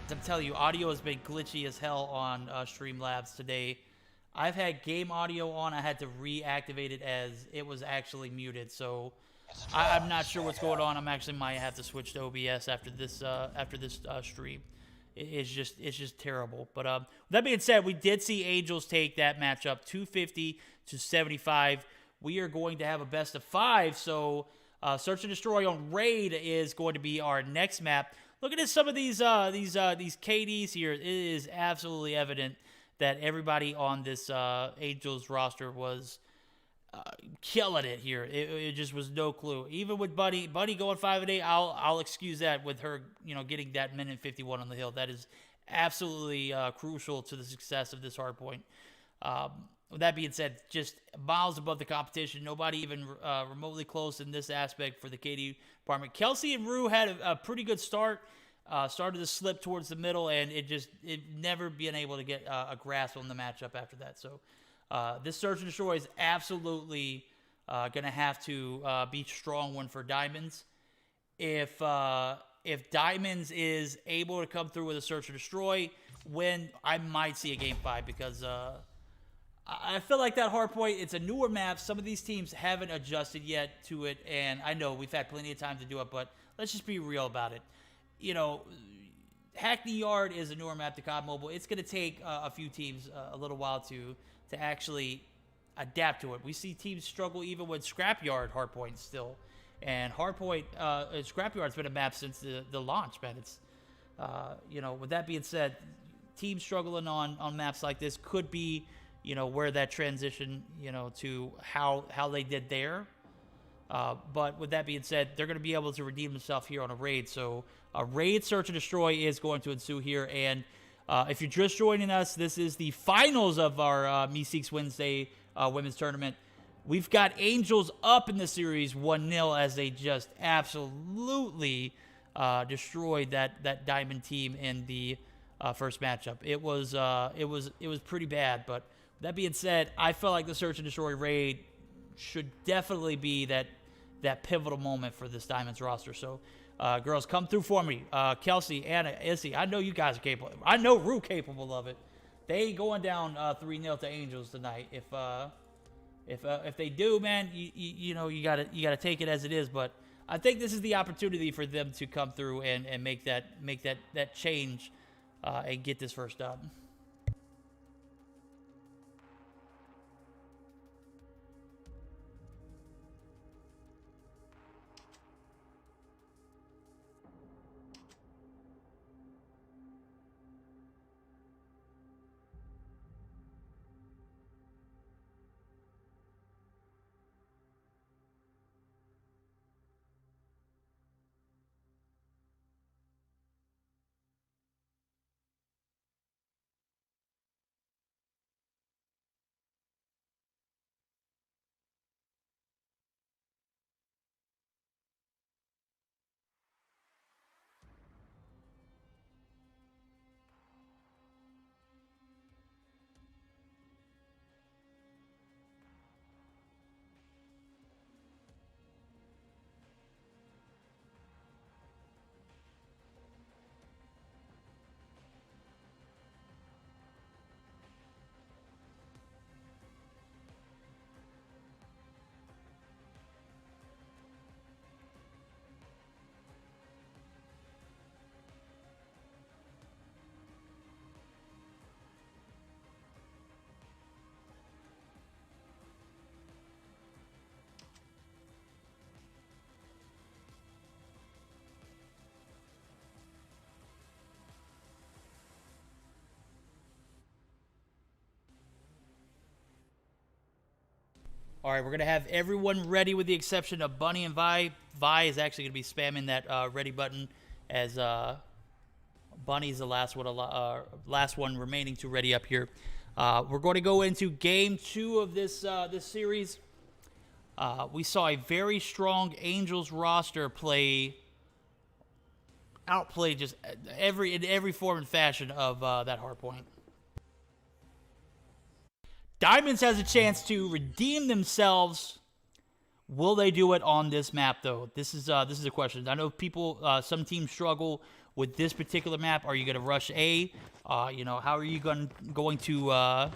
I'm telling you, audio has been glitchy as hell on Streamlabs today. I've had game audio on. I had to reactivate it as it was actually muted, so I'm not sure what's going on. I'm actually might have to switch to OBS after this stream. It's just terrible. But that being said, we did see Angels take that matchup 250 to 75. We are going to have a best of 5. So Search and Destroy on Raid is going to be our next map. Look at some of these KDs here. It is absolutely evident that everybody on this Angels roster was killing it here. It just was no clue. Even with Buddy going 5-8, I'll excuse that with her, getting that minute 51 on the hill. That is absolutely crucial to the success of this hardpoint. With that being said, just miles above the competition. Nobody even remotely close in this aspect for the KD department. Kelsey and Rue had a pretty good start. Started to slip towards the middle, and it never been able to get a grasp on the matchup after that. So this Search and Destroy is absolutely going to have to be a strong one for Diamonds. If Diamonds is able to come through with a Search and Destroy, I might see a Game 5 because I feel like that hardpoint, it's a newer map. Some of these teams haven't adjusted yet to it, and I know we've had plenty of time to do it, but let's just be real about it. Hackney Yard is a newer map to COD Mobile. It's going to take a few teams a little while to actually adapt to it. We see teams struggle even with Scrapyard hardpoint still. And hardpoint, Scrapyard's been a map since the launch, man. It's, with that being said, teams struggling on maps like this could be, where that transition, to how they did there. But with that being said, they're going to be able to redeem themselves here on a raid. So a raid Search and Destroy is going to ensue here. And if you're just joining us, this is the finals of our Meseeks Wednesday women's tournament. We've got Angels up in the series 1-0 as they just absolutely destroyed that Diamond team in the first matchup. It was pretty bad. But that being said, I felt like the Search and Destroy raid should definitely be that pivotal moment for this Diamonds roster. So, girls, come through for me. Kelsey, Anna, Issy, I know you guys are capable. I know Rue capable of it. They going down 3-0 to Angels tonight. If they do, man, you gotta take it as it is. But I think this is the opportunity for them to come through and make that change and get this first dub. All right, we're going to have everyone ready with the exception of Bunny and Vi. Vi is actually going to be spamming that ready button as Bunny's the last one remaining to ready up here. We're going to go into Game 2 of this series. We saw a very strong Angels roster outplay just in every form and fashion of that hardpoint. Diamonds has a chance to redeem themselves. Will they do it on this map, though? This is a question. I know some teams struggle with this particular map. Are you going to rush A? How are you going to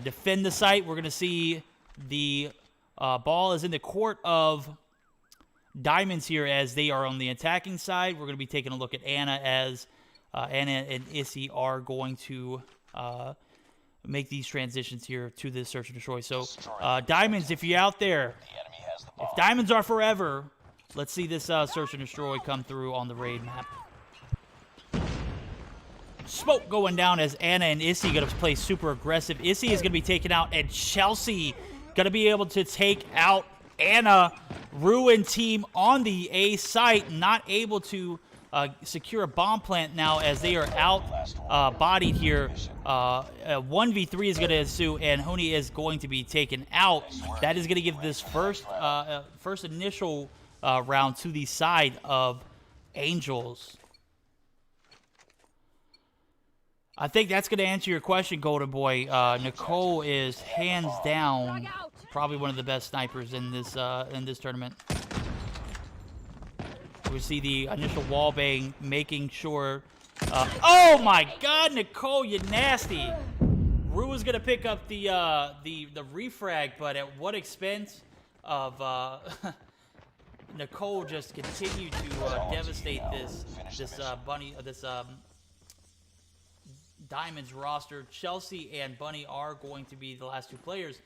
defend the site? We're going to see the ball is in the court of Diamonds here as they are on the attacking side. We're going to be taking a look at Anna as Anna and Issy are going to make these transitions here to this search and destroy. So, Diamonds, if you're out there, The enemy has the bomb. if Diamonds are forever, let's see this search and destroy come through on the raid map. Smoke going down as Anna and Issy going to play super aggressive. Issy is going to be taken out, and Chelsea going to be able to take out Anna. Ruin team on the A site, not able to secure a bomb plant now as they are out bodied here. 1v3 is going to ensue, and Honey is going to be taken out. That is going to give this first initial round to the side of Angels. I think that's going to answer your question, Golden Boy. Nicole is hands down probably one of the best snipers in this tournament. We see the initial wall bang, making sure. Oh my God, Nicole, you nasty! Rue is going to pick up the refrag, but at what expense of Nicole just continued to devastate this Diamonds roster. Chelsea and Bunny are going to be the last two players.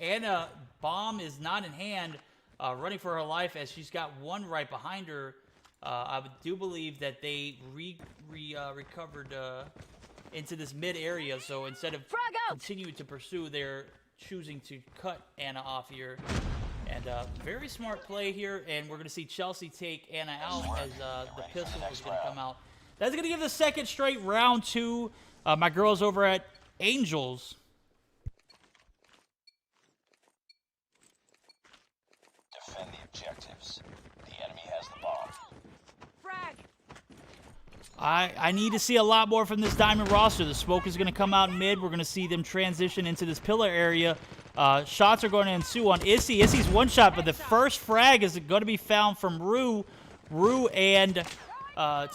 Anna, bomb is not in hand, running for her life as she's got one right behind her. I do believe that they recovered into this mid area, so instead of continuing to pursue, they're choosing to cut Anna off here. And very smart play here, and we're going to see Chelsea take Anna out as the pistol is going to come out. That's going to give the second straight round to my girls over at Angels. Defend the objectives. The enemy has the bomb. Frag. I need to see a lot more from this Diamond roster. The smoke is going to come out mid. We're going to see them transition into this pillar area. Shots are going to ensue on Issy. Issy's one shot, but the first frag is going to be found from Rue. Rue and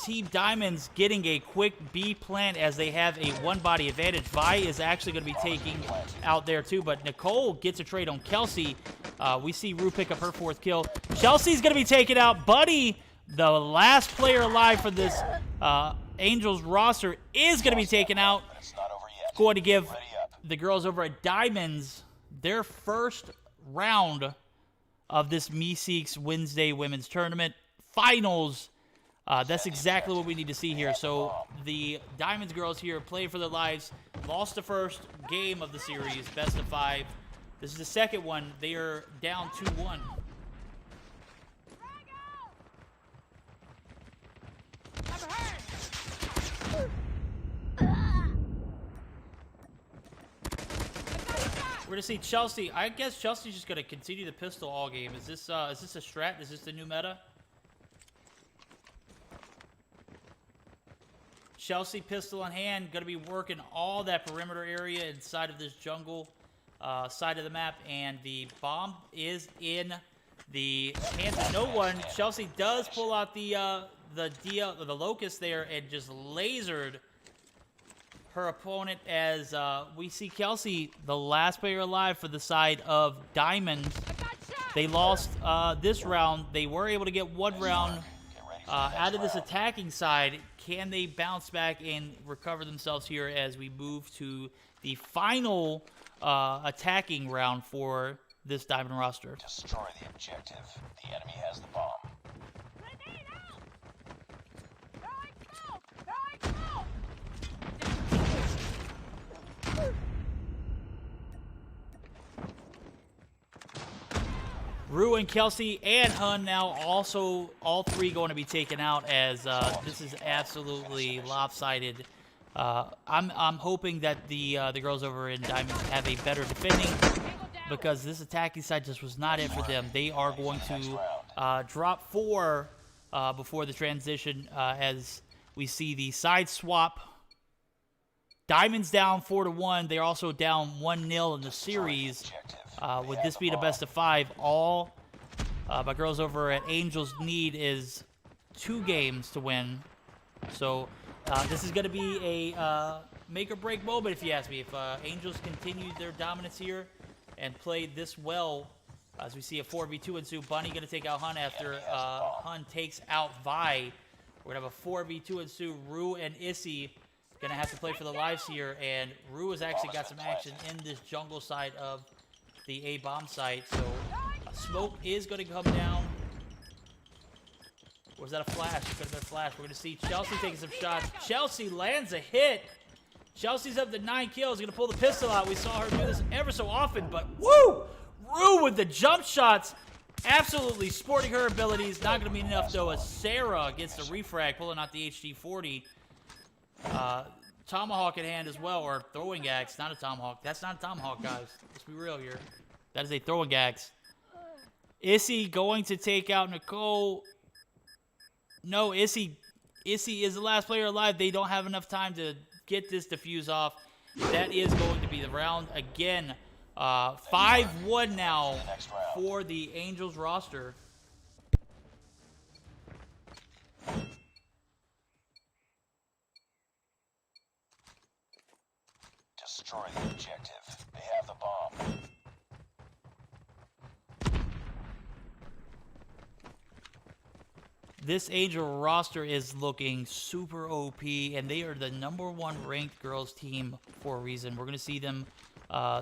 Team Diamonds getting a quick B plant as they have a one-body advantage. Vi is actually going to be taking out there too, but Nicole gets a trade on Kelsey. We see Rue pick up her fourth kill. Chelsea's going to be taken out. Buddy, the last player alive for this Angels roster, is going to be taken out. It's not over yet. Going to give Ready up. the girls over at Diamonds their first round of this Meseeks Wednesday Women's Tournament Finals. That's exactly what we need to see here. So the Diamonds girls here playing for their lives. Lost the first game of the series, best of 5. This is the second one. They are down 2-1. We're gonna see Chelsea. I guess Chelsea's just gonna continue the pistol all game. Is this a strat? Is this the new meta? Chelsea pistol in hand, gonna be working all that perimeter area inside of this jungle side of the map, and the bomb is in the hands of no one. Chelsea does pull out the locust there and just lasered her opponent as we see Kelsey, the last player alive for the side of Diamonds. They lost this round. They were able to get one round out of this attacking side. Can they bounce back and recover themselves here as we move to the final attacking round for this Diamond roster? Destroy the objective. The enemy has the bomb. Rue and Kelsey and Hun now also all three going to be taken out as this is absolutely lopsided. I'm hoping that the girls over in Diamonds have a better defending because this attacking side just was not it for them. They are going to drop 4 before the transition as we see the side swap. Diamonds down 4-1. They're also down 1-0 in the series. With this being a best of 5, all my girls over at Angels need is 2 games to win. So this is going to be a make or break moment, if you ask me. If Angels continue their dominance here and play this well, as we see a 4v2 ensue. Bunny going to take out Hun after Hun takes out Vi. We're going to have a 4v2 ensue. Rue and Issy Gonna have to play for the lives here, and Rue has actually got some action in this jungle side of the A-bomb site, so smoke is gonna come down. Or was that a flash? It could have been a flash. We're gonna see Chelsea taking some shots. Chelsea lands a hit. Chelsea's up to 9 kills. Gonna pull the pistol out. We saw her do this ever so often, but woo! Rue with the jump shots. Absolutely sporting her abilities. Not gonna be enough though, as Sarah gets the refrag, pulling out the HD-40. Tomahawk in hand as well, or throwing axe. Not a tomahawk. That's not a tomahawk, guys. Let's be real here. That is a throwing axe. Issy going to take out Nicole. No, Issy is the last player alive. They don't have enough time to get this defuse off. That is going to be the round again. 5-1 now for the Angels roster. Destroy the objective. They have the bomb. This Angel roster is looking super OP, and they are the #1 ranked girls team for a reason. We're going to see them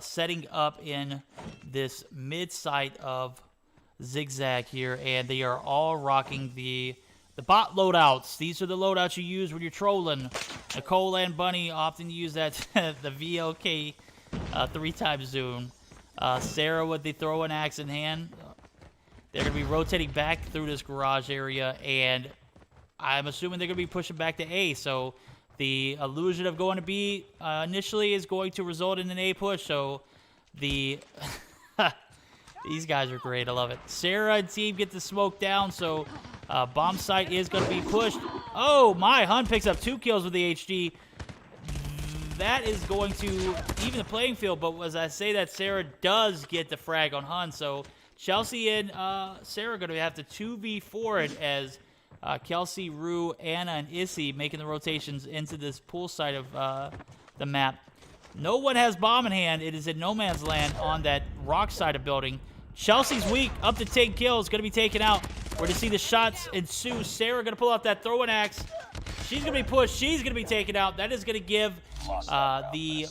setting up in this mid site of Zigzag here, and they are all rocking the bot loadouts. These are the loadouts you use when you're trolling. Nicole and Bunny often use that the VLK 3x zoom. Sarah with the throwing axe in hand. They're going to be rotating back through this garage area, and I'm assuming they're going to be pushing back to A. So the illusion of going to B initially is going to result in an A push. So the these guys are great. I love it. Sarah and team get the smoke down, so bomb site is going to be pushed. Oh, my. Hun picks up 2 kills with the HD. That is going to even the playing field, but as I say that, Sarah does get the frag on Hun, so Chelsea and Sarah are going to have to 2v4 it as Kelsey, Rue, Anna, and Issy making the rotations into this pool side of the map. No one has bomb in hand. It is in no man's land on that rock side of building. Chelsea's weak, up to 10 kills, going to be taken out. We're going to see the shots ensue. Sarah going to pull out that throwing axe. She's going to be pushed. She's going to be taken out. That is going to give the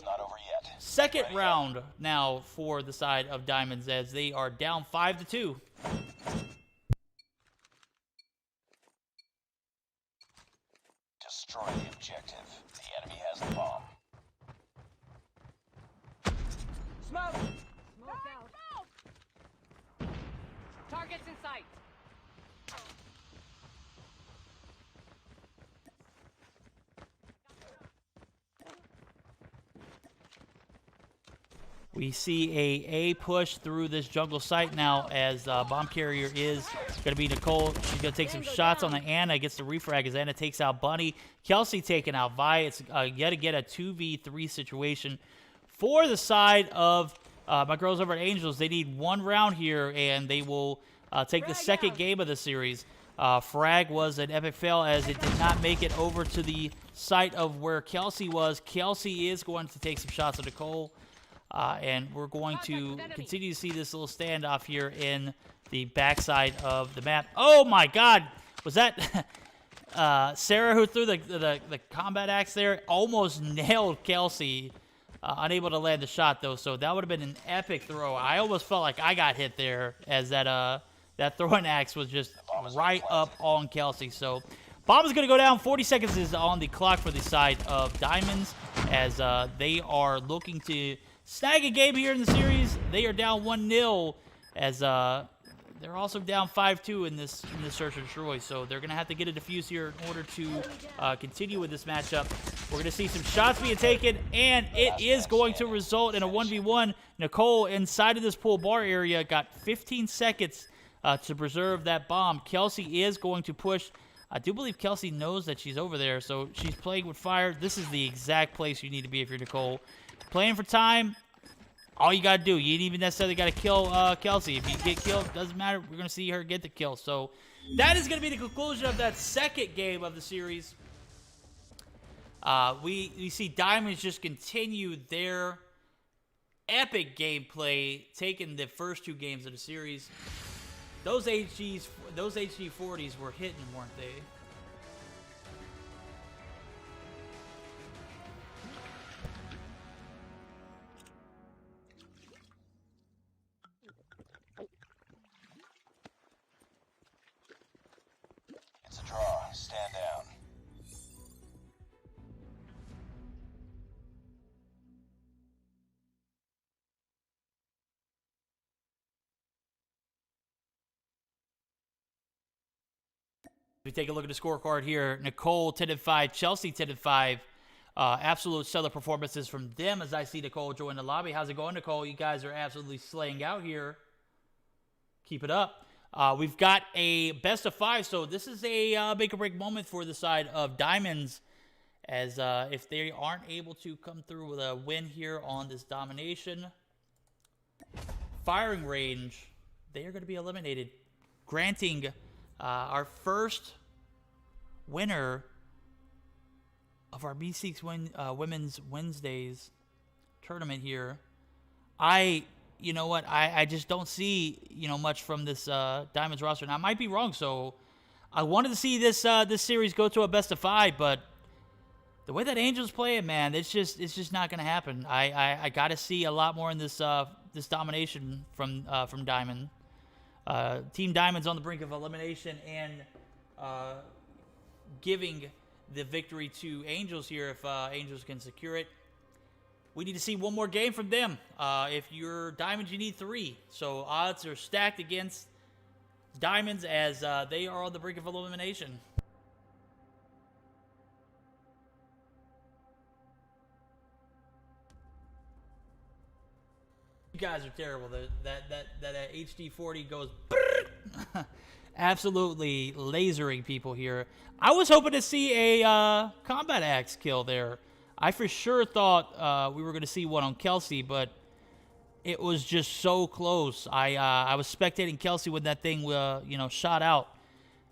second round now for the side of Diamonds, as they are down 5-2. Destroy the objective. The enemy has the bomb. Smoke! Smoke out. Targets in sight. We see a push through this jungle site now, as bomb carrier is going to be Nicole. She's going to take some shots on the Anna, gets the refrag as Anna takes out Bunny. Kelsey taking out Vi. It's yet again a 2v3 situation for the side of my girls over at Angels. They need 1 round here, and they will take the second game of the series. Frag was an epic fail as it did not make it over to the site of where Kelsey was. Kelsey is going to take some shots at Nicole. And we're going to continue to see this little standoff here in the backside of the map. Oh my God! Was that Sarah who threw the combat axe there? Almost nailed Kelsey. Unable to land the shot though, so that would have been an epic throw. I almost felt like I got hit there, as that throwing axe was just right up on Kelsey. So bomb is going to go down. 40 seconds is on the clock for the side of Diamonds, as they are looking to snag a game here in the series. They are down 1-0, as they're also down 5-2 in this search and destroy. So they're going to have to get a defuse here in order to continue with this matchup. We're going to see some shots being taken, and it is going to result in a 1v1. Nicole inside of this pool bar area got 15 seconds to preserve that bomb. Kelsey is going to push. I do believe Kelsey knows that she's over there, so she's playing with fire. This is the exact place you need to be if you're Nicole. Playing for time, all you got to do. You ain't even necessarily got to kill Kelsey. If you get killed, doesn't matter. We're going to see her get the kill. So that is going to be the conclusion of that second game of the series. We see Diamonds just continue their epic gameplay, taking the first 2 games of the series. Those HD-40s were hitting, weren't they? stand down. We take a look at the scorecard here. Nicole 10-5, Chelsea 10-5. Absolute stellar performances from them as I see Nicole join the lobby. How's it going, Nicole? You guys are absolutely slaying out here. Keep it up. We've got a best of 5, so this is a make or break moment for the side of Diamonds, as if they aren't able to come through with a win here on this domination firing range, they are going to be eliminated, granting our first winner of our Meseeks Women's Wednesdays tournament here. You know what? I just don't see, much from this Diamonds roster. And I might be wrong, so I wanted to see this series go to a best of 5, but the way that Angels play it, man, it's just not going to happen. I got to see a lot more in this domination from Diamond. Team Diamond's on the brink of elimination and giving the victory to Angels here if Angels can secure it. We need to see one more game from them. If you're Diamonds, you need 3. So odds are stacked against Diamonds as they are on the brink of elimination. You guys are terrible. That HD 40 goes absolutely lasering people here. I was hoping to see a combat axe kill there. I for sure thought we were going to see one on Kelsey, but it was just so close. I was spectating Kelsey when that thing shot out.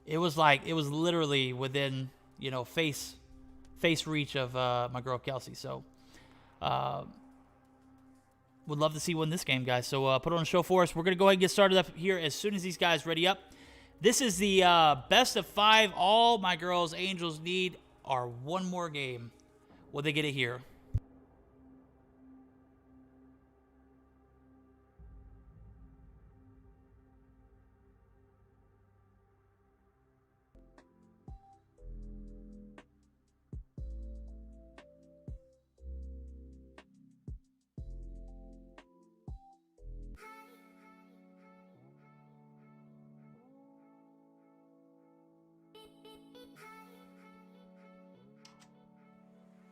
It was literally within face reach of my girl Kelsey. So would love to see one this game, guys. So put on a show for us. We're going to go ahead and get started up here as soon as these guys ready up. This is the best of 5. All my girls Angels need are one more game. Will they get it here?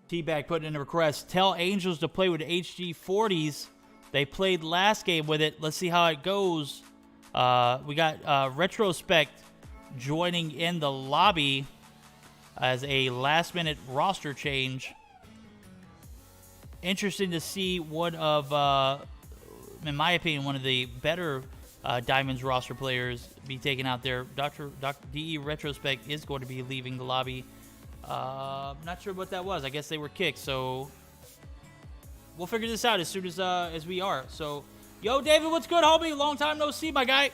T-Bag putting in a request. Tell Angels to play with HG 40s. They played last game with it. Let's see how it goes. We got Retrospect joining in the lobby as a last-minute roster change. Interesting to see one of, in my opinion, one of the better Diamonds roster players be taken out there. Dr. DE Retrospect is going to be leaving the lobby. Not sure what that was. I guess they were kicked, so we'll figure this out as soon as we are. So, yo, David, what's good, homie? Long time no see, my guy.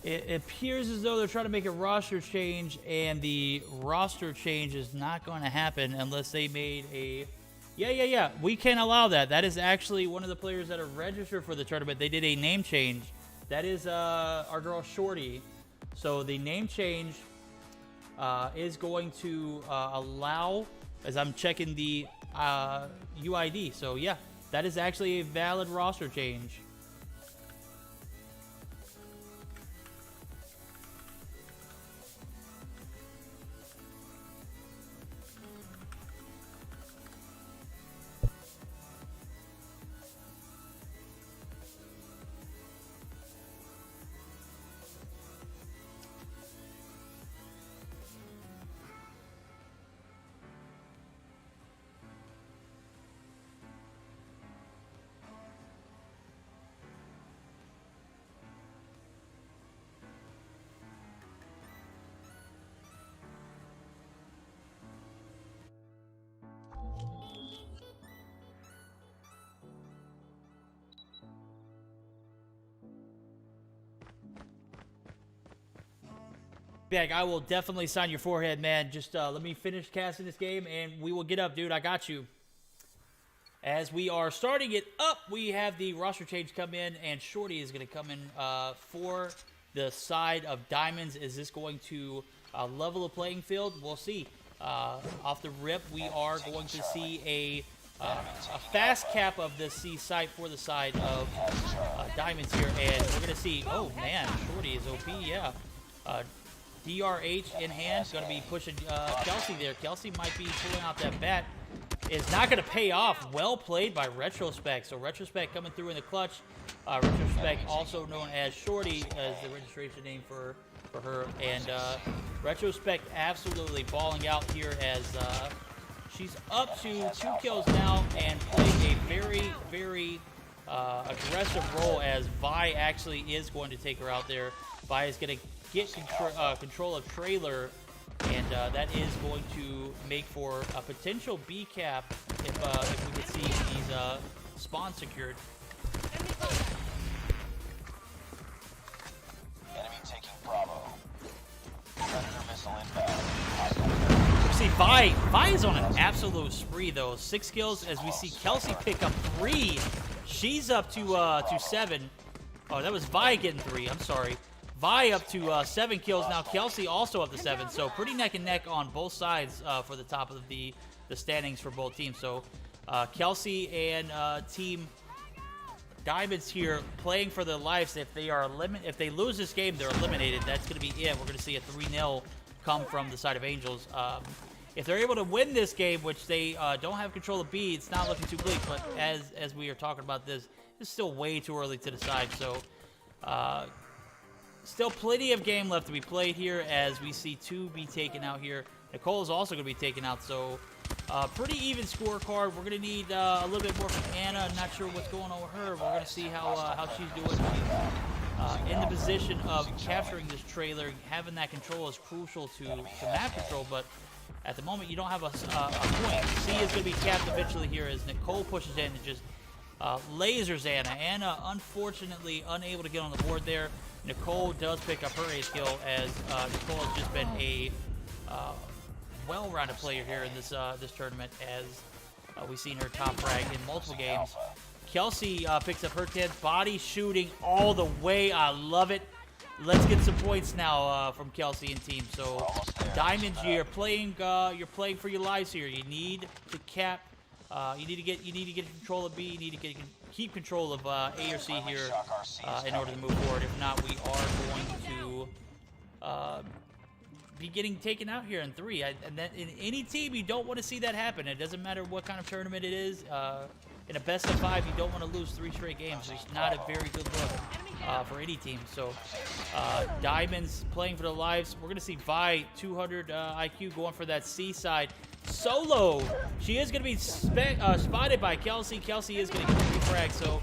It appears as though they're trying to make a roster change, and the roster change is not going to happen unless they made a... Yeah. We can't allow that. That is actually one of the players that are registered for the tournament. They did a name change. That is our girl Shorty. So the name change is going to allow, as I'm checking the UID. So yeah, that is actually a valid roster change. Bag, I will definitely sign your forehead, man. Just let me finish casting this game, and we will get up, dude. I got you. As we are starting it up, we have the roster change come in, and Shorty is going to come in for the side of Diamonds. Is this going to level the playing field? We'll see. Off the rip, we are going to see a fast cap of the C site for the side of Diamonds here, and we're going to see, oh man, Shorty is OP, yeah. DRH in hand, going to be pushing Kelsey there. Kelsey might be pulling out that bat. It's not going to pay off. Well played by Retrospect. So Retrospect coming through in the clutch. Retrospect, also known as Shorty, as the registration name for her. And Retrospect absolutely balling out here as she's up to 2 kills now and playing a very, very aggressive role, as Vi actually is going to take her out there. Vi is going to get control of trailer, and that is going to make for a potential B cap if we could see these spawns secured. Enemy taking Bravo. Predator missile inbound. See, Vi is on an absolute spree though. 6 kills as we see Kelsey pick up 3. She's up to 7. Oh, that was Vi getting 3. I'm sorry. Vi up to 7 kills now. Kelsey also up to 7. So pretty neck and neck on both sides for the top of the standings for both teams. So Kelsey and Team Diamonds here playing for their lives. If they lose this game, they're eliminated. That's going to be it. We're going to see a 3-0 come from the side of Angels. If they're able to win this game, which they don't have control of B, it's not looking too bleak. But as we are talking about this, it's still way too early to decide. So still plenty of game left to be played here, as we see 2 be taken out here. Nicole is also going to be taken out, so pretty even scorecard. We're going to need a little bit more from Anna. I'm not sure what's going on with her. We're going to see how she's doing. She's in the position of capturing this trailer. Having that control is crucial to map control, but at the moment you don't have a point. C is going to be capped eventually here as Nicole pushes in and just lasers Anna. Anna, unfortunately, unable to get on the board there. Nicole does pick up her ace kill, as Nicole has just been a well-rounded player here in this tournament, as we've seen her top frag in multiple games. Kelsey picks up her 10th. Body shooting all the way. I love it. Let's get some points now from Kelsey and team. So Diamonds, you're playing for your lives here. You need to cap. You need to get control of B. You need to keep control of A or C here in order to move forward. If not, we are going to be getting taken out here in 3. And that in any team, you don't want to see that happen. It doesn't matter what kind of tournament it is. In a best of 5, you don't want to lose 3 straight games. It's not a very good look for any team. So Diamonds playing for their lives. We're going to see Vi 200 IQ going for that C side. Solo. She is going to be spotted by Kelsey. Kelsey is going to get the frag. So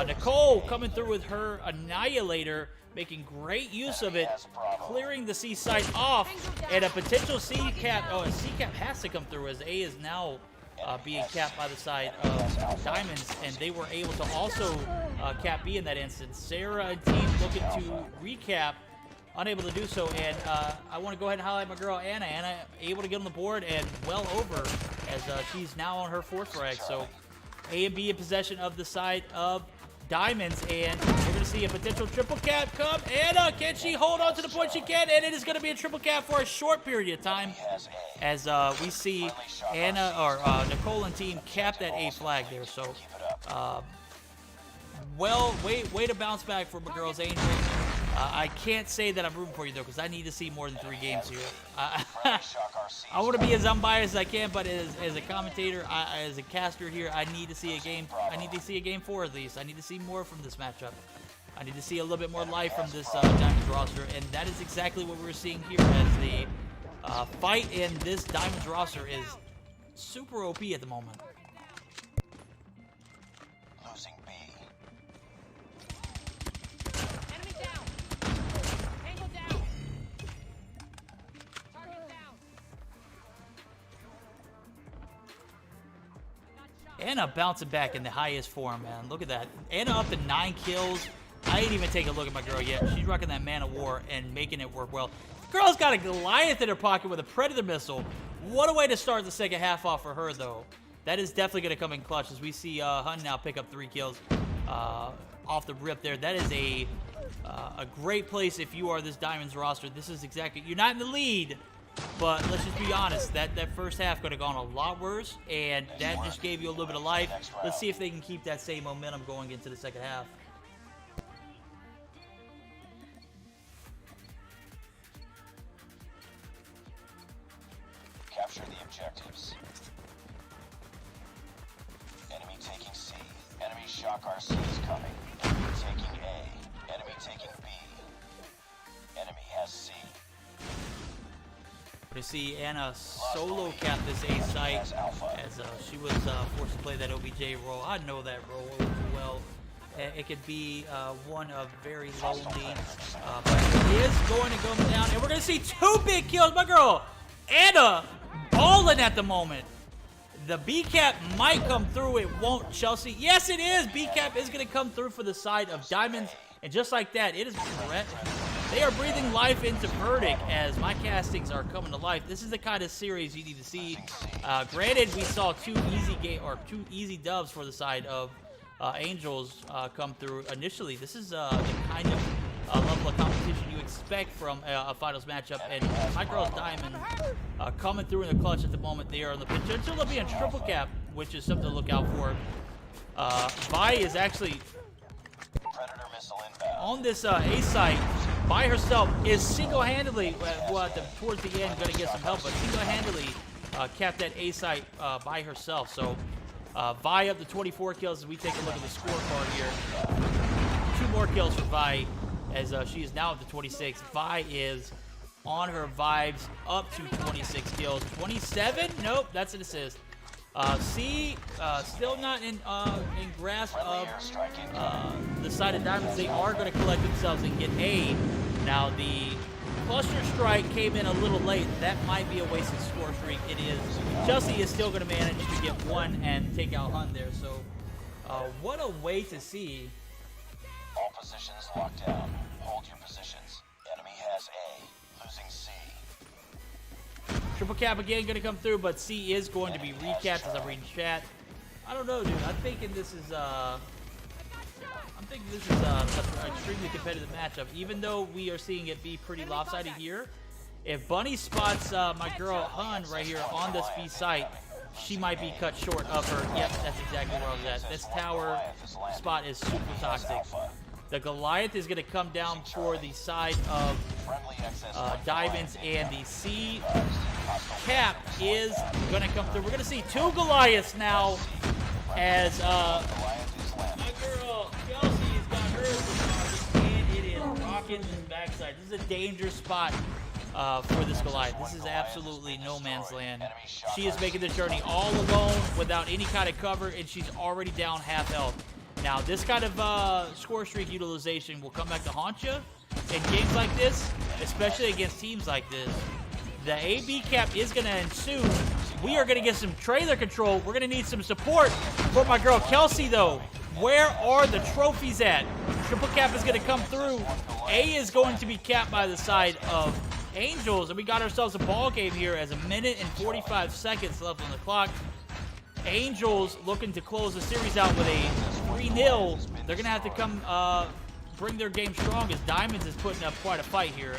Nicole coming through with her Annihilator, making great use of it, clearing the C site off, and a potential C cap. Oh, a C cap has to come through, as A is now being capped by the side of Diamonds, and they were able to also cap B in that instance. Sarah and team looking to recap, unable to do so, and I want to go ahead and highlight my girl Anna. Anna able to get on the board and well over, as she's now on her 4th frag. So A and B in possession of the side of Diamonds, and we're going to see a potential triple cap come. Anna, can she hold on to the point? She can, and it is going to be a triple cap for a short period of time, as we see Anna or Nicole and team cap that A flag there. So well, way to bounce back for my girls Angel. I can't say that I'm rooting for you though, because I need to see more than 3 games here. I want to be as unbiased as I can, but as a commentator, as a caster here, I need to see a game. I need to see a game 4 at least. I need to see more from this matchup. I need to see a little bit more life from this Diamonds roster, and that is exactly what we're seeing here, as the fight in this Diamonds roster is super OP at the moment. Losing B. Enemy down. Angle down. Target down. Anna bouncing back in the highest form, man. Look at that. Anna up to 9 kills. I ain't even take a look at my girl yet. She's rocking that Man of War and making it work well. Girl's got a Goliath in her pocket with a Predator missile. What a way to start the second half off for her, though. That is definitely going to come in clutch as we see Hun now pick up 3 kills off the rip there. That is a great place if you are this Diamonds roster. This is exactly, you're not in the lead, but let's just be honest, that first half could have gone a lot worse, and that just gave you a little bit of life. Let's see if they can keep that same momentum going into the second half. Capture the objectives. Enemy taking C. Enemy shock RC is coming. Enemy taking A. Enemy taking B. Enemy has C. To see Anna solo cap this A site as she was forced to play that OBJ role. I know that role well. It could be one of very lonely, but it is going to go down, and we're going to see 2 big kills. My girl Anna balling at the moment. The B cap might come through. It won't, Chelsea. Yes, it is. B cap is going to come through for the side of Diamonds, and just like that, it is correct. They are breathing life into Verdict as my castings are coming to life. This is the kind of series you need to see. Granted, we saw 2 easy dubs for the side of Angels come through initially. This is the kind of level of competition you expect from a finals matchup, and my girl's Diamond coming through in the clutch at the moment. They are on the potential to be a triple cap, which is something to look out for. Vi is actually on this A site by herself, is single-handedly, towards the end, going to get some help, but single-handedly capped that A site by herself. So Vi up to 24 kills as we take a look at the scorecard here. 2 more kills for Vi as she is now up to 26. Vi is on her vibes up to 26 kills. 27? Nope, that's an assist. C still not in grasp of the side of Diamonds. They are going to collect themselves and get A. Now the cluster strike came in a little late. That might be a wasted score streak. It is. Chelsea is still going to manage to get 1 and take out Hun there. So what a way to see. All positions locked down. Hold your positions. Enemy has A. Losing C. Triple cap again going to come through, but C is going to be recapped as I read chat. I don't know, dude. I'm thinking this is an extremely competitive matchup. Even though we are seeing it be pretty lopsided here, if Bunny spots my girl Hun right here on this B site, she might be cut short of her. Yep, that's exactly where I was at. This tower spot is super toxic. The Goliath is going to come down for the side of Diamonds, and the C cap is going to come through. We're going to see 2 Goliaths now as my girl Chelsea's got hers, and it is rocking this backside. This is a dangerous spot for this Goliath. This is absolutely no man's land. She is making the journey all alone without any kind of cover, and she's already down half health. Now, this kind of score streak utilization will come back to haunt you in games like this, especially against teams like this. The AB cap is going to ensue. We are going to get some trailer control. We're going to need some support for my girl Kelsey, though. Where are the trophies at? Triple cap is going to come through. A is going to be capped by the side of Angels, and we got ourselves a ball game here as 1 minute and 45 seconds left on the clock. Angels looking to close the series out with a 3-0. They're going to have to come bring their game strong as Diamonds is putting up quite a fight here.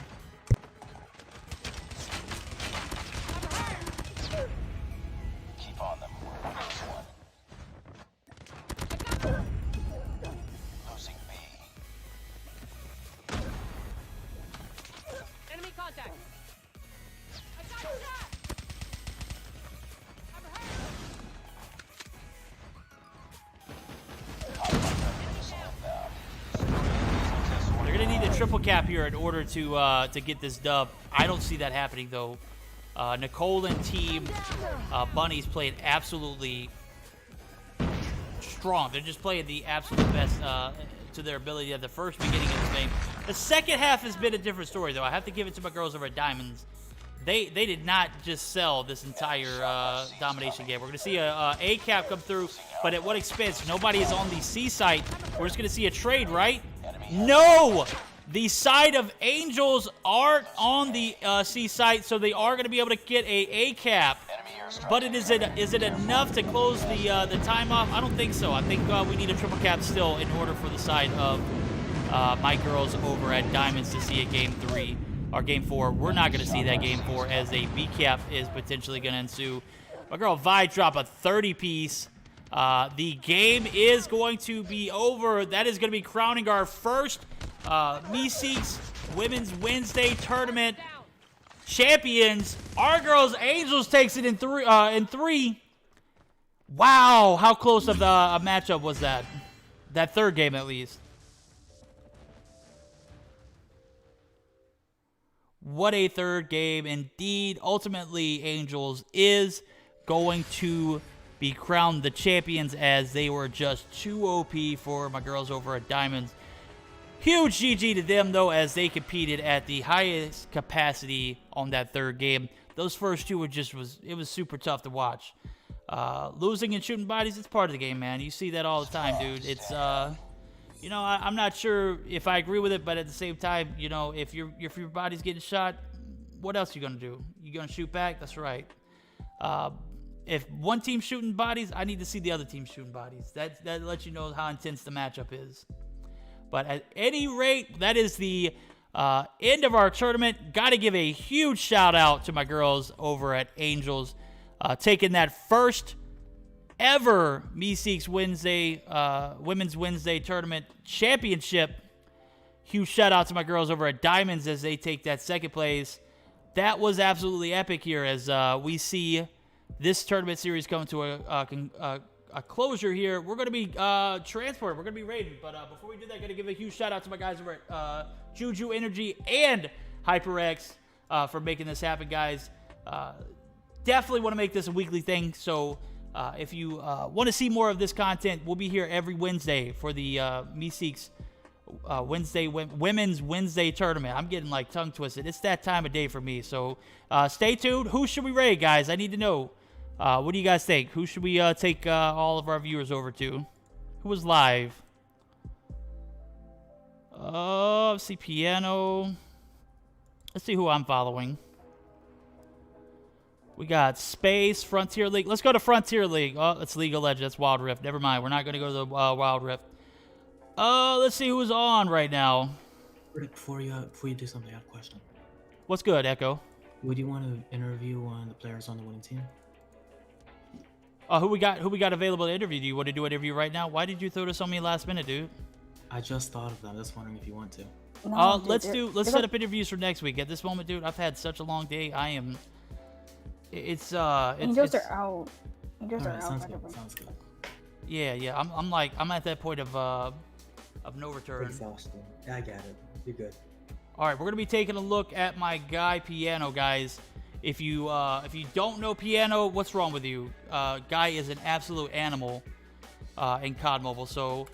Keep on them. Losing B. Enemy contact. They're going to need a triple cap here in order to get this dub. I don't see that happening, though. Nicole and team Bunnies played absolutely strong. They're just playing the absolute best to their ability at the first beginning of this game. The second half has been a different story, though. I have to give it to my girls over at Diamonds. They did not just sell this entire domination game. We're going to see a cap come through, but at what expense? Nobody is on the C site. We're just going to see a trade, right? No! The side of Angels are on the C site, so they are going to be able to get a cap. Enemy airstrike. But is it enough to close the time off? I don't think so. I think we need a triple cap still in order for the side of my girls over at Diamonds to see a game 3 or game 4. We're not going to see that game 4 as a B cap is potentially going to ensue. My girl Vi drop a 30 piece. The game is going to be over. That is going to be crowning our first Meseeks Women's Wednesday Tournament champions. Our girls Angels takes it in three. Wow, how close of a matchup was that? That third game at least. What a third game indeed. Ultimately, Angels is going to be crowned the champions as they were just too OP for my girls over at Diamonds. Huge GG to them, though, as they competed at the highest capacity on that third game. Those first two were it was super tough to watch. Losing and shooting bodies, it's part of the game, man. You see that all the time, dude. It's, you know, I'm not sure if I agree with it, but at the same time, you know, if your body's getting shot, what else are you going to do? You going to shoot back? That's right. If one team's shooting bodies, I need to see the other team shooting bodies. That lets you know how intense the matchup is. But at any rate, that is the end of our tournament. Got to give a huge shout out to my girls over at Angels, taking that first ever Meseeks Wednesday Women's Wednesday Tournament championship. Huge shout out to my girls over at Diamonds as they take that second place. That was absolutely epic here as we see this tournament series come to a closure here. We're going to be transported. We're going to be raided. But before we do that, I'm going to give a huge shout out to my guys over at Juju Energy and HyperX for making this happen, guys. Definitely want to make this a weekly thing. So if you want to see more of this content, we'll be here every Wednesday for the Meseeks Women's Wednesday Tournament. I'm getting like tongue twisted. It's that time of day for me. So stay tuned. Who should we raid, guys? I need to know. What do you guys think? Who should we take all of our viewers over to? Who was live? Let's see, Piano. Let's see who I'm following. We got Space, Frontier League. Let's go to Frontier League. Oh, that's League of Legends. That's Wild Rift. Never mind. We're not going to go to the Wild Rift. Let's see who's on right now. Before you do something, I have a question. What's good, Echo? Would you want to interview one of the players on the winning team? Who we got available to interview? Do you want to do an interview right now? Why did you throw this on me last minute, dude? I just thought of that. I'm just wondering if you want to. No, let's set up interviews for next week. At this moment, dude, I've had such a long day. Angels It's are out. Angels Alright, are out. sounds by the good. way. Sounds good. yeah. I'm at that point of no return. Exhausting. I get it. You're good. All right, we're gonna be taking a look at my guy Piano, guys. If you don't know Piano, what's wrong with you? Guy is an absolute animal in COD Mobile. So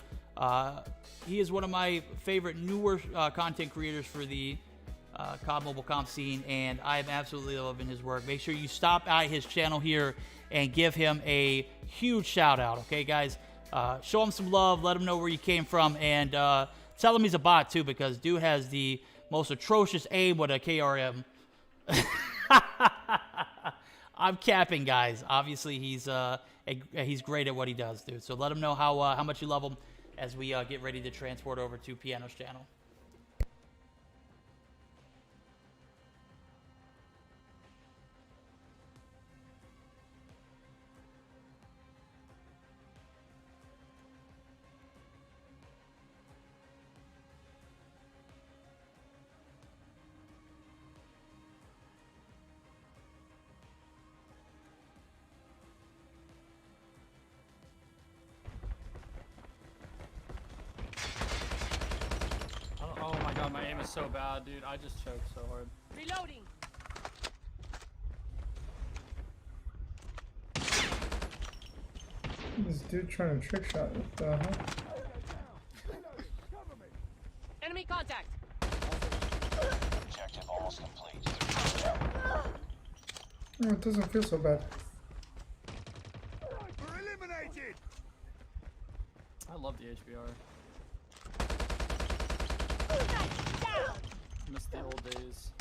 he is one of my favorite newer content creators for the COD Mobile comp scene, and I am absolutely loving his work. Make sure you stop by his channel here and give him a huge shout out, okay, guys? Show him some love, let him know where you came from, and tell him he's a bot too, because dude has the most atrocious aim with a KRM. I'm capping, guys. Obviously, he's great at what he does, dude. So let him know how much you love him as we get ready to transport over to Piano's channel. Oh my god, my aim is so bad, dude. I just choked so hard. Reloading. This dude trying to trick shot. What the hell? Enemy contact. Objective almost complete. Oh, it doesn't feel so bad. I love the HBR. miss the old days.